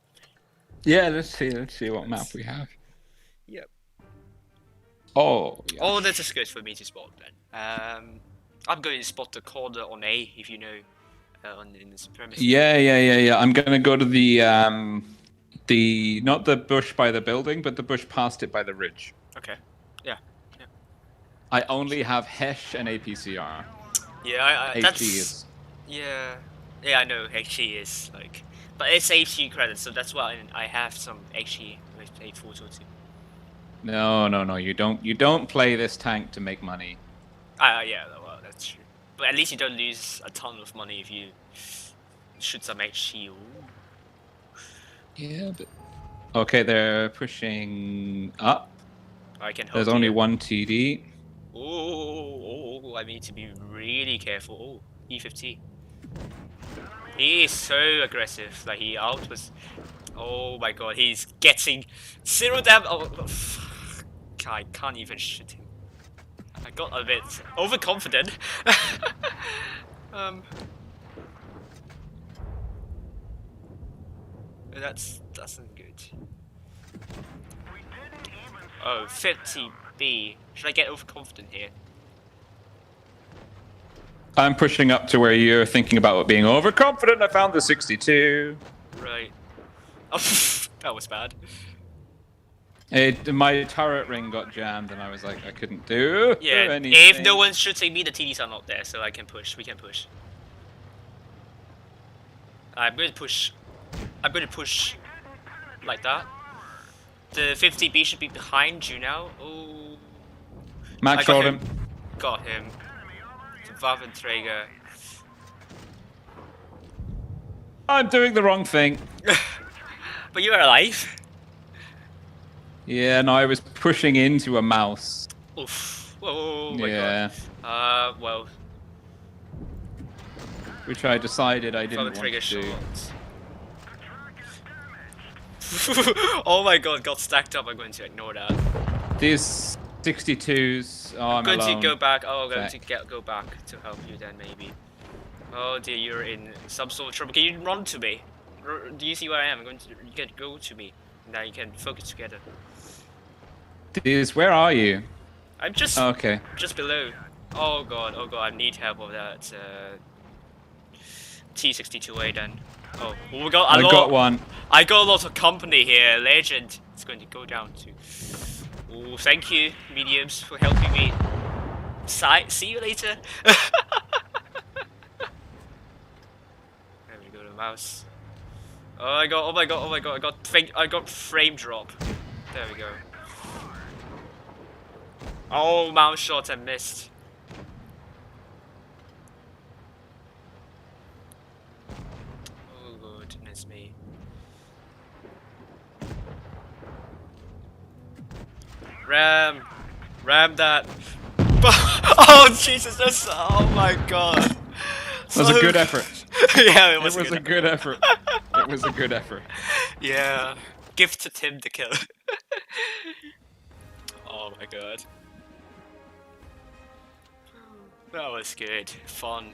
Yeah, let's see what map we have. Yep. Oh. Yeah. Oh, that's just good for me to spot then. I'm going to spot the corner on A, if you know, in the supremacy. Yeah. I'm gonna go to the not the bush by the building, but the bush past it by the ridge. Okay. Yeah. I only have Hesh and APCR. Yeah, that's... HE is... Yeah, I know HE is like... But it's HE credits, so that's why I have some HE with 8422. No, you don't play this tank to make money. Yeah, well, that's true. But at least you don't lose a ton of money if you shoot some HE. Ooh. Yeah, but... Okay, they're pushing up. I can help. There's only one TD. Oh, I need to be really careful. Oh, E50. He is so aggressive. Like, he out was... Oh my god, he's getting 0 damage. Oh, I can't even shoot him. I got a bit overconfident. That's not good. Oh, 50B. Should I get overconfident here? I'm pushing up to where you're thinking about being overconfident. I found the 62. Right. Oh, that was bad. My turret ring got jammed and I was like, I couldn't do anything. If no one's shooting me, the TDs are not there, so I can push. We can push. I'm going to push like that. The 50B should be behind you now. Oh. Max shot him. Got him. The Waffenträger. I'm doing the wrong thing. But you're alive. Yeah, no, I was pushing into a mouse. Oof. Oh my Yeah. god. Well. Which I decided I From didn't the trigger want to do. shots. Oh my god, got stacked up. I'm going to ignore that. These 62s. Oh, I'm going alone. to go back. Oh, I'm going Back. to go back to help you then, maybe. Oh dear, you're in some sort of trouble. Can you run to me? Do you see where I am? You can go to me. Now you can focus together. These, where are you? I'm just Okay. just below. Oh god, I need help with that T62A then. Oh, we got I got one. I got a lot of company here. Legend. It's going to go down to. Oh, thank you, mediums, for helping me. See you later. There we go, the mouse. Oh my god, I got frame drop. There we go. Oh, mouse shot, I missed. Oh goodness me. Ram that. Oh Jesus, that's, oh my god. It was a good effort. Yeah, it was a good effort. It was a good effort. Yeah. Gift to Tim the kill. Oh my god. That was good. Fun.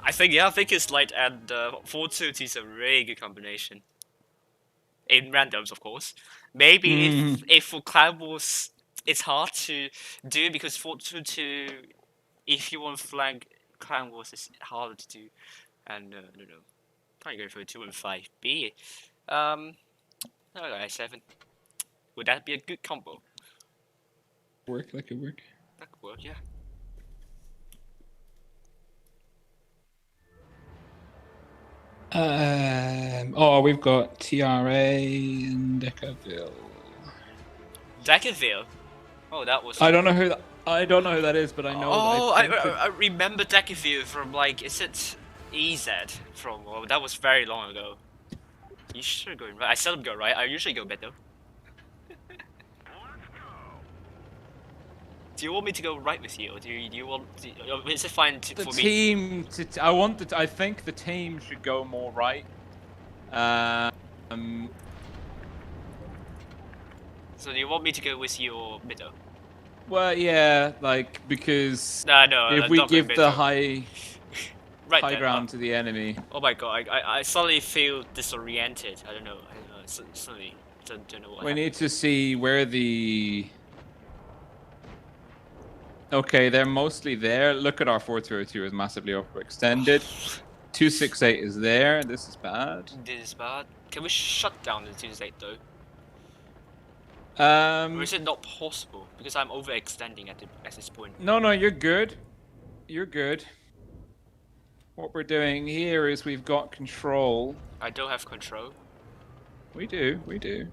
I think it's light and Fortitude is a really good combination. In randoms, of course. Maybe if for Clan Wars, it's hard to do because Fortitude, if you want flank Clan Wars, it's harder to do. And no. Can't go for a 2 and 5B. Okay, 7. Would that be a good combo? That could work. That could work, yeah. Oh, we've got TRA and Decaville. Decaville? Oh, that was. I don't know who that is, but I know. Oh, that I remember Decaville from like, is it EZ from? Well, that was very long ago. You should go right. I seldom go right. I usually go mid though. Do you want me to go right with you, or do you want? Is it fine for me? I think the team should go more right. So do you want me to go with your middle? Well, yeah, like because No, if we give the high right ground to the enemy. Oh my god, I suddenly feel disoriented. I don't know. Suddenly don't know what. We happened. need to see where the. Okay, they're mostly there. Look at our 402 is massively overextended. 268 is there. This is bad. This is bad. Can we shut down the 268 though? Or is it not possible? Because I'm overextending at this point. No, you're good. You're good. What we're doing here is we've got control. I don't have control. We do. Do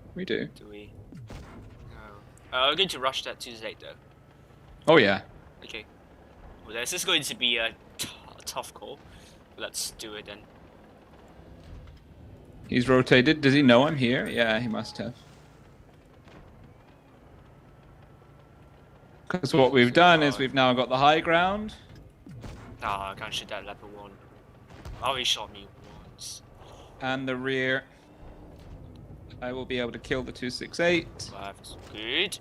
we? No. I'm going to rush that 268 though. Oh yeah. Okay. Well, this is going to be a tough call. Let's do it then. He's rotated. Does he know I'm here? Yeah, he must have. Because what we've done is we've now got the high ground. Ah, I can't shoot that level 1. Oh, he shot me once. And the rear. I will be able to kill the 268. That's good.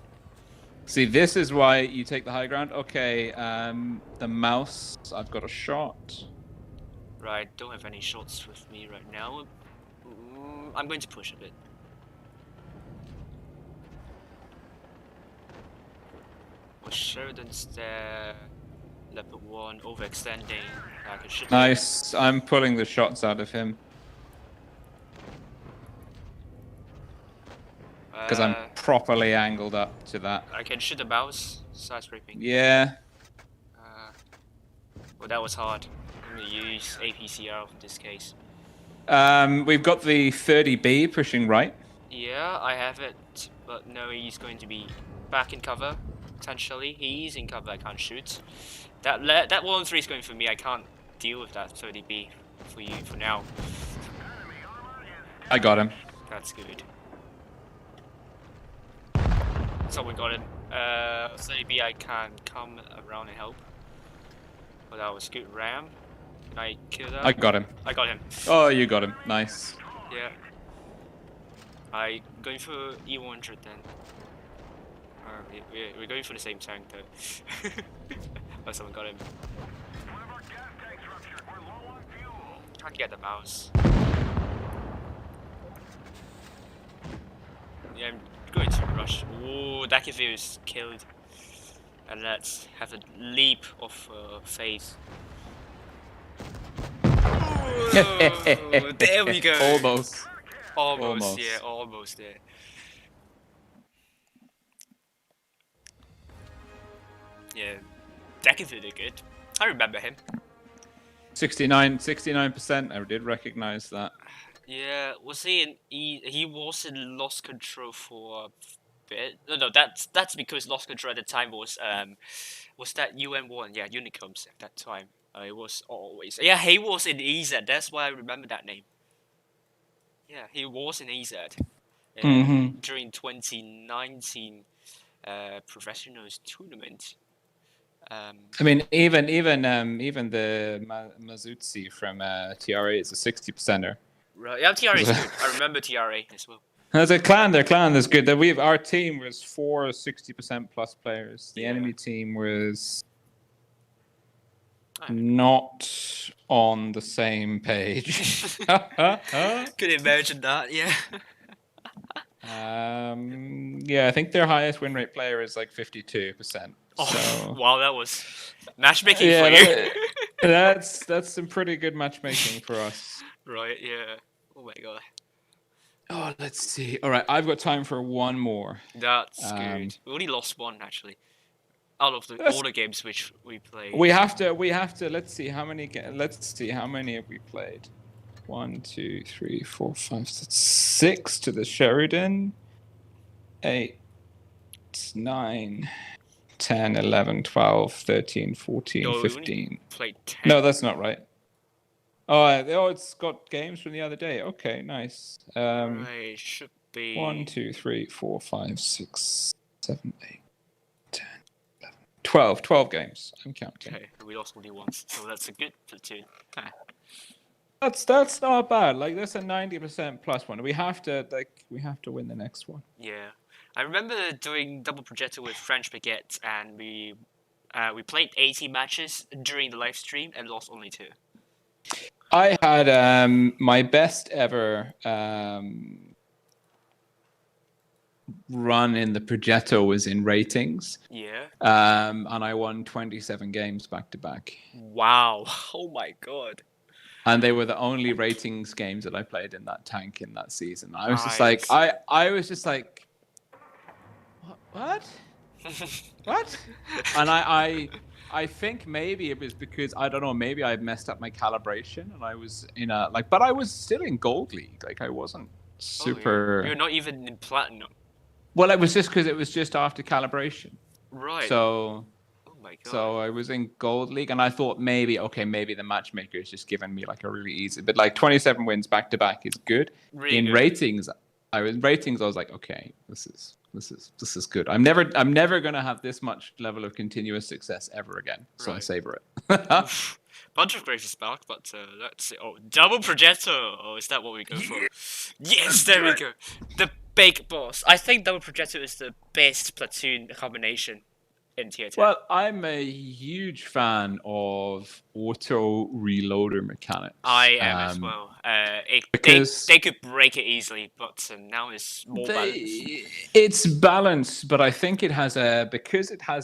See, this is why you take the high ground. Okay, the mouse. I've got a shot. Right, don't have any shots with me right now. I'm going to push a bit. Well, Sheridan's there. Level 1, overextending. I can shoot. Nice. I'm pulling the shots out of him. Because I'm properly angled up to that. I can shoot the mouse. Side scraping. Yeah. Well, that was hard. I'm going to use APCR in this case. We've got the 30B pushing right. Yeah, I have it. But no, he's going to be back in cover. potentially. He's in cover, I can't shoot. That 1-3 is going for me, I can't deal with that 30B for you for now. I got him. That's good. Someone got him. 30B, I can come around and help. But that was good. Ram. Can I kill that? I got him. I got him. Oh, you got him. Nice. Yeah. I going for E100 then. We're going for the same tank though. Oh, someone got him. Can't get the mouse. Yeah, I'm going to rush. Oh, Dakivu is killed. And let's have a leap of faith. Oh, there we go. Almost. Almost, yeah, almost there. Yeah, Dakivu did good. I remember him. 69%. I did recognize that. Yeah, was he in he was in Lost Control for a bit. No, that's because Lost Control at the time was that UN1? Yeah, Unicoms at that time. It was always he was in EZ. That's why I remember that name. Yeah, he was in EZ during 2019 professionals tournament. I mean, even the Mazutsi from TRA is a 60%er. Right, yeah, TRA is good. I remember TRA as well. As a clan, their clan is good. Our team was 4 60% plus players. The enemy team was not on the same page. Could imagine that, yeah. Yeah, I think their highest win rate player is like 52%. Oh, so. Wow, that was matchmaking for you. That's some pretty good matchmaking for us. Right, yeah. Oh my god. Oh, let's see. All right, I've got time for one more. That's good. We only lost one actually. Out of all the games which we played. We have to. Let's see how many. How many have we played? 1, 2, 3, 4, 5, 6 to the Sheridan. 8, 9, 10, 11, 12, 13, 14, 15. Played 10. No, that's not right. Oh, it's got games from the other day. Okay, nice. Right, should be 1, 2, 3, 4, 5, 6, 7, 8, 10, 11, 12 games. I'm counting. Okay, we lost only once, so that's a good platoon. Okay. That's not bad. Like that's a 90% plus one. We have to win the next one. Yeah, I remember doing double projector with French Baguette, and we played 80 matches during the live stream and lost only 2. I had my best ever run in the Progetto was in ratings. Yeah. And I won 27 games back to back. Wow! Oh my god. And they were the only ratings games that I played in that tank in that season. I was Nice. just like, I was just like, what? What? And I think maybe it was because I don't know. Maybe I messed up my calibration, and I was in but I was still in Gold League. Like I wasn't super. You're not even in Platinum. Well, it was just because it was just after calibration. Right. So. Oh my god. So I was in Gold League, and I thought maybe the matchmaker is just giving me like a really easy, but like 27 wins back to back is good. Really in good. Ratings, I was like, okay, this is good. I'm never gonna have this much level of continuous success ever again. So I Right. savor it. Bunch of gracious back, but let's see. Oh, double projector. Oh, is that what we go for? Yes, there we go. The big boss. I think double projector is the best platoon combination in tier 10. Well, I'm a huge fan of auto reloader mechanics. I am as well. because they could break it easily, but now it's more balanced. It's balanced, but I think it has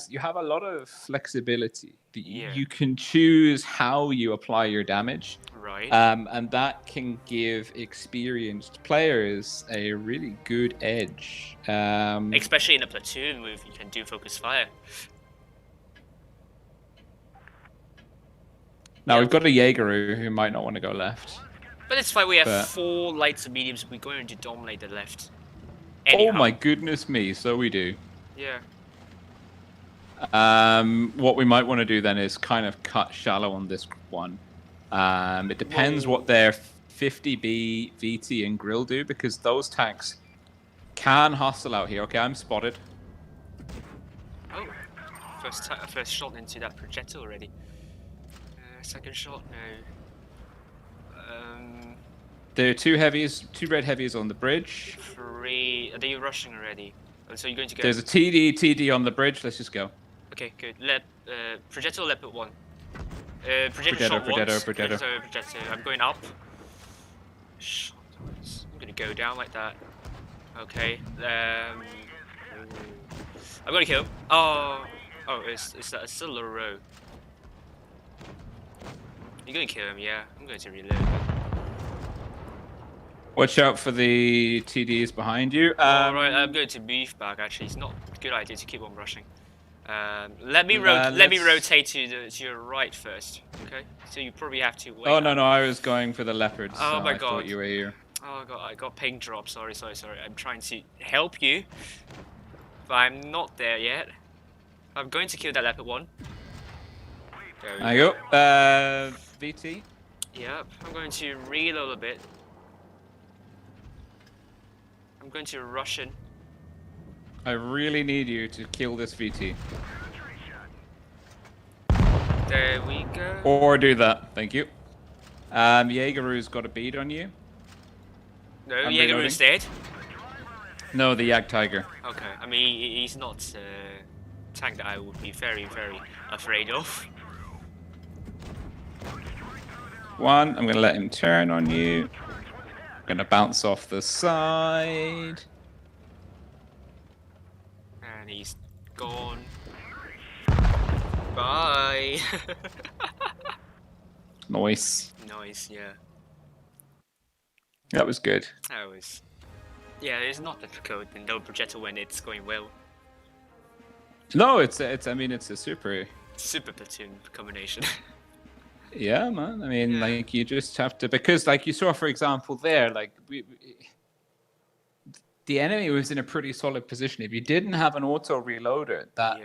you have a lot of flexibility. Yeah. You can choose how you apply your damage, Right. and that can give experienced players a really good edge. Especially in a platoon where you can do focus fire. Now we've got a Jaeger who might not want to go left. But it's fine, we have But- 4 lights and mediums, we're going to dominate the left. Oh Anyhow. my goodness me, so we do. Yeah. What we might want to do then is kind of cut shallow on this one. It depends what their 50B, VT, and Grill do, because those tanks can hustle out here. Okay, I'm spotted. Oh, first shot into that projectile already. Second shot, no. There are two red heavies on the bridge. Three. Are they rushing already? So you're going to go. There's a TD on the bridge. Let's just go. Okay, good. Projectile leopard 1. Projectile shot once. Projector. I'm going up. Shot once. I'm gonna go down like that. Okay. I'm gonna kill. Oh, it's still a row. You're gonna kill him, yeah. I'm going to reload. Watch out for the TDs behind you. Alright, I'm going to move back. Actually, it's not a good idea to keep on rushing. Let me rotate to your right first. Okay, so you probably have to wait. Oh no, I was going for the leopards. Oh my I god, thought you were here. Oh god, I got ping drop. Sorry. I'm trying to help you, but I'm not there yet. I'm going to kill that leopard 1. There you go. VT. Yep, I'm going to reload a bit. I'm going to rush in. I really need you to kill this VT. There we go. Or do that, thank you. Jaegeru's got a bead on you. No, Jaegeru's dead. No, the Yag Tiger. Okay, I mean, he's not a tank that I would be very, very afraid of. One, I'm going to let him turn on you. I'm going to bounce off the side. And he's gone. Bye. Nice. Nice, yeah. That was good. That was... Yeah, it's not difficult in no projectile when it's going well. No, it's a super platoon combination. Yeah, man. I mean, like, you just have to, because, like, you saw, for example, there, like, the enemy was in a pretty solid position. If you didn't have an auto reloader, that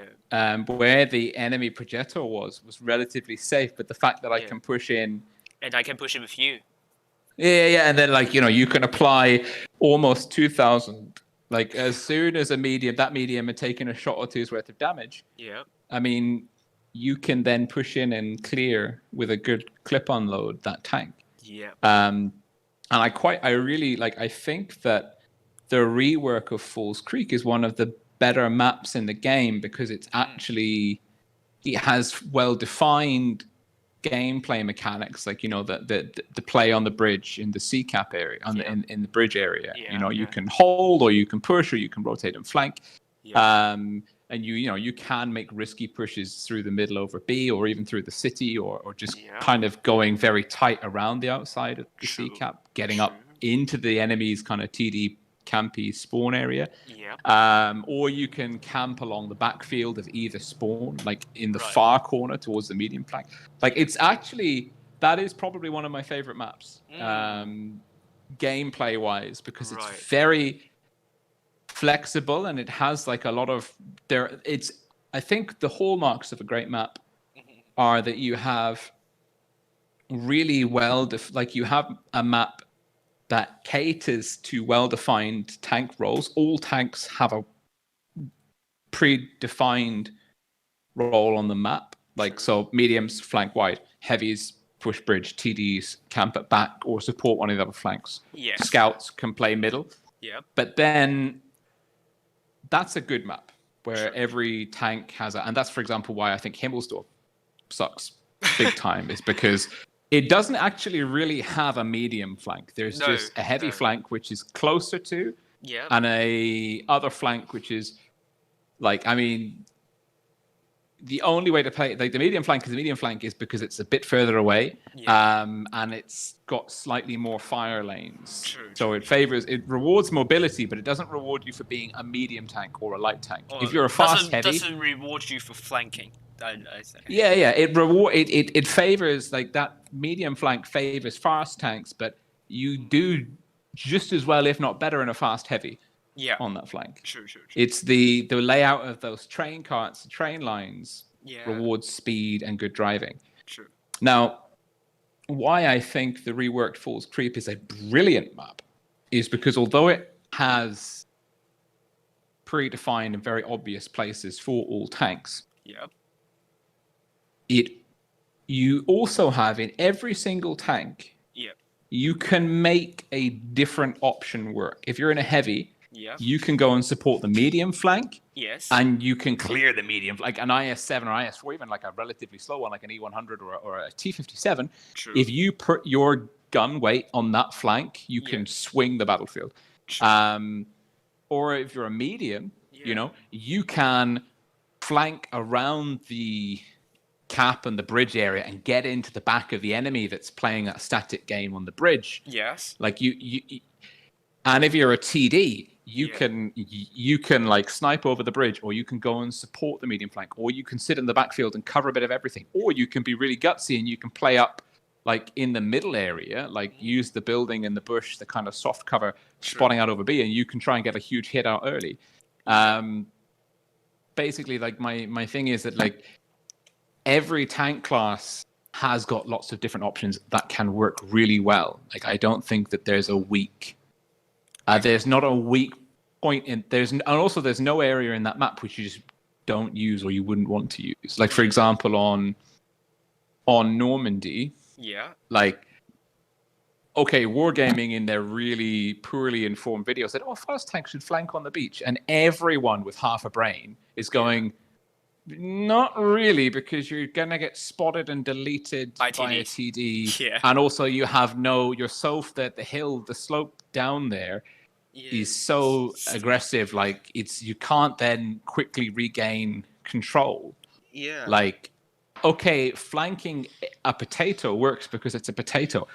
where the enemy projectile was relatively safe. But the fact that I can push in, and I can push in with you. Yeah, and then, like, you can apply almost 2,000. Like, as soon as that medium had taken a shot or two's worth of damage. Yeah. I mean, you can then push in and clear with a good clip unload that tank. Yeah. And I really like. I think that the rework of Falls Creek is one of the better maps in the game, because it has well-defined gameplay mechanics, like, the play on the bridge in the C cap area, in the bridge area. You can hold, or you can push, or you can rotate and flank. And you can make risky pushes through the middle over B, or even through the city, or just kind of going very tight around the outside of the C cap, getting up into the enemy's kind of TD campy spawn area. Or you can camp along the backfield of either spawn, like in the far corner towards the medium flank. Like, that is probably one of my favorite maps, gameplay wise, because it's very flexible, and it has, like, a lot of I think the hallmarks of a great map are that you have really you have a map that caters to well-defined tank roles. All tanks have a predefined role on the map. Like, so mediums flank wide, heavies push bridge, TDs camp at back or support one of the other flanks. Scouts can play middle. But then that's a good map where every tank has and that's, for example, why I think Himmelsdorf sucks big time, is because it doesn't actually really have a medium flank. There's just a heavy flank, which is closer to, and a other flank, which is, like, I mean, the only way to play, like, the medium flank is because it's a bit further away, and it's got slightly more fire lanes. So it rewards mobility, but it doesn't reward you for being a medium tank or a light tank. If you're a fast heavy, it doesn't reward you for flanking. It favors, like, that medium flank favors fast tanks, but you do just as well, if not better, in a fast heavy. on that flank. True. It's the layout of those train carts, train lines, rewards speed and good driving. True. Now, why I think the reworked Falls Creep is a brilliant map is because although it has predefined and very obvious places for all tanks, you also have in every single tank, you can make a different option work. If you're in a heavy, you can go and support the medium flank. Yes. And you can clear the medium, like an IS-7 or IS-4, even like a relatively slow one, like an E-100 or a T-57. True. If you put your gun weight on that flank, you can swing the battlefield. Or if you're a medium, you can flank around the cap and the bridge area and get into the back of the enemy that's playing that static game on the bridge. Yes. Like and if you're a TD, you can like snipe over the bridge, or you can go and support the medium flank, or you can sit in the backfield and cover a bit of everything, or you can be really gutsy and you can play up like in the middle area, like use the building and the bush, the kind of soft cover, spotting out over B, and you can try and get a huge hit out early. Basically, like my thing is that like every tank class has got lots of different options that can work really well. Like I don't think that there's a weak. There's not a weak point in and also there's no area in that map which you just don't use or you wouldn't want to use. Like for example, on Normandy, like Wargaming in their really poorly informed video said, fast tanks should flank on the beach, and everyone with half a brain is going, not really, because you're gonna get spotted and deleted by a TD, and also you have you're so that the slope down there is so aggressive, like you can't then quickly regain control. Like, flanking a potato works because it's a potato.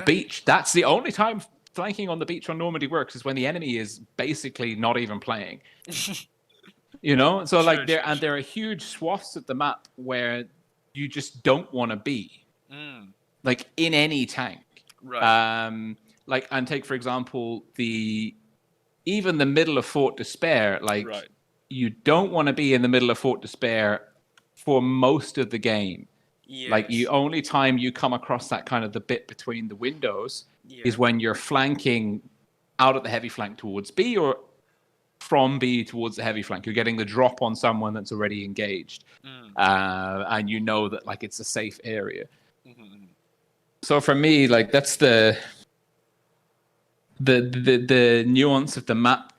Beach, that's the only time flanking on the beach on Normandy works, is when the enemy is basically not even playing. So like there are huge swaths of the map where you just don't want to be, like in any tank. Like, and take for example even the middle of Fort Despair. Like you don't want to be in the middle of Fort Despair for most of the game. Like the only time you come across that kind of the bit between the windows is when you're flanking out at the heavy flank towards B, or from B towards the heavy flank. You're getting the drop on someone that's already engaged, and you know that like it's a safe area. So for me, like that's the nuance of the map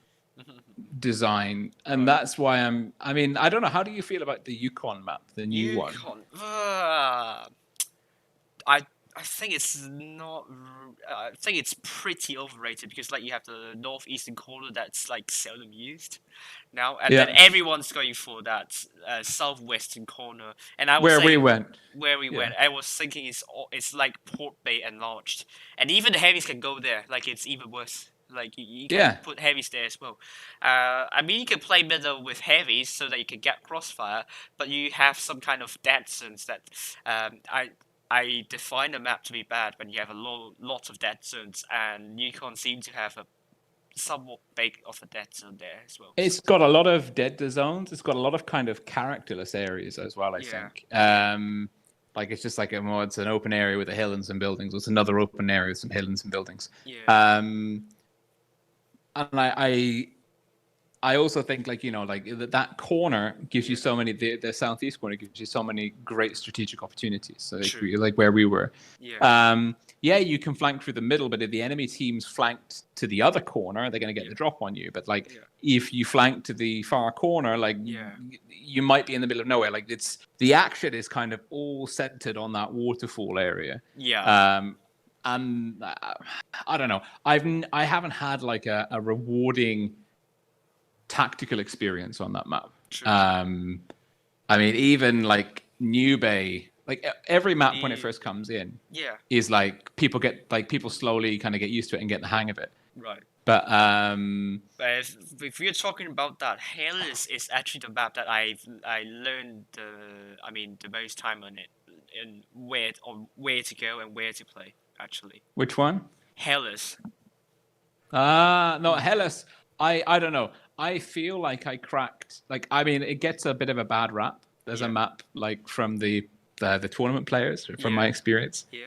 design, and that's why I mean, I don't know. How do you feel about the Yukon map, the new one? I think it's not. I think it's pretty overrated, because like you have the northeastern corner that's like seldom used now, and then everyone's going for that southwestern corner. And I was where we went, I was thinking it's like Port Bay enlarged, and even the heavies can go there. Like it's even worse. Like you can put heavies there as well. I mean, you can play middle with heavies so that you can get crossfire, but you have some kind of dead zones that I define the map to be bad when you have lots of dead zones, and Yukon seem to have a somewhat big of a dead zone there as well. It's got a lot of dead zones. It's got a lot of kind of characterless areas as well, I think. Like it's just like it's an open area with a hill and some buildings. It's another open area with some hill and some buildings. And I also think like that corner gives you so many, the southeast corner gives you so many great strategic opportunities. So like where we were, you can flank through the middle, but if the enemy team's flanked to the other corner, they're going to get the drop on you. But like if you flank to the far corner, like you might be in the middle of nowhere. Like the action is kind of all centered on that waterfall area. And I don't know. I haven't had like a rewarding tactical experience on that map. I mean, even like New Bay, like every map when it first comes in, is like people slowly kind of get used to it and get the hang of it. But if you're talking about that, Hell is actually the map that I learned the most time on it, and where to go and where to play. Actually, which one? Hellas. No, Hellas. I don't know. I feel like I cracked. Like, I mean, it gets a bit of a bad rap. There's a map like from the tournament players, from my experience. Yeah.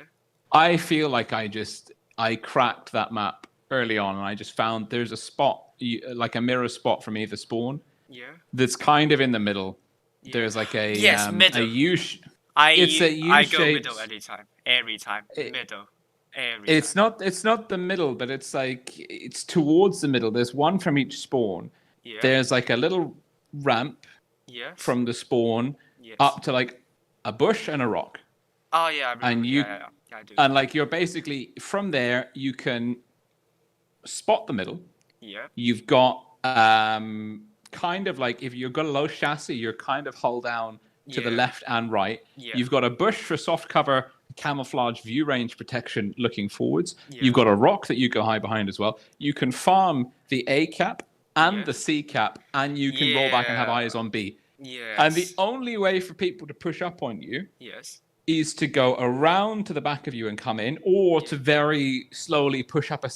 I feel like I cracked that map early on, and I just found there's a spot, like a mirror spot from either spawn. Yeah. That's kind of in the middle. Yeah. There's like a middle. a U. It's a U I go shaped. middle every time. Middle. It's not the middle, but it's like it's towards the middle. There's one from each spawn. Yeah. There's like a little ramp from the spawn up to like a bush and a rock. Oh yeah, I remember. And you I do. and like you're basically from there you can spot the middle. Yeah. You've got kind of like if you've got a low chassis, you're kind of hull down to the left and right. Yeah. You've got a bush for soft cover, camouflage, view range protection looking forwards. Yeah. You've got a rock that you go high behind as well. You can farm the A cap and the C cap, and you can roll back and have eyes on B. Yes. And the only way for people to push up on you is to go around to the back of you and come in, or to very slowly push up a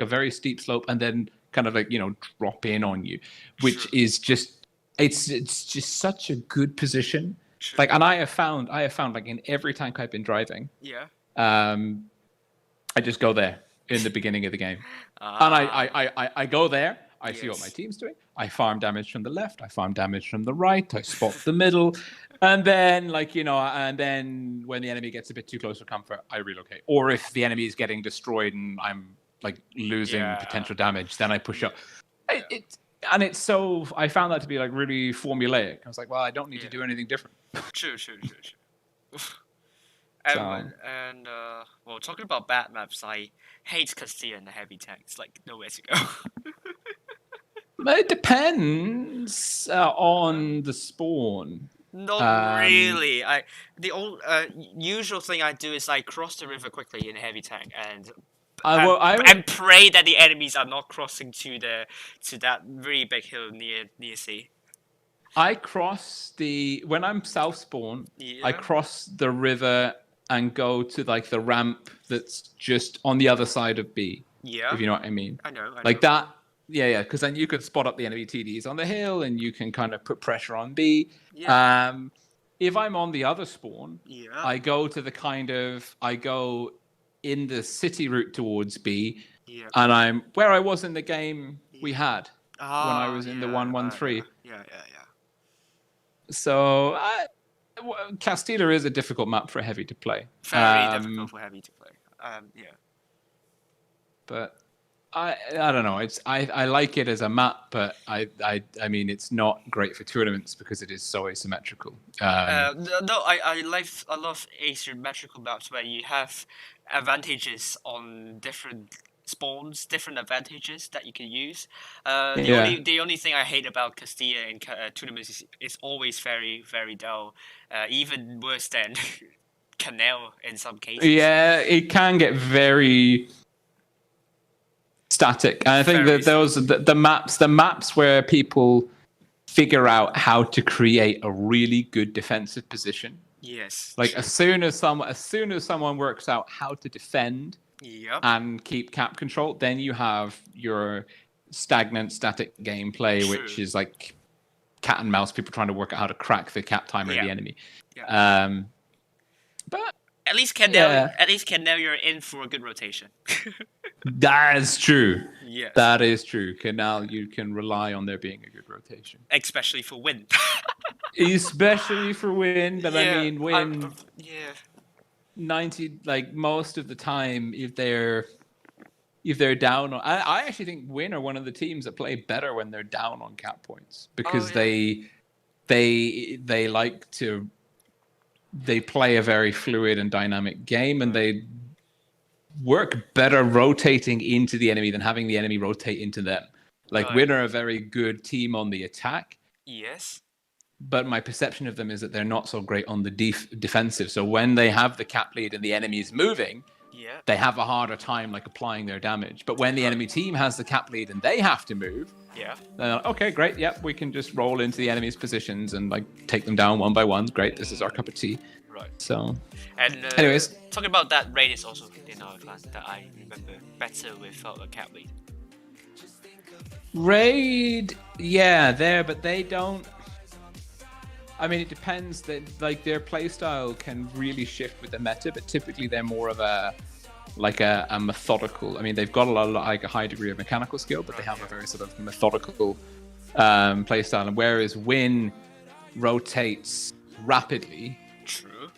very steep slope and then kind of like, drop in on you, which is just, it's just such a good position. True. Like, and I have found like in every tank I've been driving, I just go there in the beginning of the game. And I go there, I see what my team's doing. I farm damage from the left. I farm damage from the right. I spot the middle. And then, and then when the enemy gets a bit too close for comfort, I relocate. Or if the enemy is getting destroyed and I'm like losing potential damage, then I push up. It's so, I found that to be like really formulaic. I was like, well, I don't need to do anything different. True. Well, talking about bad maps, I hate Castilla and the heavy tanks. Like, nowhere to go. It depends on the spawn. Not really. The usual thing I do is I cross the river quickly in a heavy tank and pray that the enemies are not crossing to that really big hill near sea. I cross when I'm south spawn. I cross the river and go to like the ramp that's just on the other side of B. Yeah. If you know what I mean. I know. Like that. Yeah, because then you can spot up the enemy TDs on the hill, and you can kind of put pressure on B. Yeah. If I'm on the other spawn, I go in the city route towards B, and I'm where I was in the game we had when I was in the 1-1-3. Yeah. So Castilla is a difficult map for heavy to play. Very difficult for heavy to play. But I don't know. I like it as a map, but I mean it's not great for tournaments because it is so asymmetrical. I love asymmetrical maps where you have advantages on different spawns, different advantages that you can use. The only thing I hate about Castilla in tournaments is always very, very dull. Even worse than Canal in some cases. Yeah, it can get very static. And I think that those the maps where people figure out how to create a really good defensive position. Yes. Like as soon as someone works out how to defend and keep cap control, then you have your static gameplay, which is like cat and mouse, people trying to work out how to crack the cap timer of the enemy. Yeah. But at least Canal, you're in for a good rotation. That is true. Yes. That is true. Canal, you can rely on there being a good rotation. Especially for win. Especially for win, but I mean win 90 like most of the time if they're down on, I actually think win are one of the teams that play better when they're down on cap points because they like to play a very fluid and dynamic game, and they work better rotating into the enemy than having the enemy rotate into them. Like Win are a very good team on the attack. Yes. But my perception of them is that they're not so great on the defensive. So when they have the cap lead and the enemy is moving, they have a harder time like applying their damage. But when the enemy team has the cap lead and they have to move, they're like, okay, great, we can just roll into the enemy's positions and like take them down one by one. Great, this is our cup of tea. Right. So, and anyways, talking about that, raid is also in our class that I remember better without a cap lead. Raid, yeah, but they don't. I mean, it depends. That like their playstyle can really shift with the meta, but typically they're more of a methodical. I mean, they've got like a high degree of mechanical skill, but they have a very sort of methodical playstyle. And whereas Win rotates rapidly, True.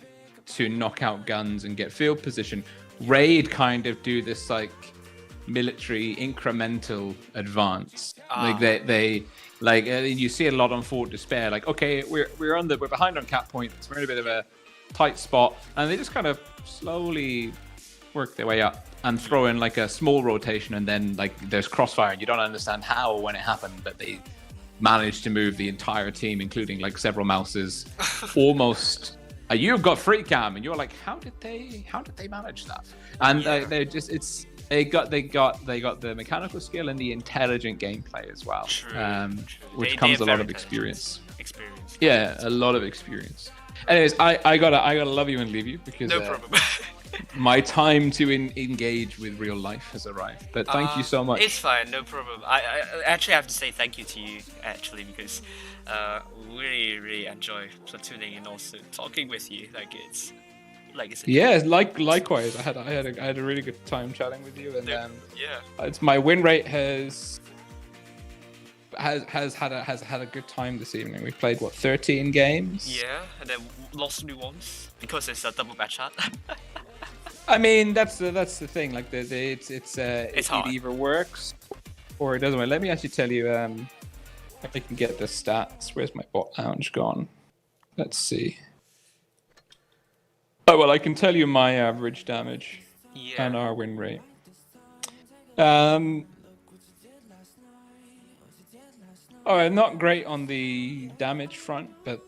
to knock out guns and get field position, Raid kind of do this like military incremental advance. Like they like you see a lot on Fort Despair. Like, okay, we're behind on cap points. We're in a bit of a tight spot, and they just kind of slowly work their way up and throw in like a small rotation, and then like there's crossfire, and you don't understand how or when it happened, but they managed to move the entire team, including like several mouses, almost. You've got free cam, and you're like, how did they manage that? And they're just they got the mechanical skill and the intelligent gameplay as well, which comes a lot of experience. Yeah, a lot of experience. Anyways, I gotta love you and leave you because no problem. my time to engage with real life has arrived. But thank you so much. It's fine, no problem. I actually have to say thank you to you actually because really enjoy platooning and also talking with you. Like it's yeah, likewise. I had a really good time chatting with you, and it's my win rate has had a good time this evening. We played 13 games. Yeah, and then lost only once because it's a double match chat. I mean, that's the thing. Like it either works or it doesn't work. Let me actually tell you. If I can get the stats. Where's my bot lounge gone? Let's see. Oh well, I can tell you my average damage and our win rate. Not great on the damage front, but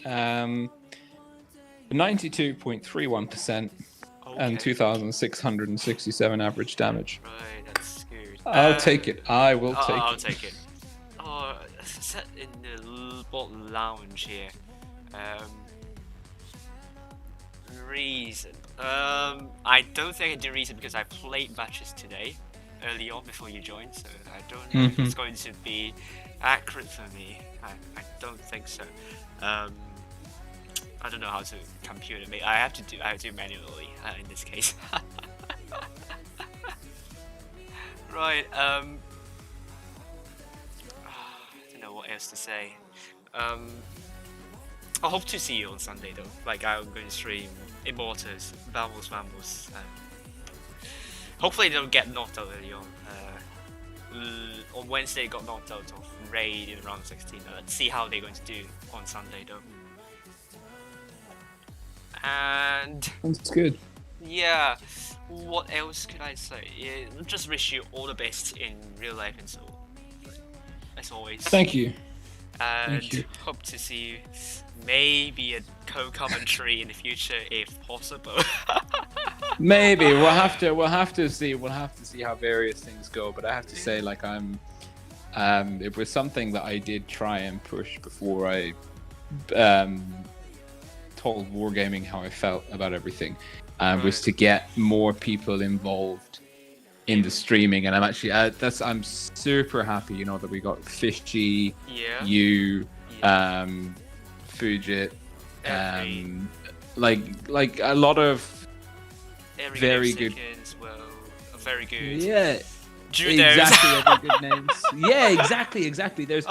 92.31%. And 2,667 average damage. Right, that's good. I'll take it. I will take it. I'll take it. Oh, set in the bot lounge here. Reason. I don't think I did reason because I played matches today, early on before you joined, so I don't know if it's going to be accurate for me. I don't think so. I don't know how to compute it. I have to do manually in this case. Right. I don't know what else to say. I hope to see you on Sunday though. Like I'm going to stream Immortals, Vamos. Hopefully they don't get knocked out early on. On Wednesday got knocked out of Raid in round 16. Let's see how they're going to do on Sunday though. And that's good. Yeah, what else could I say? Just wish you all the best in real life and so as always. Thank you. And Thank you. hope to see you maybe a co-commentary in the future if possible. Maybe we'll have to see how various things go, but I have to say like it was something that I did try and push before I told Wargaming how I felt about everything, was to get more people involved in the streaming, and I'm actually I'm super happy, that we got Fishy, you, Fujit, like a lot of very good, as well. Very good. Yeah, Judos. Exactly, every good names. Yeah, exactly. There's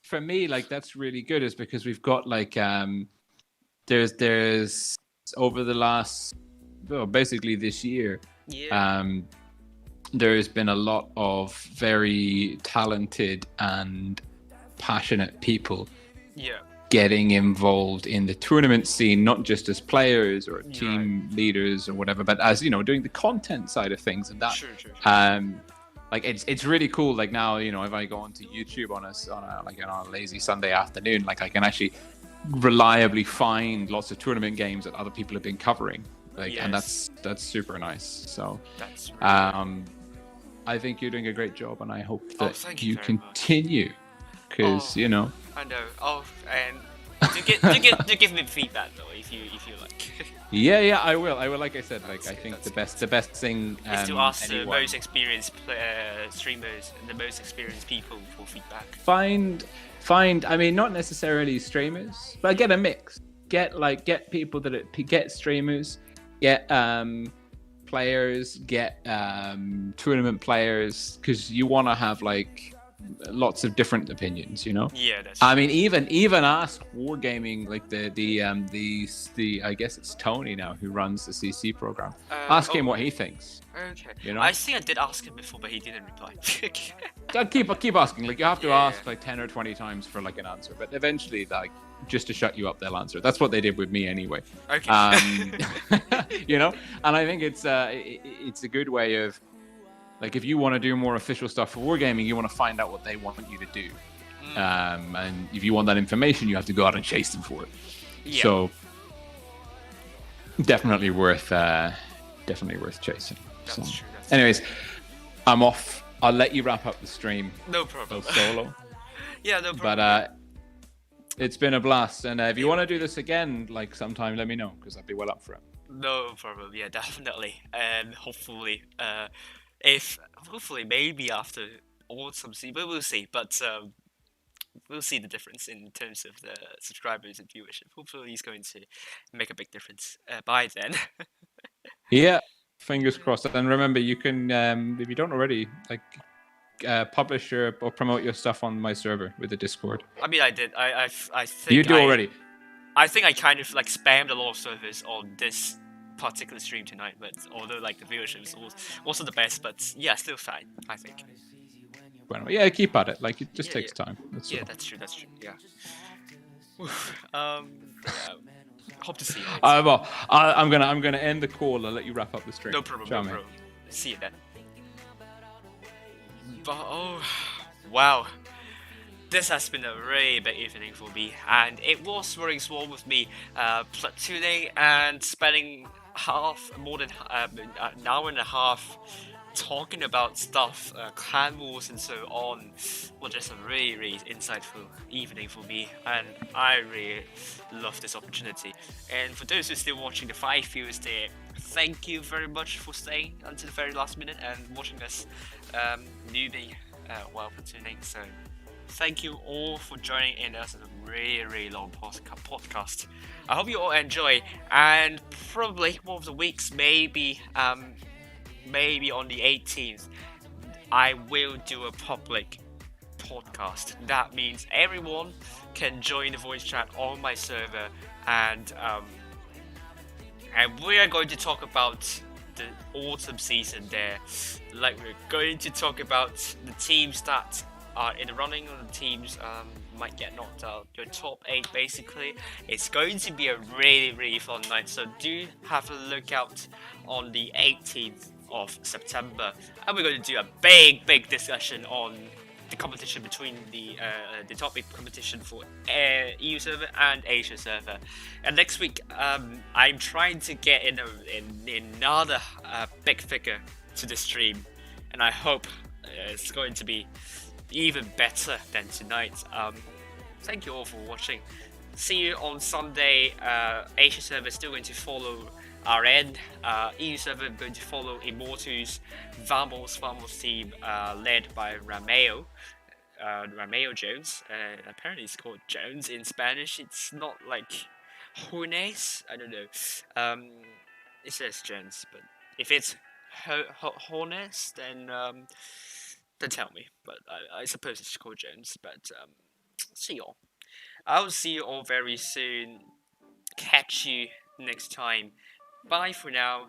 for me, like that's really good, is because we've got like there's over the last basically this year, there's been a lot of very talented and passionate people getting involved in the tournament scene, not just as players or team leaders or whatever, but as doing the content side of things, and that like it's really cool. Like now, if I go onto YouTube on a lazy Sunday afternoon, like I can actually reliably find lots of tournament games that other people have been covering, and that's super nice. So that's I think you're doing a great job, and I hope that you continue, because I know. And Do give me feedback though if you like. Yeah, I will. Like I said, like That's I good, think that's the best thing is to ask the anyone most experienced streamers and the most experienced people for feedback. find. I mean, not necessarily streamers, but get a mix. Get people get streamers, get players, get tournament players, because you want to have like lots of different opinions, you know. Yeah, that's I true. mean, even ask Wargaming, like the I guess it's Tony now who runs the CC program. Ask him what he thinks. Okay. You know? I think I did ask him before, but he didn't reply. Keep asking. Like, you have to Yeah. ask like 10 or 20 times for like an answer, but eventually, like, just to shut you up, they'll answer. That's what they did with me anyway. Okay. You know, and I think it's a good way of, like, if you want to do more official stuff for Wargaming, you want to find out what they want you to do. And if you want that information, you have to go out and chase them for it. Yeah. So definitely worth chasing. That's So, true. anyways, I'm off. I'll let you wrap up the stream. No problem. Solo. Yeah, no problem. But it's been a blast, and if you want to do this again, like sometime, let me know, because I'd be well up for it. No problem. Yeah, definitely. And hopefully, maybe after autumn season, but we'll see. But we'll see the difference in terms of the subscribers and viewership. Hopefully, he's going to make a big difference by then. Yeah, fingers crossed. And remember, you can, if you don't already, like, publish or promote your stuff on my server with the Discord. I mean, I did. I think You do already. I think I kind of like spammed a lot of servers on this particular stream tonight, but although like the viewership is wasn't the best, but yeah, still fine, I think. Well, yeah, keep at it. Like, it just takes time. That's all. That's true. That's true. Yeah. Yeah, hope to see you. Well, I'm gonna end the call. I'll let you wrap up the stream. No problem. Ciao, No mate. problem. See you then. But oh, wow. This has been a really big evening for me, and it was RollingSwarm with me, platooning and spending more than an hour and a half talking about stuff, clan wars and so on. Was just a really insightful evening for me, and I really love this opportunity. And for those who are still watching the 5 viewers there, thank you very much for staying until the very last minute and watching us newbie while platooning. So thank you all for joining in us in a really long podcast. I hope you all enjoy, and probably one of the weeks, maybe on the 18th, I will do a public podcast. That means everyone can join the voice chat on my server, and we are going to talk about the autumn season there. Like, we're going to talk about the teams that are in the running, or the teams might get knocked out, your top 8 basically. It's going to be a really fun night, so do have a look out on the 18th of September, and we're going to do a big discussion on the competition between the top 8 competition for EU server and Asia server. And next week, I'm trying to get in another big figure to the stream, and I hope it's going to be even better than tonight. Thank you all for watching. See you on Sunday. Asia server is still going to follow RN. EU server going to follow Immortals. Vamos team led by Rameo Jones. Apparently it's called Jones in Spanish. It's not like Jones. I don't know. It says Jones, but if it's Jones, then tell me. But I suppose it's called Jones. But see you all. I'll see you all very soon. Catch you next time. Bye for now.